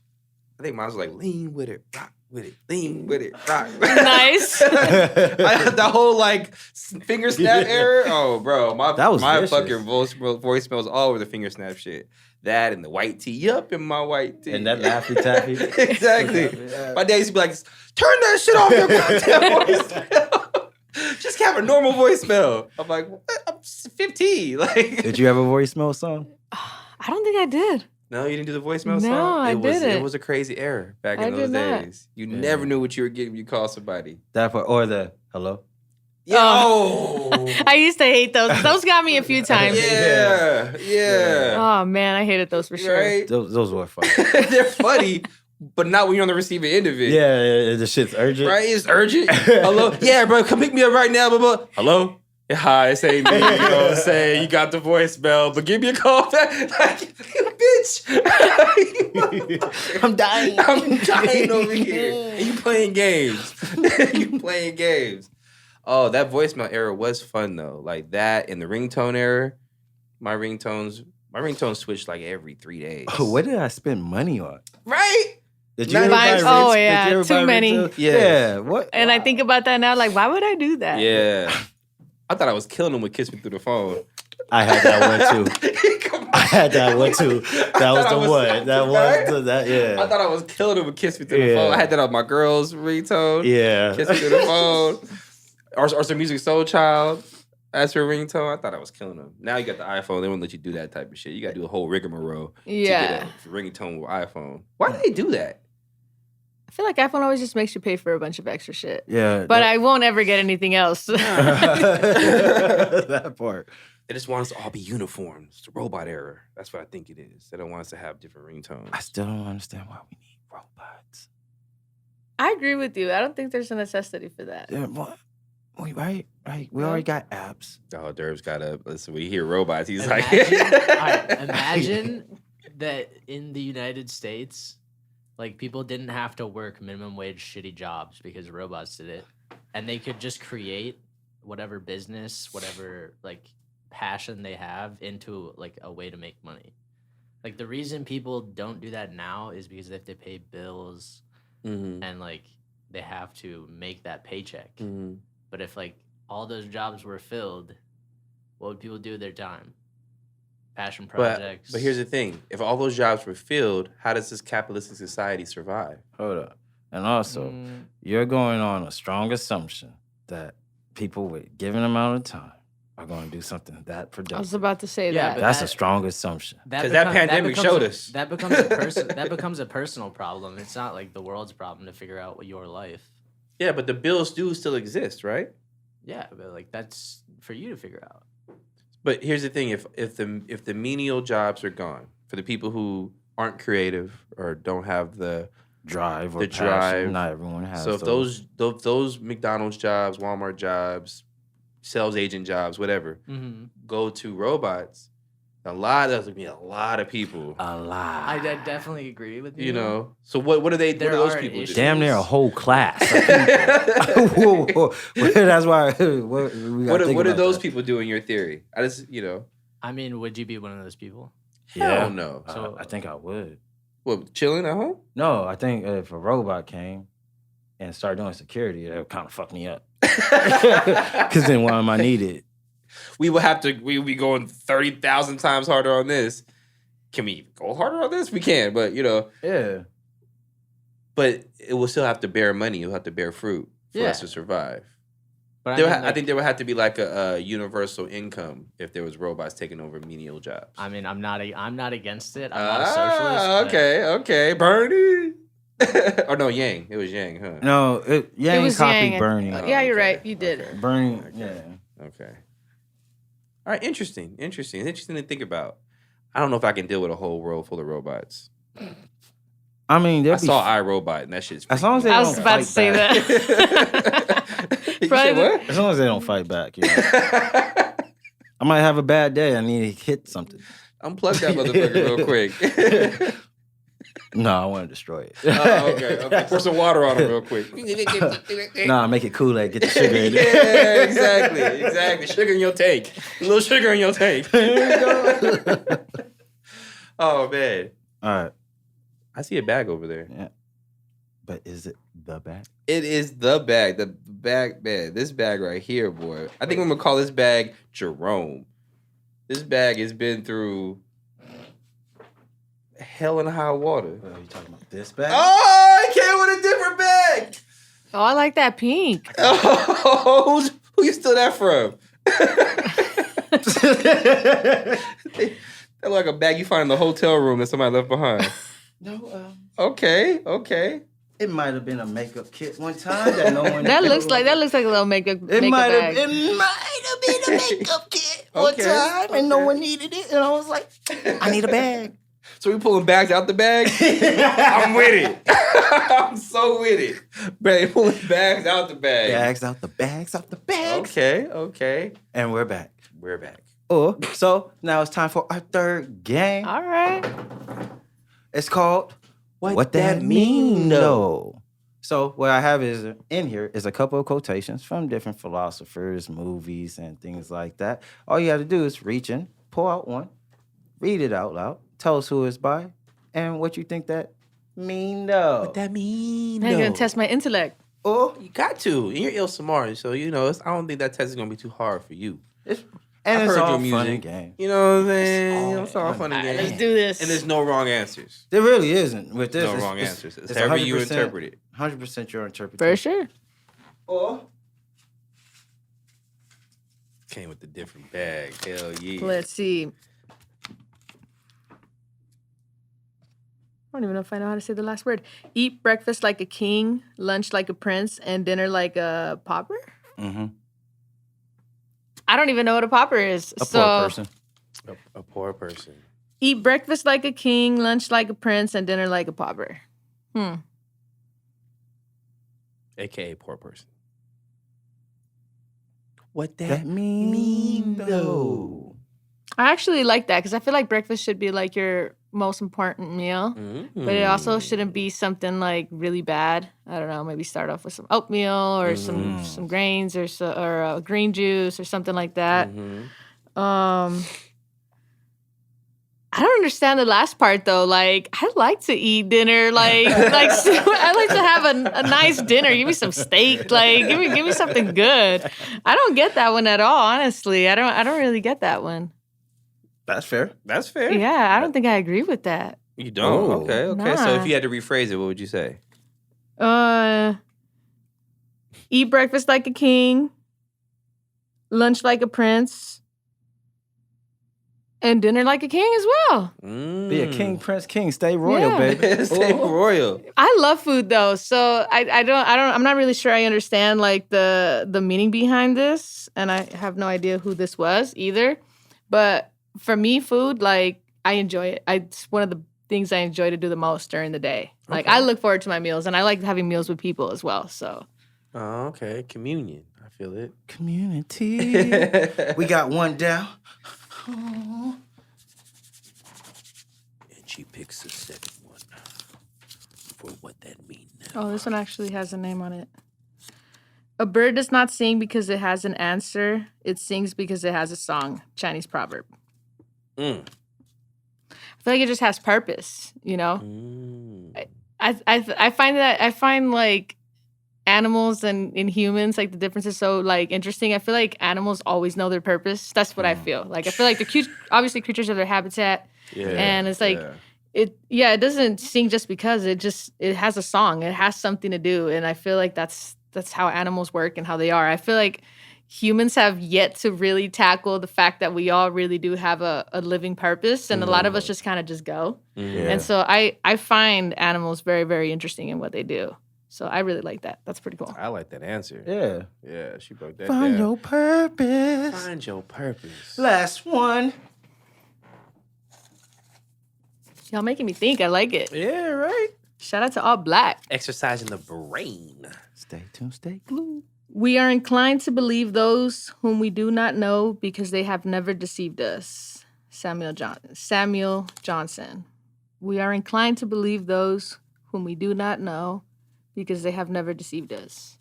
Speaker 2: I think mine was like, lean with it, rock with it, lean with it, rock.
Speaker 3: Nice.
Speaker 2: The whole like finger snap era. Oh, bro, my
Speaker 1: vicious.
Speaker 2: fucking voicemails all over the finger snap shit. That and the white tee up in my white tee.
Speaker 1: And that laffy taffy.
Speaker 2: Exactly. My dad used to be like, turn that shit off your goddamn voicemail. Just have a normal voicemail. I'm like, what? I'm 15. Like,
Speaker 1: did you have a voicemail song?
Speaker 3: I don't think I did.
Speaker 2: No, you didn't do the voicemail song?
Speaker 3: No, I didn't.
Speaker 2: It was a crazy era back in those days. You never knew what you were getting when you called somebody.
Speaker 1: That part, or the hello?
Speaker 2: Yeah. Oh.
Speaker 3: I used to hate those. Those got me a few times.
Speaker 2: Yeah.
Speaker 3: Oh, man, I hated those for sure.
Speaker 2: Right?
Speaker 1: Those were fun.
Speaker 2: They're funny, but not when you're on the receiving end of it.
Speaker 1: Yeah, the shit's urgent.
Speaker 2: Right? It's urgent. Hello? Yeah, bro, come pick me up right now. Blah, blah. Hello? Yeah, hi, it's me. You know what I'm saying? You got the voicemail, but give me a call back. Like, bitch.
Speaker 1: I'm dying.
Speaker 2: I'm dying over here. And you playing games. Oh, that voicemail era was fun, though. Like that and the ringtone era. My ringtones switched like every 3 days.
Speaker 1: Oh, what did I spend money on?
Speaker 2: Right?
Speaker 1: Did you ever buy rinse?
Speaker 3: Oh, yeah, too many.
Speaker 1: Yeah. What?
Speaker 3: And I think about that now, like, why would I do that?
Speaker 2: Yeah. I thought I was killing him with Kiss Me Through the Phone.
Speaker 1: I had that one too. That was the one. Yeah.
Speaker 2: I thought I was killing him with Kiss Me Through the Phone. I had that on my girl's ringtone.
Speaker 1: Yeah.
Speaker 2: Kiss Me Through the Phone. Or some Music Soul Child as her ringtone. I thought I was killing him. Now you got the iPhone. They won't let you do that type of shit. You got to do a whole rigmarole to get a ringtone with iPhone. Why do they do that?
Speaker 3: I feel like iPhone always just makes you pay for a bunch of extra shit.
Speaker 1: Yeah.
Speaker 3: But I won't ever get anything else.
Speaker 1: That part.
Speaker 2: They just want us to all be uniform. It's the robot era. That's what I think it is. They don't want us to have different ringtones.
Speaker 1: I still don't understand why we need robots.
Speaker 3: I agree with you. I don't think there's a necessity for that.
Speaker 1: Yeah, what? Right. We already got apps.
Speaker 2: Oh, Derb's got to listen. When you hear robots, he's
Speaker 4: imagine that in the United States, like, people didn't have to work minimum wage shitty jobs because robots did it. And they could just create whatever business, whatever, like, passion they have into, like, a way to make money. Like, the reason people don't do that now is because they have to pay bills and, like, they have to make that paycheck. But if, like, all those jobs were filled, what would people do with their time? Passion projects.
Speaker 2: But here's the thing. If all those jobs were filled, how does this capitalistic society survive?
Speaker 1: Hold up. And also, you're going on a strong assumption that people with given amount of time are going to do something that productive.
Speaker 3: I was about to say
Speaker 4: Yeah,
Speaker 3: that.
Speaker 4: but
Speaker 1: That's a strong assumption.
Speaker 2: Because that pandemic showed us.
Speaker 4: That becomes a personal problem. It's not like the world's problem to figure out what your life.
Speaker 2: Yeah, but the bills do still exist, right?
Speaker 4: Yeah, but like that's for you to figure out.
Speaker 2: But here's the thing: if the menial jobs are gone for the people who aren't creative or don't have the
Speaker 1: drive, not everyone has.
Speaker 2: So if those McDonald's jobs, Walmart jobs, sales agent jobs, whatever, go to robots, There's gonna be a lot of people.
Speaker 1: A lot.
Speaker 4: I definitely agree with you.
Speaker 2: You know. So what do they? What do those people do?
Speaker 1: Damn near a whole class. Whoa. That's why. What
Speaker 2: do those people do in your theory? I just,
Speaker 4: I mean, would you be one of those people?
Speaker 1: Yeah.
Speaker 2: Hell no.
Speaker 1: So I think I would.
Speaker 2: What, chilling at home?
Speaker 1: No, I think if a robot came and started doing security, that would kind of fuck me up. Because then why am I needed?
Speaker 2: We would be going 30,000 times harder on this. Can we go harder on this? We can, but
Speaker 1: Yeah.
Speaker 2: But it will still have to bear money. It will have to bear fruit for us to survive.
Speaker 4: But
Speaker 2: I think there would have to be like a universal income if there was robots taking over menial jobs.
Speaker 4: I mean, I'm not against it. I'm not a socialist.
Speaker 2: Okay, Bernie. Or no, Yang. It was Yang, huh?
Speaker 1: No, Yang copied
Speaker 3: Yang.
Speaker 1: Bernie.
Speaker 3: Yeah, you're right. You did.
Speaker 1: Okay. Bernie, yeah.
Speaker 2: Okay. All right, interesting. It's interesting to think about. I don't know if I can deal with a whole world full of robots.
Speaker 1: I mean,
Speaker 2: I saw iRobot, and that shit's
Speaker 1: as long as they
Speaker 3: I
Speaker 1: don't
Speaker 3: was about to say
Speaker 1: back.
Speaker 3: that.
Speaker 2: You said what?
Speaker 1: As long as they don't fight back, I might have a bad day. I need to hit something.
Speaker 2: Unplug that motherfucker real quick.
Speaker 1: No, I want to destroy it.
Speaker 2: Oh, okay. Pour some water on it real quick.
Speaker 1: Nah, make it Kool-Aid. Get the sugar in it.
Speaker 2: Yeah, exactly. Sugar in your tank. A little sugar in your tank. Oh, man.
Speaker 1: All right.
Speaker 2: I see a bag over there.
Speaker 1: Yeah. But is it the bag?
Speaker 2: It is the bag. The bag, man. This bag right here, boy. I think I'm going to call this bag Jerome. This bag has been through hell and high water.
Speaker 1: Are you talking about this bag?
Speaker 2: Oh, I came with a different bag.
Speaker 3: Oh, I like that pink.
Speaker 2: Oh, who you steal that from? That's like a bag you find in the hotel room that somebody left behind.
Speaker 1: No.
Speaker 2: Okay.
Speaker 1: It might have been a makeup kit one time that no one.
Speaker 3: That looks like a little makeup.
Speaker 1: It might
Speaker 3: bag.
Speaker 1: have been a makeup kit one time, and no one needed it, and I was like, I need a bag.
Speaker 2: So we pulling bags out the bag? I'm with it. I'm so with it. Man, pulling bags out the bag.
Speaker 1: Bags out the bags.
Speaker 2: Okay.
Speaker 1: And we're back.
Speaker 2: Oh,
Speaker 1: So now it's time for our third game.
Speaker 3: All right.
Speaker 1: It's called What That Mean Though. So what I have in here is a couple of quotations from different philosophers, movies, and things like that. All you have to do is reach in, pull out one, read it out loud, tell us who it's by, and what you think that mean though.
Speaker 2: What that mean
Speaker 3: I'm going to test my intellect.
Speaker 2: Oh, you got to. And you're Illsamar, so I don't think that test is gonna be too hard for you.
Speaker 1: It's
Speaker 2: I've
Speaker 1: all
Speaker 2: heard your
Speaker 1: fun
Speaker 2: music.
Speaker 1: and game.
Speaker 2: You know what I'm saying? It's all fun and game.
Speaker 3: Let's do this.
Speaker 2: And there's no wrong answers.
Speaker 1: There really isn't. With this,
Speaker 2: No wrong answers. It's however you interpret it.
Speaker 1: 100% your interpretation.
Speaker 3: For sure.
Speaker 1: Or
Speaker 2: Came with a different bag. Hell yeah.
Speaker 3: Let's see. I don't even know if I know how to say the last word. Eat breakfast like a king, lunch like a prince, and dinner like a pauper?
Speaker 1: Mm-hmm.
Speaker 3: I don't even know what a pauper is.
Speaker 1: A poor person.
Speaker 2: A poor person.
Speaker 3: Eat breakfast like a king, lunch like a prince, and dinner like a pauper.
Speaker 2: AKA poor person. What
Speaker 1: That mean though.
Speaker 3: I actually like that because I feel like breakfast should be like your most important meal, but it also shouldn't be something like really bad. I don't know, maybe start off with some oatmeal or some grains or green juice or something like that. I don't understand the last part though. Like, I like to eat dinner. Like I like to have a nice dinner. Give me some steak. Like, give me something good. I don't get that one at all. Honestly, I don't really get that one.
Speaker 1: That's fair.
Speaker 2: That's fair.
Speaker 3: Yeah, I don't think I agree with that.
Speaker 2: You don't?
Speaker 1: Oh.
Speaker 2: Okay.
Speaker 3: Nah.
Speaker 2: So if you had to rephrase it, what would you say?
Speaker 3: Eat breakfast like a king, lunch like a prince, and dinner like a king as well.
Speaker 1: Be a king, prince, king. Stay royal,
Speaker 3: Yeah.
Speaker 1: baby.
Speaker 2: Stay royal.
Speaker 3: I love food though, so I'm not really sure I understand like the meaning behind this, and I have no idea who this was either. But for me, food, like, I enjoy it. It's one of the things I enjoy to do the most during the day. Like, I look forward to my meals, and I like having meals with people as well. So.
Speaker 2: Oh, okay. Communion. I feel it.
Speaker 1: Community. We got one down.
Speaker 2: She picks the second one for what that means.
Speaker 3: Oh, this one actually has a name on it. A bird does not sing because it has an answer. It sings because it has a song. Chinese proverb. I feel like it just has purpose, you know? I find like animals and humans, like the difference is so like interesting. I feel like animals always know their purpose. That's what I feel. Like I feel like obviously creatures of their habitat. Yeah. And it's like it doesn't sing just because it has a song. It has something to do. And I feel like that's how animals work and how they are. I feel like humans have yet to really tackle the fact that we all really do have a living purpose, and a lot of us just kind of just go. And so I find animals very, very interesting in what they do. So I really like that. That's pretty cool.
Speaker 2: I like that answer.
Speaker 1: Yeah.
Speaker 2: Yeah, she broke that
Speaker 1: Find
Speaker 2: down.
Speaker 1: your purpose.
Speaker 2: Find your purpose.
Speaker 1: Last one.
Speaker 3: Y'all making me think. I like it.
Speaker 2: Yeah, right.
Speaker 3: Shout out to All Black.
Speaker 2: Exercising the brain.
Speaker 1: Stay tuned, stay glued.
Speaker 3: We are inclined to believe those whom we do not know because they have never deceived us. Samuel Johnson. We are inclined to believe those whom we do not know because they have never deceived us.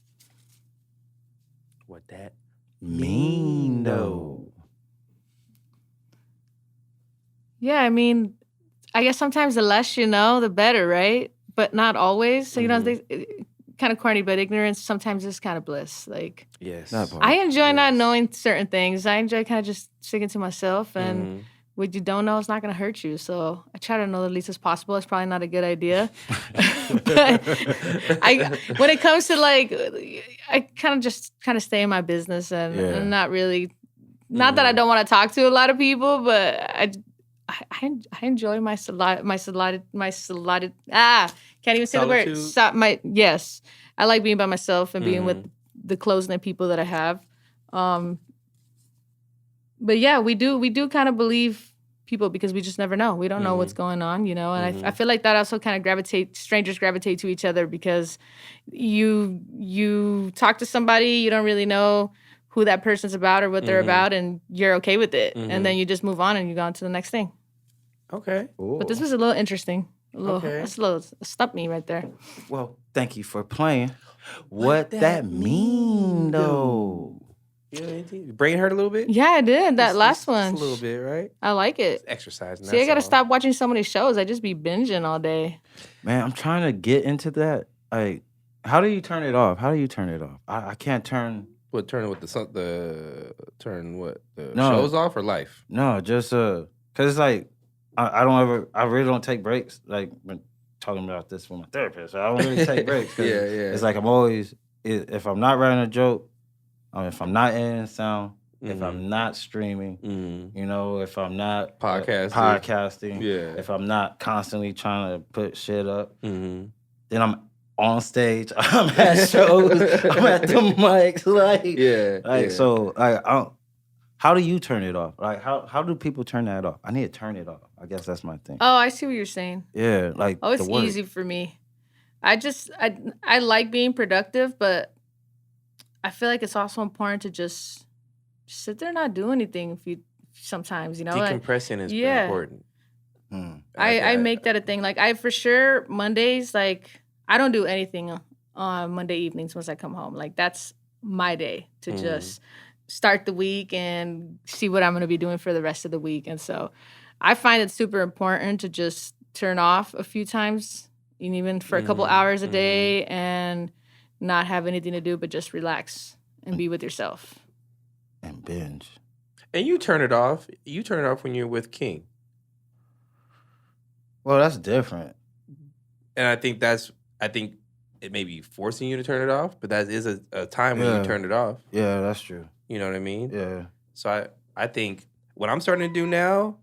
Speaker 2: What that
Speaker 1: mean, though?
Speaker 3: Yeah, I mean, I guess sometimes the less you know, the better, right? But not always. So, you know, kind of corny, but ignorance sometimes is kind of bliss. Like,
Speaker 2: yes,
Speaker 3: I enjoy not knowing certain things. I enjoy kind of just sticking to myself, and what you don't know is not going to hurt you. So I try to know the least as possible. It's probably not a good idea. But when it comes to like, I kind of stay in my business and not really, not that I don't want to talk to a lot of people, but I enjoy my can't even say
Speaker 2: Solitude.
Speaker 3: the word. Yes. I like being by myself and being with the close-knit people that I have. But yeah, we do kind of believe people because we just never know. We don't know what's going on, you know? And I feel like that also kind of strangers gravitate to each other because you talk to somebody, you don't really know who that person's about or what they're about, and you're okay with it. And then you just move on and you go on to the next thing.
Speaker 2: Okay.
Speaker 1: Ooh.
Speaker 3: But this was a little interesting. That's a little stumped me right there.
Speaker 1: Well, thank you for playing. What that mean, though?
Speaker 2: Your brain hurt a little bit?
Speaker 3: Yeah, I did. That last one.
Speaker 2: Just a little bit, right?
Speaker 3: I like it.
Speaker 2: It's exercising.
Speaker 3: See, I got to stop watching so many shows. I just be binging all day.
Speaker 1: Man, I'm trying to get into that. Like, how do you turn it off? I can't turn...
Speaker 2: What, turn what? The shows off or life?
Speaker 1: No, just, because it's like, I really don't take breaks. Like, been talking about this with my therapist. I don't really take breaks.
Speaker 2: Yeah.
Speaker 1: It's like I'm always, if I'm not writing a joke, if I'm not editing sound, if I'm not streaming, you know, if I'm not podcasting, if I'm not constantly trying to put shit up, then I'm on stage, I'm at shows, I'm at the mics, so how do you turn it off? Like, how do people turn that off? I need to turn it off. I guess that's my thing.
Speaker 3: Oh, I see what you're saying.
Speaker 1: Yeah, like
Speaker 3: it's easy for me. I like being productive, but I feel like it's also important to just sit there and not do anything sometimes, you know?
Speaker 2: Decompressing is pretty important.
Speaker 3: I make that a thing. Like, I for sure, Mondays, like, I don't do anything on Monday evenings once I come home. Like, that's my day to just start the week and see what I'm going to be doing for the rest of the week. And so I find it super important to just turn off a few times, and even for a couple hours a day, and not have anything to do but just relax and be with yourself.
Speaker 1: And binge.
Speaker 2: And you turn it off. You turn it off when you're with King.
Speaker 1: Well, that's different.
Speaker 2: And I think it may be forcing you to turn it off, but that is a time when you turn it off.
Speaker 1: Yeah, that's true.
Speaker 2: You know what I mean?
Speaker 1: Yeah.
Speaker 2: So I think what I'm starting to do now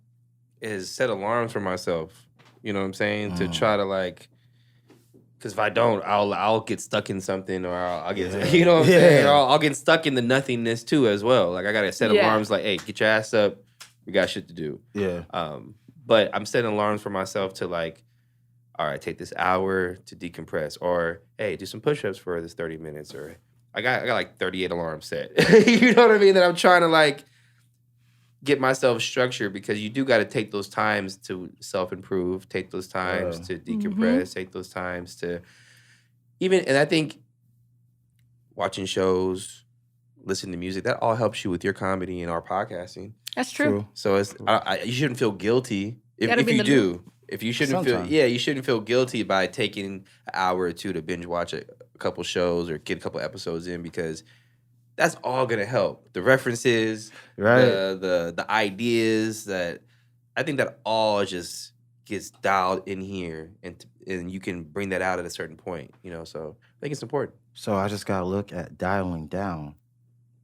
Speaker 2: is set alarms for myself. You know what I'm saying? To try to, like, because if I don't, I'll get stuck in something, or I'll get, you know what I'm saying? Or I'll get stuck in the nothingness too as well. Like, I got to set alarms like, hey, get your ass up. We got shit to do.
Speaker 1: Yeah.
Speaker 2: But I'm setting alarms for myself to, like, all right, take this hour to decompress, or hey, do some push-ups for this 30 minutes, or I got like 38 alarms set. You know what I mean? That I'm trying to, like, get myself structured because you do got to take those times to self-improve, take those times to decompress, take those times to and I think watching shows, listening to music, that all helps you with your comedy and our podcasting.
Speaker 3: That's true.
Speaker 2: So it's you shouldn't feel guilty if you do. If you shouldn't you shouldn't feel guilty by taking an hour or two to binge watch a couple shows or get a couple episodes in because that's all gonna help. The references, the ideas that I think that all just gets dialed in here, and you can bring that out at a certain point. So I think it's important.
Speaker 1: So I just gotta look at dialing down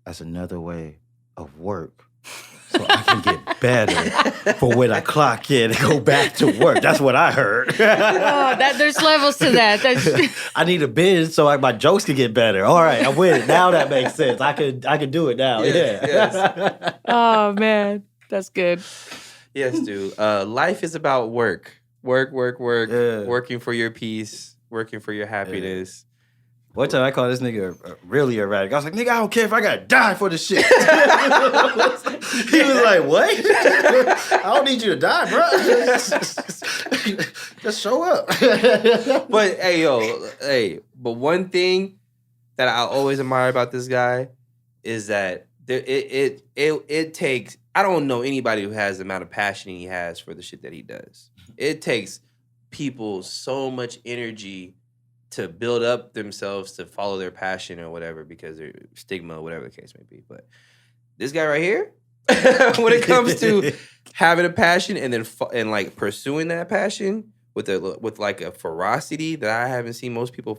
Speaker 1: as another way of work, so I can get better for when I clock in and go back to work. That's what I heard.
Speaker 3: There's levels to that.
Speaker 1: I need a binge so my jokes can get better. All right, I win. Now that makes sense. I could do it now. Yes.
Speaker 3: Oh man, that's good.
Speaker 2: Yes, dude. Life is about work. Work. Working for your peace. Working for your happiness.
Speaker 1: One time I called this nigga really erratic. I was like, nigga, I don't care if I gotta die for this shit. He was like, what? I don't need you to die, bro. Just show up.
Speaker 2: But but one thing that I always admire about this guy is that it takes, I don't know anybody who has the amount of passion he has for the shit that he does. It takes people so much energy to build up themselves to follow their passion or whatever because they're stigma, whatever the case may be. But this guy right here, when it comes to having a passion and then pursuing that passion with a ferocity that I haven't seen most people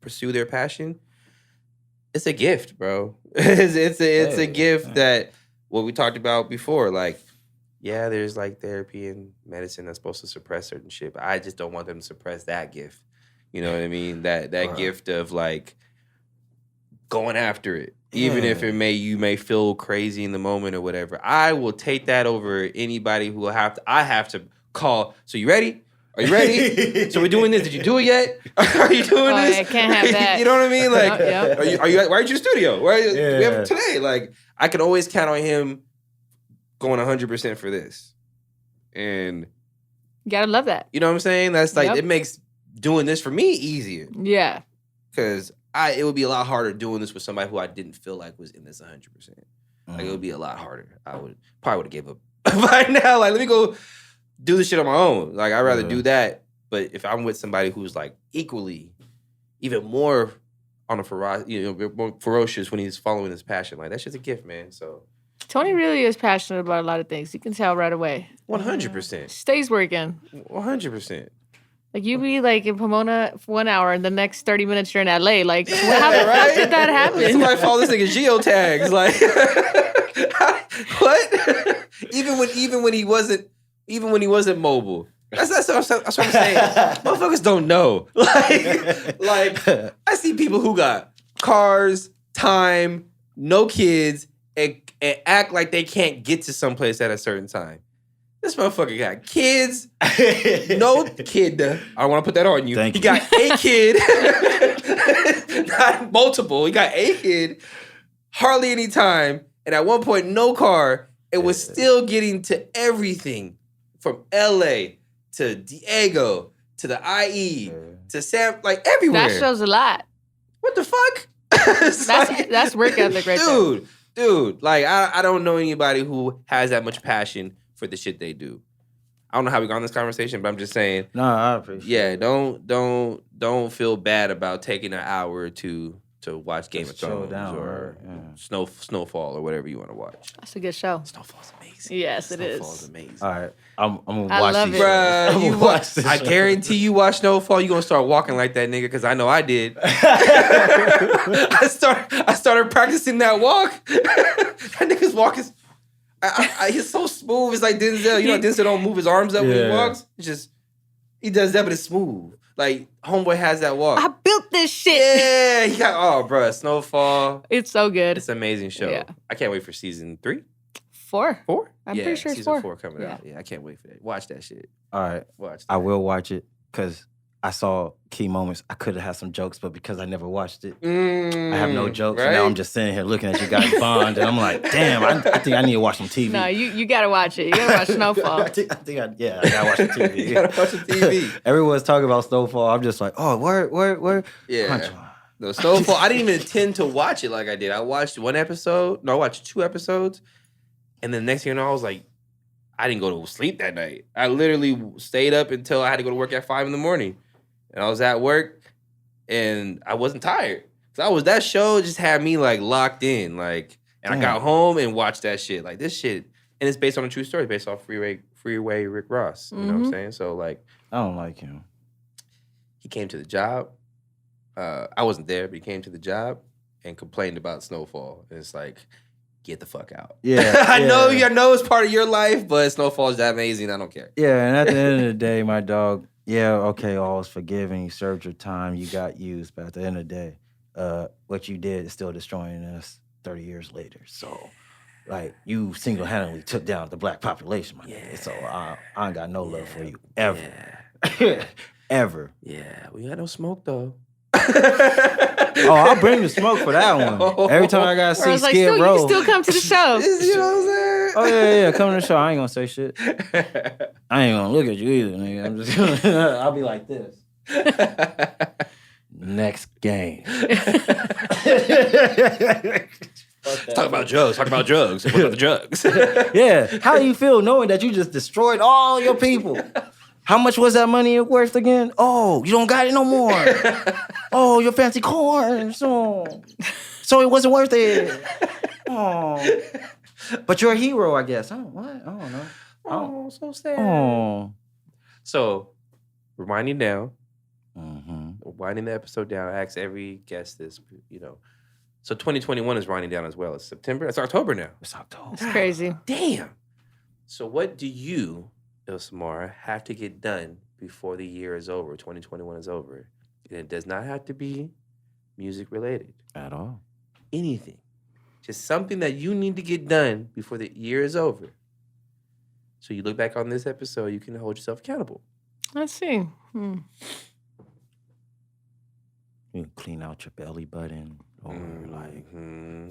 Speaker 2: pursue their passion, it's a gift, bro. It's a gift that what we talked about before, there's therapy and medicine that's supposed to suppress certain shit, but I just don't want them to suppress that gift. You know what I mean? That gift of going after it, even if you may feel crazy in the moment or whatever. I will take that over anybody who I have to call. So you ready? Are you ready? So we're doing this. Did you do it yet? Are you doing this?
Speaker 3: I can't have that.
Speaker 2: You know what I mean? Are you? Why aren't you in the studio? We have today. I can always count on him going 100% for this, and
Speaker 3: you gotta love that.
Speaker 2: You know what I'm saying? That's it makes doing this for me easier.
Speaker 3: Yeah.
Speaker 2: Because it would be a lot harder doing this with somebody who I didn't feel like was in this 100%. It would be a lot harder. I would have gave up by now. Let me go do this shit on my own. I'd rather do that. But if I'm with somebody who's equally, even more on a more ferocious when he's following his passion, that's just a gift, man. So
Speaker 3: Tony really is passionate about a lot of things. You can tell right away.
Speaker 2: 100%.
Speaker 3: Stays working.
Speaker 2: 100%.
Speaker 3: You be in Pomona for 1 hour and the next 30 minutes you're in LA. How did that happen?
Speaker 2: Somebody follow this nigga geotags. What? even when he wasn't mobile. That's what I'm saying. Motherfuckers don't know. I see people who got cars, time, no kids, and act like they can't get to someplace at a certain time. This motherfucker got kids, no kid. I don't want to put that on you. He got a kid, not multiple. He got a kid, hardly any time, and at one point, no car. It was still getting to everything from LA to Diego to the IE to Sam, everywhere.
Speaker 3: That shows a lot.
Speaker 2: What the fuck?
Speaker 3: That's work ethic right there.
Speaker 2: Dude, I don't know anybody who has that much passion for the shit they do. I don't know how we got on this conversation, but I'm just saying.
Speaker 1: No, I appreciate it.
Speaker 2: Don't feel bad about taking an hour or two to watch Game of Thrones or Snowfall or whatever you want to watch.
Speaker 3: That's a good show.
Speaker 2: Snowfall's amazing.
Speaker 3: Yes, it is.
Speaker 2: Snowfall's amazing.
Speaker 1: All right, I'm gonna watch these.
Speaker 2: Bruh, I guarantee you watch Snowfall, you're gonna start walking like that nigga, because I know I did. I started practicing that walk. That nigga's walk is he's so smooth. It's like Denzel. You know, Denzel don't move his arms up when he walks. It's just, he does that, but it's smooth. Homeboy has that walk.
Speaker 3: I built this shit.
Speaker 2: Yeah, he got, bruh, Snowfall.
Speaker 3: It's so good.
Speaker 2: It's an amazing show. Yeah. I can't wait for season 3.
Speaker 3: 4.
Speaker 2: 4?
Speaker 3: I'm pretty sure it's
Speaker 2: season
Speaker 3: 4
Speaker 2: coming out. Yeah, I can't wait for that. Watch that shit.
Speaker 1: All right.
Speaker 2: Watch that.
Speaker 1: I will watch it because I saw key moments. I could have had some jokes, but because I never watched it, I have no jokes. Right? And now I'm just sitting here looking at you guys bond, and I'm like, damn, I think I need to watch some TV.
Speaker 3: No, you gotta watch it. You gotta watch Snowfall.
Speaker 1: I gotta watch the TV.
Speaker 2: You gotta watch the TV.
Speaker 1: Everyone's talking about Snowfall. I'm just like, oh, where?
Speaker 2: Yeah. No, Snowfall, I didn't even intend to watch it like I did. I watched one episode. No, I watched 2 episodes. And then the next thing you know, I was like, I didn't go to sleep that night. I literally stayed up until I had to go to work at 5 in the morning. And I was at work, and I wasn't tired. That show just had me, like, locked in. Like, and I got home and watched that shit. Like, this shit. And it's based on a true story, based off Freeway Rick Ross. You know what I'm saying? So, like.
Speaker 1: I don't like him.
Speaker 2: He came to the job. I wasn't there, but he came to the job and complained about Snowfall. And it's like, get the fuck out.
Speaker 1: Yeah.
Speaker 2: I know it's part of your life, but Snowfall is that amazing. I don't care.
Speaker 1: Yeah, and at the end of the day, my dog, all is forgiven. You served your time. You got used. But at the end of the day, what you did is still destroying us 30 years later. So, like, you single-handedly took down the black population, my nigga. So I ain't got no love for you ever. Yeah. Ever.
Speaker 2: Yeah, we got no smoke, though.
Speaker 1: I'll bring the smoke for that one. Every time I gotta see Skid Row.
Speaker 3: You can still come to the show.
Speaker 2: You know what I'm saying?
Speaker 1: Oh, yeah, come to the show. I ain't gonna say shit. I ain't gonna look at you either, nigga. I'm just gonna, I'll be like this. Next game.
Speaker 2: Talk about drugs. What about the drugs?
Speaker 1: Yeah. How do you feel knowing that you just destroyed all your people? How much was that money worth again? Oh, you don't got it no more. Oh, your fancy cars. So it wasn't worth it. Oh. But you're a hero, I guess. Oh, what? I don't know.
Speaker 2: Oh, so sad.
Speaker 1: Oh.
Speaker 2: So, winding down.
Speaker 1: Mm-hmm.
Speaker 2: Winding the episode down. I ask every guest this, So 2021 is winding down as well. It's September. It's October now.
Speaker 1: It's October.
Speaker 3: It's crazy.
Speaker 2: Damn. So what do you, Illsamar, have to get done before the year is over, 2021 is over? And it does not have to be music related.
Speaker 1: At all.
Speaker 2: Anything. Just something that you need to get done before the year is over. So you look back on this episode, you can hold yourself accountable.
Speaker 3: Let's see.
Speaker 1: You can clean out your belly button. Or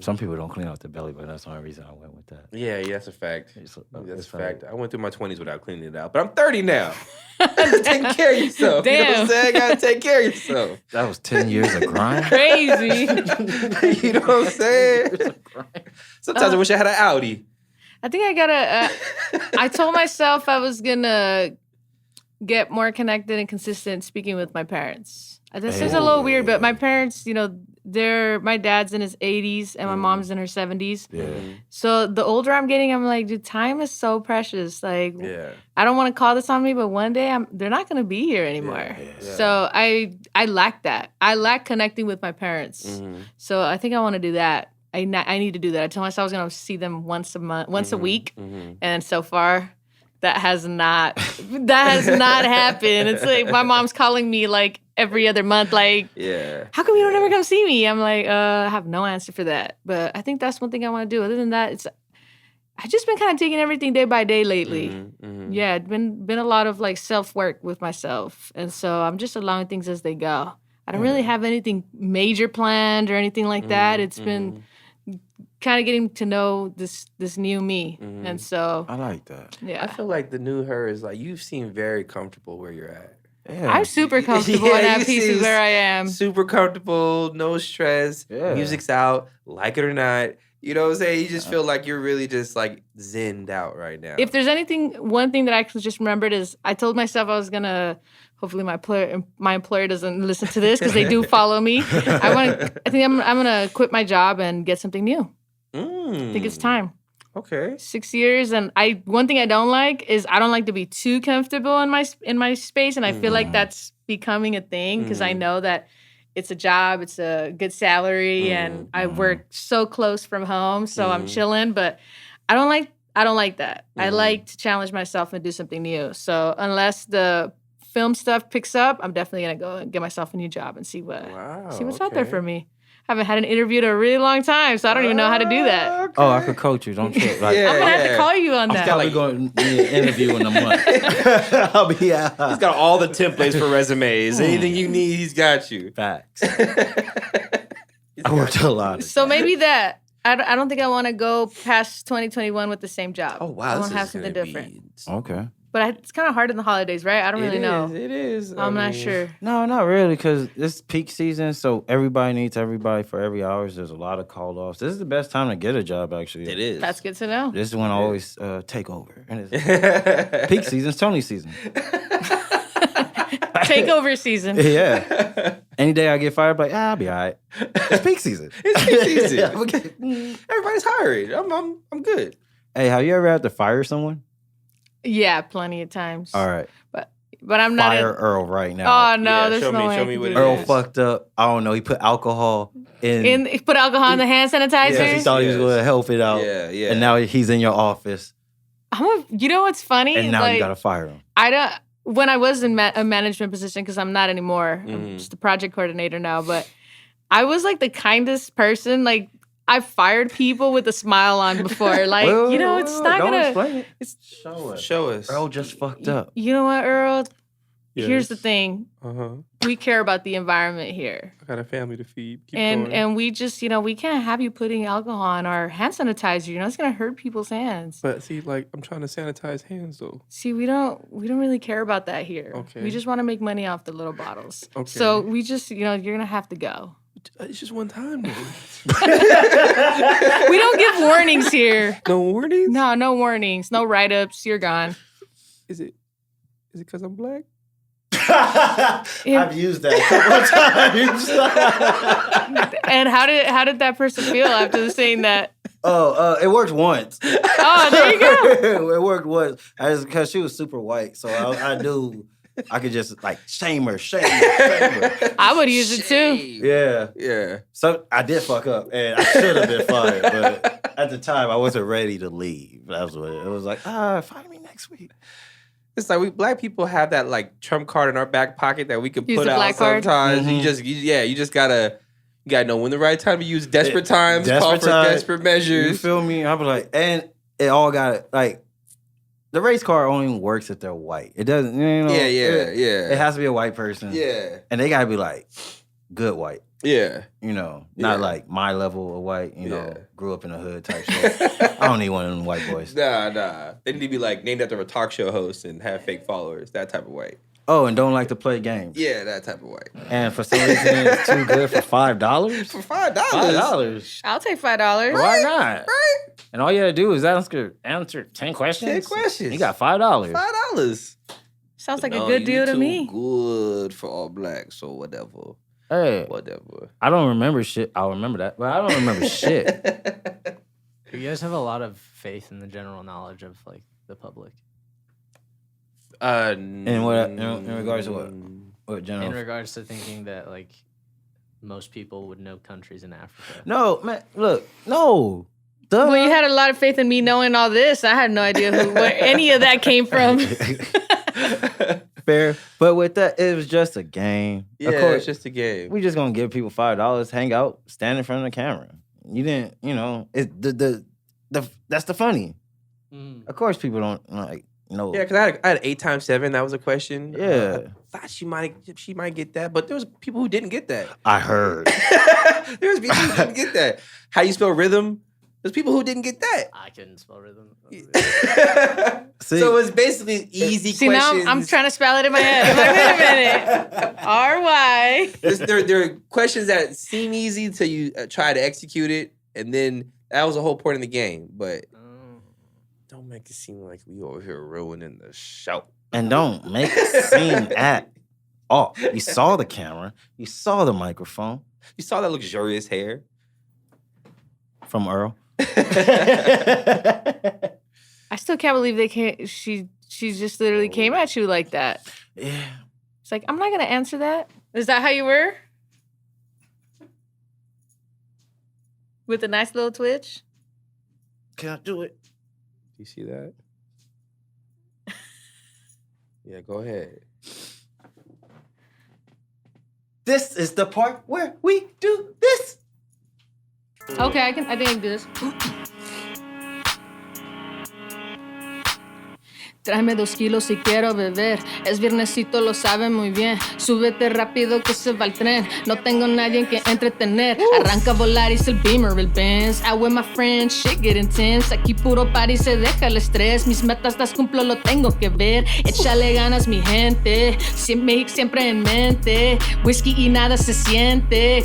Speaker 1: some people don't clean out their belly button. That's the only reason I went with that.
Speaker 2: Yeah, that's a fact.
Speaker 1: It's
Speaker 2: a fact. I went through my 20s without cleaning it out, but I'm 30 now. Take care of yourself.
Speaker 3: Damn.
Speaker 2: You know what I'm saying? Gotta take care of yourself.
Speaker 1: That was 10 years of grind.
Speaker 3: Crazy.
Speaker 2: You know what I'm saying? Sometimes I wish I had an Audi.
Speaker 3: I think I gotta. I told myself I was gonna get more connected and consistent speaking with my parents. This is a little weird, but my parents, my dad's in his 80s and my mom's in her 70s.
Speaker 1: Yeah.
Speaker 3: So the older I'm getting, I'm like, dude, time is so precious. Like, I don't want to call this on me, but one day they're not going to be here anymore. Yeah. So I lack that. I lack connecting with my parents. Mm-hmm. So I think I want to do that. I need to do that. I told myself I was going to see them once a week. Mm-hmm. And so far, that has not happened. It's like my mom's calling me like every other month, like, how come you don't ever come see me? I'm like, I have no answer for that. But I think that's one thing I want to do. Other than that, I've just been kind of taking everything day by day lately. Mm-hmm, mm-hmm. Yeah, it's been a lot of like self-work with myself. And so I'm just allowing things as they go. I don't really have anything major planned or anything like that. It's been kind of getting to know this new me. Mm-hmm. And so
Speaker 1: I like that.
Speaker 3: Yeah.
Speaker 2: I feel like the new her is like, you seem very comfortable where you're at.
Speaker 1: Yeah.
Speaker 3: I'm super comfortable in that piece of where I am.
Speaker 2: Super comfortable, no stress. Yeah. Music's out, like it or not. You know what I'm saying? You just feel like you're really just like zenned out right now.
Speaker 3: If there's one thing that I just remembered is I told myself I was gonna. Hopefully my employer doesn't listen to this because they do follow me. I think I'm gonna quit my job and get something new. I think it's time.
Speaker 2: Okay.
Speaker 3: 6 years, and one thing I don't like is I don't like to be too comfortable in my space, and I feel like that's becoming a thing because I know that it's a job, it's a good salary, and I work so close from home, so I'm chilling. But I don't like that. I like to challenge myself and do something new. So unless the film stuff picks up, I'm definitely gonna go and get myself a new job and see what's out there for me. haven't had an interview in a really long time, so I don't even know how to do that.
Speaker 1: Okay. Oh, I could coach you. Don't trip.
Speaker 3: I'm gonna have to call you on that.
Speaker 1: I'm probably going to be an interview in a month. I'll be out.
Speaker 2: He's got all the templates for resumes. Anything you need, he's got you.
Speaker 1: Facts. I worked a lot.
Speaker 3: So maybe that. I don't think I want to go past 2021 with the same job.
Speaker 2: Oh wow,
Speaker 3: I want to have something different.
Speaker 1: Okay.
Speaker 3: But it's kind of hard in the holidays, right? I don't really know.
Speaker 2: It is.
Speaker 3: I'm not sure.
Speaker 1: No, not really, because it's peak season, so everybody needs everybody for every hours. There's a lot of call-offs. This is the best time to get a job, actually.
Speaker 2: It is.
Speaker 3: That's good to know.
Speaker 1: This is when I always take over. And it's peak season's Tony season.
Speaker 3: Takeover season.
Speaker 1: Yeah. Any day I get fired, like, I'll be all right. It's peak season.
Speaker 2: It's peak season. Everybody's hired. I'm good.
Speaker 1: Hey, have you ever had to fire someone?
Speaker 3: Yeah, plenty of times.
Speaker 1: All right.
Speaker 3: But I'm not.
Speaker 1: Fire Earl right now.
Speaker 3: Oh no, there's no way.
Speaker 2: Show me what it
Speaker 1: Earl
Speaker 2: is.
Speaker 1: fucked up. I don't know. He put alcohol in.
Speaker 3: He put alcohol in the hand sanitizer.
Speaker 1: Yeah, he thought he was going to help it out.
Speaker 2: Yeah, yeah.
Speaker 1: And now he's in your office.
Speaker 3: You know what's funny?
Speaker 1: And now
Speaker 3: like,
Speaker 1: you got to fire him.
Speaker 3: When I was in a management position, because I'm not anymore. I'm just a project coordinator now. But I was like the kindest person. Like I've fired people with a smile on before. Like it's not
Speaker 1: don't
Speaker 3: gonna.
Speaker 1: Explain it.
Speaker 3: It's,
Speaker 2: Show us.
Speaker 1: Earl just fucked up.
Speaker 3: You know what, Earl?
Speaker 2: Yes.
Speaker 3: Here's the thing. We care about the environment here.
Speaker 2: I got a family to feed. Keep
Speaker 3: and
Speaker 2: going.
Speaker 3: and we just, we can't have you putting alcohol on our hand sanitizer. It's gonna hurt people's hands.
Speaker 2: But see, like I'm trying to sanitize hands though.
Speaker 3: See, we don't really care about that here.
Speaker 2: Okay.
Speaker 3: We just want to make money off the little bottles.
Speaker 2: Okay.
Speaker 3: So we just, you're gonna have to go.
Speaker 2: It's just one time though.
Speaker 3: We don't give warnings here.
Speaker 2: No warnings?
Speaker 3: No warnings. No write-ups. You're gone.
Speaker 2: Is it because I'm black?
Speaker 1: I've used that a couple times.
Speaker 3: And how did that person feel after saying that?
Speaker 1: It worked once.
Speaker 3: Oh, there you go.
Speaker 1: It worked once. Because she was super white, so I knew I could just like shame her.
Speaker 3: I would use it too.
Speaker 1: Yeah. So I did fuck up, and I should have been fired, but at the time I wasn't ready to leave. That's what it was like. Fire me next week.
Speaker 2: It's like we black people have that like trump card in our back pocket that we could
Speaker 3: Use
Speaker 2: put
Speaker 3: the
Speaker 2: out
Speaker 3: black card?
Speaker 2: sometimes.
Speaker 1: Mm-hmm.
Speaker 2: You just gotta know when the right time to use desperate times, call for desperate measures.
Speaker 1: You feel me? I was like, and it all got like the race card only works if they're white. It doesn't,
Speaker 2: Yeah.
Speaker 1: It has to be a white person.
Speaker 2: Yeah.
Speaker 1: And they gotta be like good white.
Speaker 2: Yeah.
Speaker 1: Not like my level of white, grew up in the hood type shit. I don't need one of them white boys.
Speaker 2: Nah. They need to be like named after a talk show host and have fake followers. That type of white.
Speaker 1: Oh, and don't like to play games.
Speaker 2: Yeah, that type of white.
Speaker 1: And for some reason, it's too good for $5.
Speaker 2: For $5?
Speaker 1: $5.
Speaker 3: I'll take $5.
Speaker 1: Why not?
Speaker 2: Right?
Speaker 1: And all you gotta do is answer 10 questions.
Speaker 2: 10 questions.
Speaker 1: You got $5.
Speaker 2: $5.
Speaker 3: Sounds like a good deal to me.
Speaker 2: Good for all blacks, so whatever.
Speaker 1: Hey,
Speaker 2: Whatever.
Speaker 1: I don't remember shit. I'll remember that, but I don't remember shit.
Speaker 4: You guys have a lot of faith in the general knowledge of like the public.
Speaker 1: In regards to what? What general?
Speaker 4: In regards to thinking that like most people would know countries in Africa.
Speaker 1: No, man. Look, no. Duh.
Speaker 3: Well, you had a lot of faith in me knowing all this. I had no idea where any of that came from.
Speaker 1: Fair, but with that, it was just a game.
Speaker 2: Yeah,
Speaker 1: of course,
Speaker 2: it's just a game.
Speaker 1: We just gonna give people $5, hang out, stand in front of the camera. You didn't, it's that's the funny. Of course, people don't like know.
Speaker 2: Yeah, because I had 8 times 7. That was a question.
Speaker 1: Yeah,
Speaker 2: I thought she might get that, but there was people who didn't get that.
Speaker 1: I heard.
Speaker 2: There was people who didn't get that. How you spell rhythm? There's people who didn't get that.
Speaker 4: I couldn't spell rhythm.
Speaker 2: So it's basically easy
Speaker 3: See,
Speaker 2: questions.
Speaker 3: now I'm trying to spell it in my head. I'm like, wait a minute. R-Y.
Speaker 2: There are questions that seem easy till you try to execute it, and then that was the whole point of the game. But don't make it seem like we over here ruining the show.
Speaker 1: And don't make it seem at all. You saw the camera. You saw the microphone.
Speaker 2: You saw that luxurious hair
Speaker 1: from Earl.
Speaker 3: I still can't believe they can't. She just literally came at you like that.
Speaker 1: Yeah.
Speaker 3: It's like, I'm not gonna answer that. Is that how you were? With a nice little twitch.
Speaker 1: Can I do it?
Speaker 2: You see that? Yeah, go ahead.
Speaker 1: This is the part where we do this.
Speaker 3: Okay, I think I can do this. Tráeme 2 kilos si quiero beber. Es viernesito, lo sabe muy bien. Súbete rápido que se va el tren. No tengo nadie que entretener. Arranca a volar y es el Beamer, el Benz. Out with my friends, shit get intense. Aquí puro party, se deja el estrés. Mis metas las cumplo, lo tengo que ver. Échale ganas, mi gente. Siempre en mente. Whisky y nada se siente.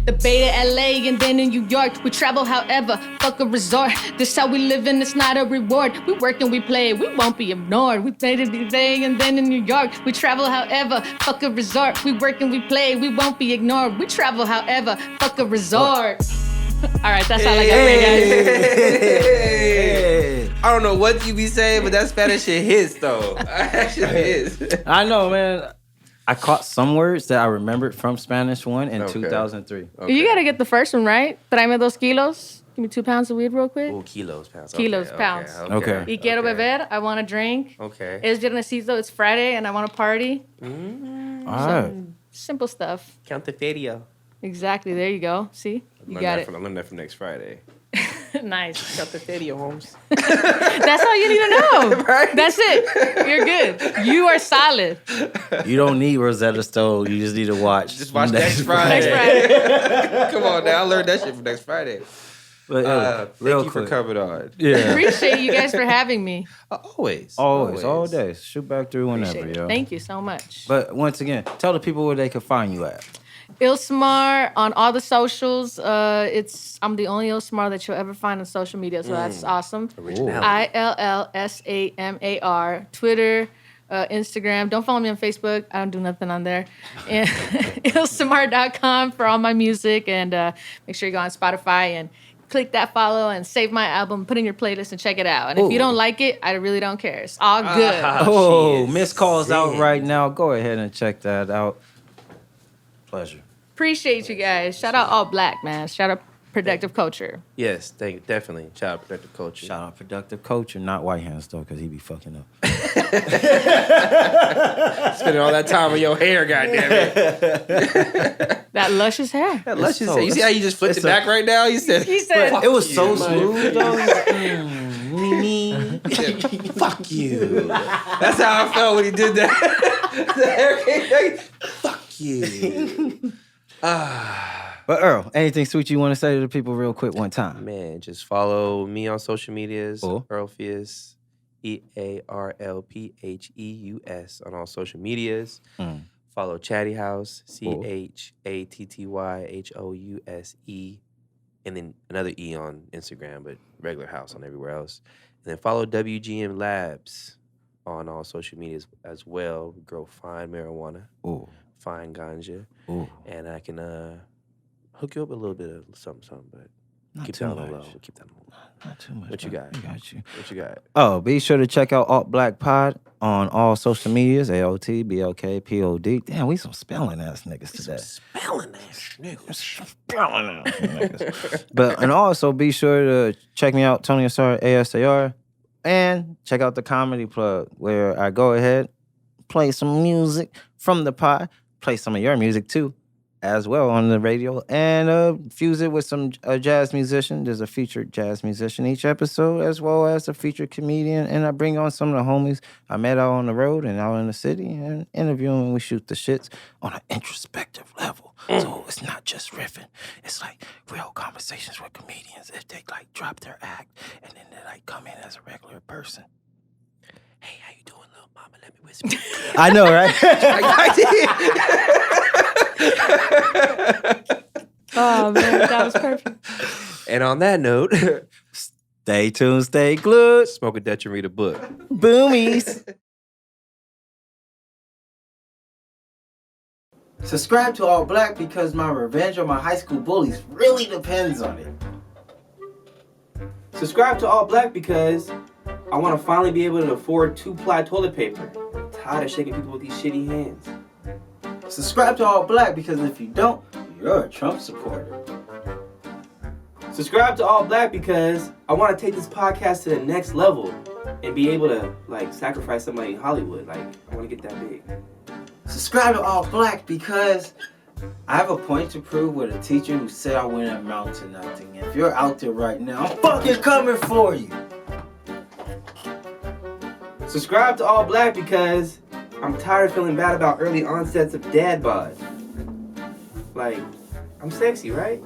Speaker 3: The Bay to LA and then in New York. We travel however, fuck a resort. This how we live and it's not a reward. We work and we play, we won't be ignored. We play to LA and then in New York. We travel however, fuck a resort. We work and we play, we won't be ignored. We travel however, fuck a resort. All right, that's all I got for you guys.
Speaker 2: I don't know what you be saying, but that Spanish shit hits though. That shit hits.
Speaker 1: I know, man. I caught some words that I remembered from Spanish 1 in 2003.
Speaker 3: Okay. You gotta get the first one right. Tráeme 2 kilos. Give me 2 pounds of weed real quick.
Speaker 2: Oh, kilos, pounds.
Speaker 3: Kilos, pounds.
Speaker 1: Okay.
Speaker 3: Y quiero beber. I want to drink.
Speaker 2: Okay.
Speaker 3: Es viernesito. It's Friday, and I want to party.
Speaker 1: All right.
Speaker 3: Simple stuff.
Speaker 2: Counterfeito.
Speaker 3: Exactly. There you go. See? You got it.
Speaker 2: I learned that from next Friday.
Speaker 3: Nice.
Speaker 2: Counterfeito, Holmes.
Speaker 3: That's all you need to know.
Speaker 2: Right?
Speaker 3: That's it. You're good. You are solid.
Speaker 1: You don't need Rosetta Stone. You just need to watch.
Speaker 2: Just watch next Friday.
Speaker 3: Next Friday.
Speaker 2: Come on now. I learned that shit from next Friday.
Speaker 1: But,
Speaker 2: thank you for coming on.
Speaker 1: Yeah.
Speaker 3: Appreciate you guys for having me.
Speaker 2: Always.
Speaker 1: All day. Shoot back through whenever, yo.
Speaker 3: Thank you so much.
Speaker 1: But once again, tell the people where they can find you at.
Speaker 3: Illsamar on all the socials. I'm the only Illsamar that you'll ever find on social media, so that's awesome. ILLSAMAR. Twitter, Instagram. Don't follow me on Facebook. I don't do nothing on there. And Illsamar.com for all my music. And make sure you go on Spotify and click that follow and save my album, put in your playlist and check it out. And if you don't like it, I really don't care. It's all good.
Speaker 1: Missed calls out right now. Go ahead and check that out. Pleasure.
Speaker 3: Appreciate you guys. Shout out All Black, man. Shout out Productive Culture.
Speaker 2: Yes, thank you. Definitely. Shout out Productive Culture.
Speaker 1: Shout out Productive Culture, not White Hands though, because he be fucking up.
Speaker 2: Spending all that time on your hair, goddammit.
Speaker 3: That luscious hair.
Speaker 2: That luscious hair. You see how you just flipped it back right now? He said
Speaker 1: it was so smooth though.
Speaker 2: Fuck you. That's how I felt when he did that. The hair came back. Fuck you.
Speaker 1: But Earl, anything sweet you want to say to the people real quick one time?
Speaker 2: Man, just follow me on social medias. EAAAAAARLPHEUS. EARLPHEUS on all social medias. Follow Chatty House, ChattyHouse, and then another E on Instagram, but regular house on everywhere else. And then follow WGM Labs on all social medias as well. We grow fine marijuana, fine ganja, and I can hook you up with a little bit of something, but keep that on the low. Keep that on the low.
Speaker 1: Not too much.
Speaker 2: What you got?
Speaker 1: I got you.
Speaker 2: What you got?
Speaker 1: Oh, be sure to check out Alt Black Pod on all social medias. ALT, BLK, POD. Damn, we some spelling ass niggas today.
Speaker 2: Spelling ass niggas.
Speaker 1: But and also be sure to check me out, Tony Asar, ASAR, and check out the Comedy Plug, where I go ahead, play some music from the pod, play some of your music too, as well on the radio, and fuse it with some jazz musician. There's a featured jazz musician each episode, as well as a featured comedian, and I bring on some of the homies I met out on the road and out in the city, and interview them, and we shoot the shits on an introspective level. So it's not just riffing. It's like real conversations with comedians if they like drop their act, and then they like come in as a regular person. Hey, how you doing, little mama? Let me whisper. I know, right?
Speaker 3: Oh, man, that was perfect.
Speaker 2: And on that note,
Speaker 1: stay tuned, stay glued.
Speaker 2: Smoke a Dutch and read a book.
Speaker 1: Boomies. Subscribe to All Black because my revenge on my high school bullies really depends on it.
Speaker 5: Subscribe to All Black because I want to finally be able to afford 2-ply toilet paper. I'm tired of shaking people with these shitty hands.
Speaker 1: Subscribe to All Black because if you don't, you're a Trump supporter.
Speaker 5: Subscribe to All Black because I want to take this podcast to the next level and be able to like sacrifice somebody in Hollywood. Like I want to get that big.
Speaker 1: Subscribe to All Black because I have a point to prove with a teacher who said I wouldn't amount to nothing. If you're out there right now, I'm fucking coming for you.
Speaker 5: Subscribe to All Black because I'm tired of feeling bad about early onsets of dad bod. Like, I'm sexy, right?